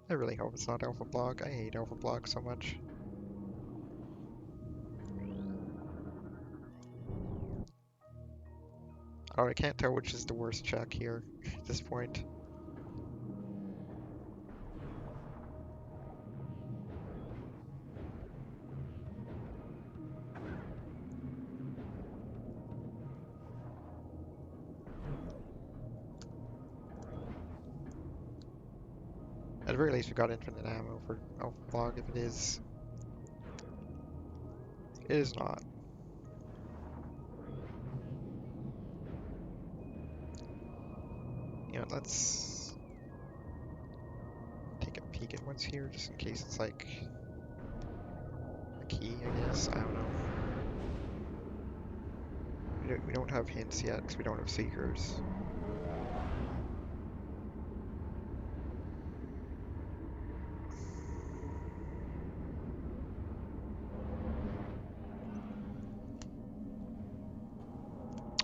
I really hope it's not alpha blog. I hate alpha blog so much. Oh, I can't tell which is the worst check here at this point. the very least, we got infinite ammo for Alpha Log. If it is not. You know, let's take a peek at what's here, just in case it's like a key, I guess. I don't know. We don't have hints yet because we don't have seekers.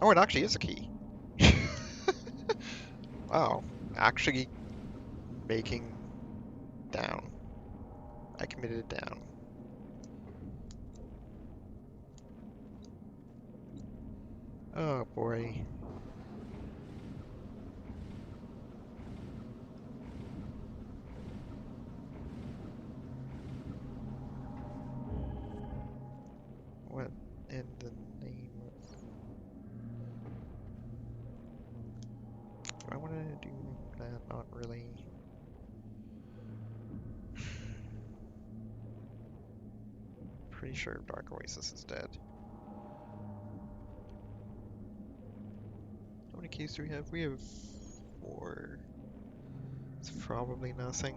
Oh, it actually is a key. Wow, actually making down. I committed it down. Oh boy. What in the name of... Do I want to do that? Not really. Pretty sure Dark Oasis is dead. How many keys do we have? We have 4. It's probably nothing.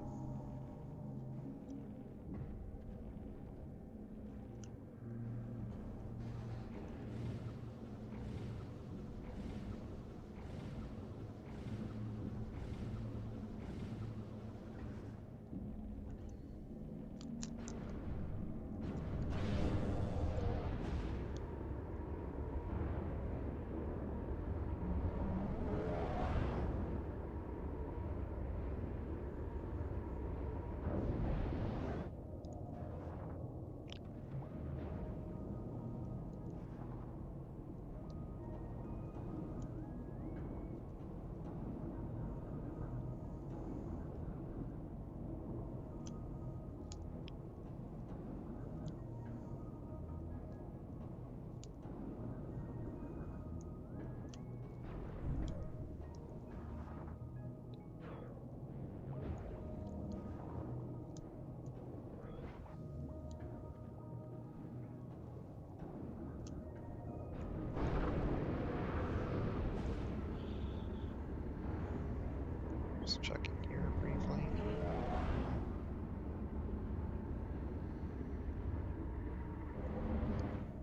Just checking here briefly.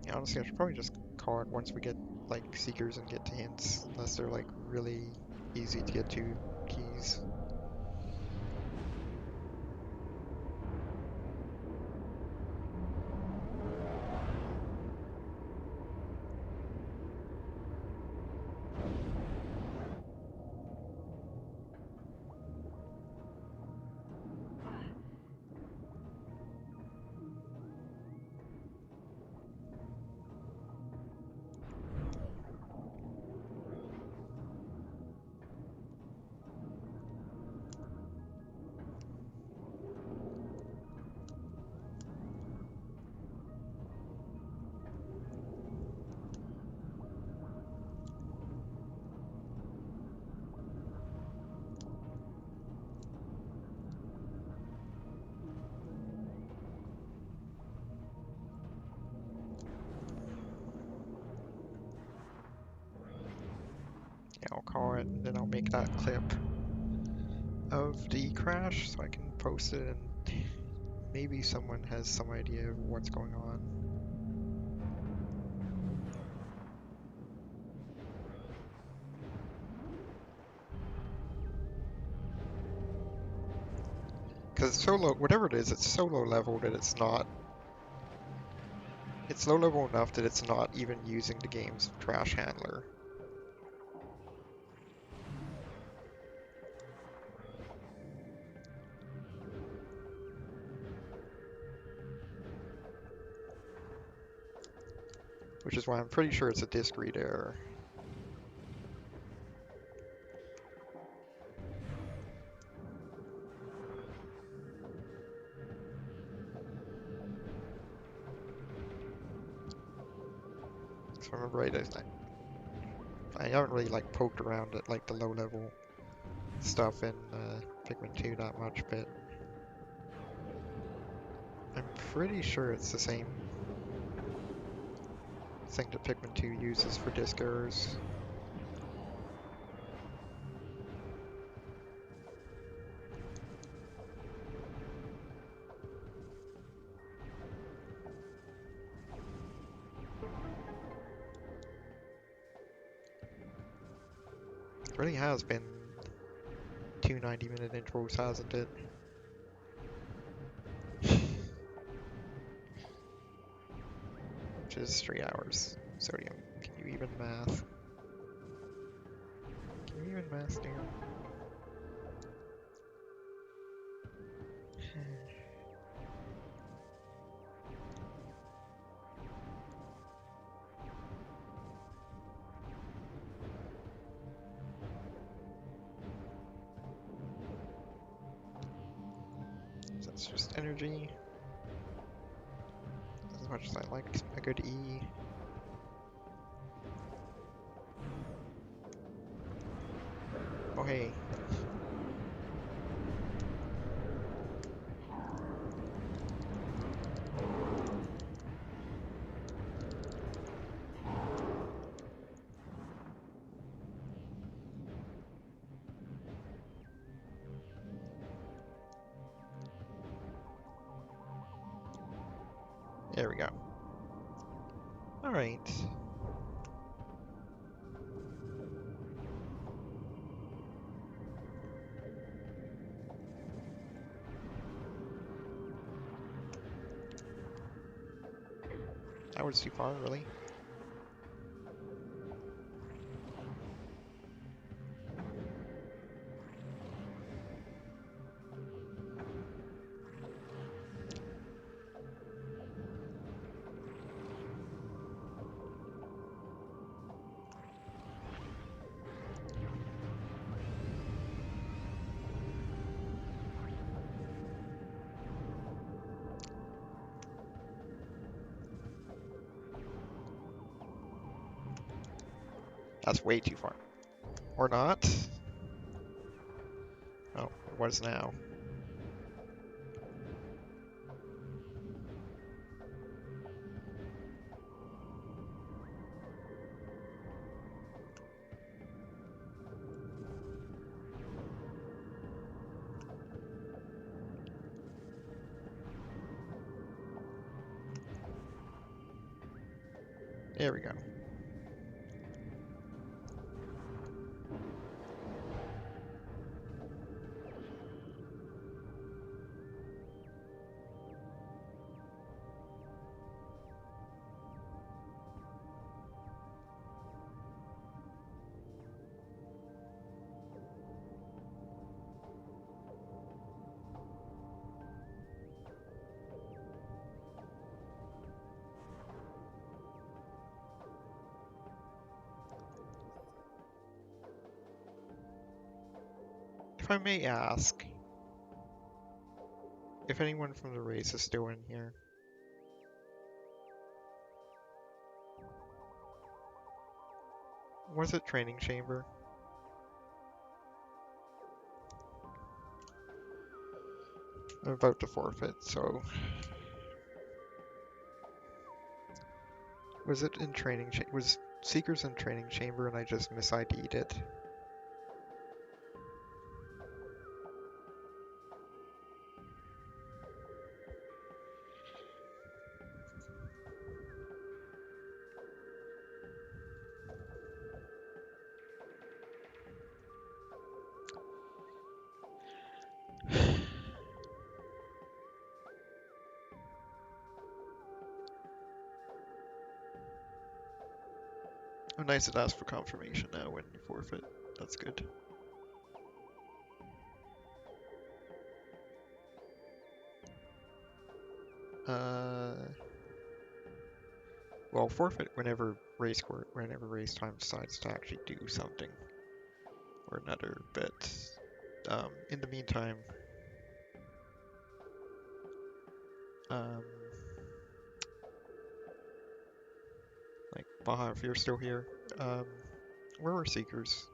Yeah, honestly, I should probably just call it once we get like seekers and get to hints, unless they're like really easy to get to keys. Yeah, I'll call it, and then I'll make that clip of the crash so I can post it, and maybe someone has some idea of what's going on. Because it's so low, whatever it is, it's so low level that it's not. It's low level enough that it's not even using the game's trash handler. Which is why I'm pretty sure it's a disk read error. If I remember right, I haven't really like poked around at like the low level stuff in Pikmin 2 that much, but pretty sure it's the same thing that Pikmin 2 uses for disk errors. It really has been 2 90-minute intros, hasn't it? Which is 3 hours. Sodium, can you even math? Can you even math, dear? That's just energy. As much as I like a good E. Oh hey. There we go. Alright. That was too far, really. That's way too far. Or not? Oh, it was now. There we go. If I may ask, if anyone from the race is still in here. Was it training chamber? I'm about to forfeit, so... Was it in training was Seekers in training chamber and I just mis-ID'd it? Oh, nice, it asks for confirmation now when you forfeit. That's good. Well, forfeit whenever race time decides to actually do something or another, but in the meantime, like Baja, if you're still here, where were Seekers?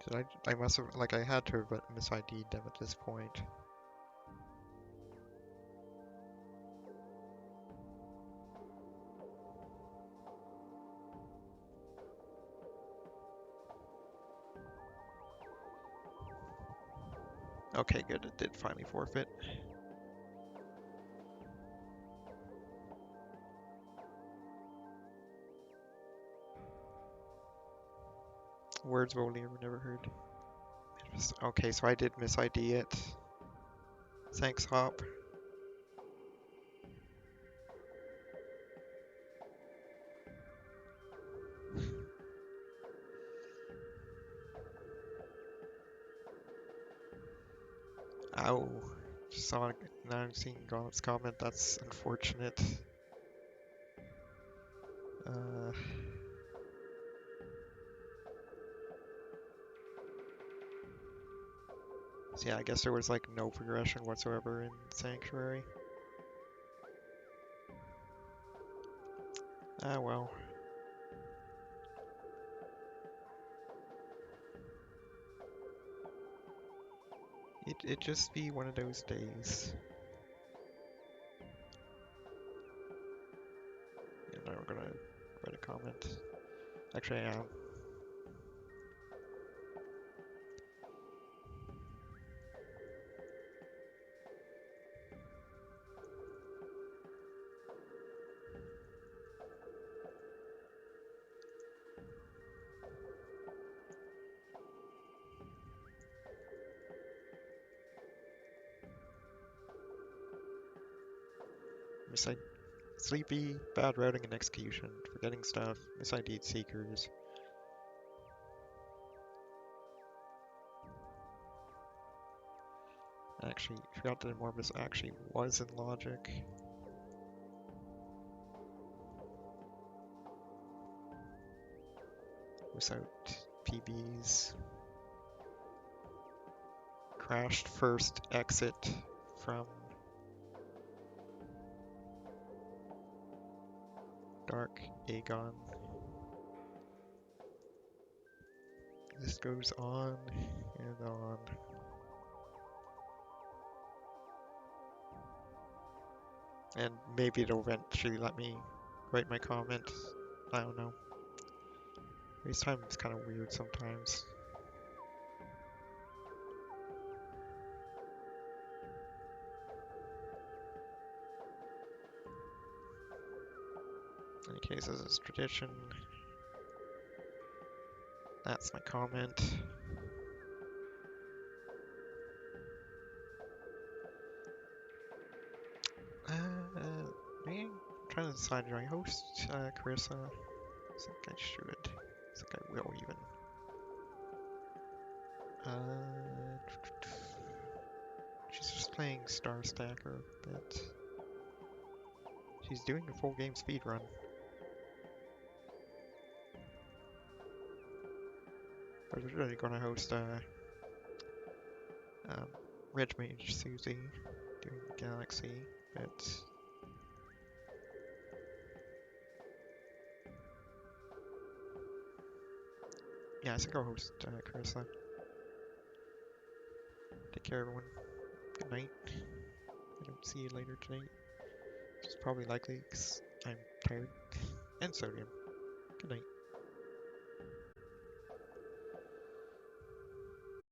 Did I must have, like, I had to have mis-ID'd them at this point. Okay, good, it did finally forfeit. Words of only ever never heard. Okay, so I did mis-ID it. Thanks, Hop. Ow. Just saw it, now I'm seeing Gaunt's comment, that's unfortunate. Uh, so yeah, I guess there was like no progression whatsoever in Sanctuary. Ah well. It just be one of those days. And now we're gonna write a comment. Actually, I am. Mis Sleepy, bad routing and execution, forgetting stuff, mis-ID'd seekers. Actually, forgot that more of this actually was in logic. Without PBs. Crashed first exit from Dark Aegon. This goes on and on. And maybe it'll eventually let me write my comment. I don't know. Race time is kind of weird sometimes. In any case, as is tradition, that's my comment. I'm trying to decide, do I host Carissa? I think I should. I think I will even. She's just playing Star Stacker a bit. She's doing a full game speed run. I was really gonna host Red Mage Susie doing Galaxy, but yeah, I think I'll host Carissa. Take care, everyone. Good night. I don't see you later tonight. Which is probably likely because I'm tired and sodium. Good night.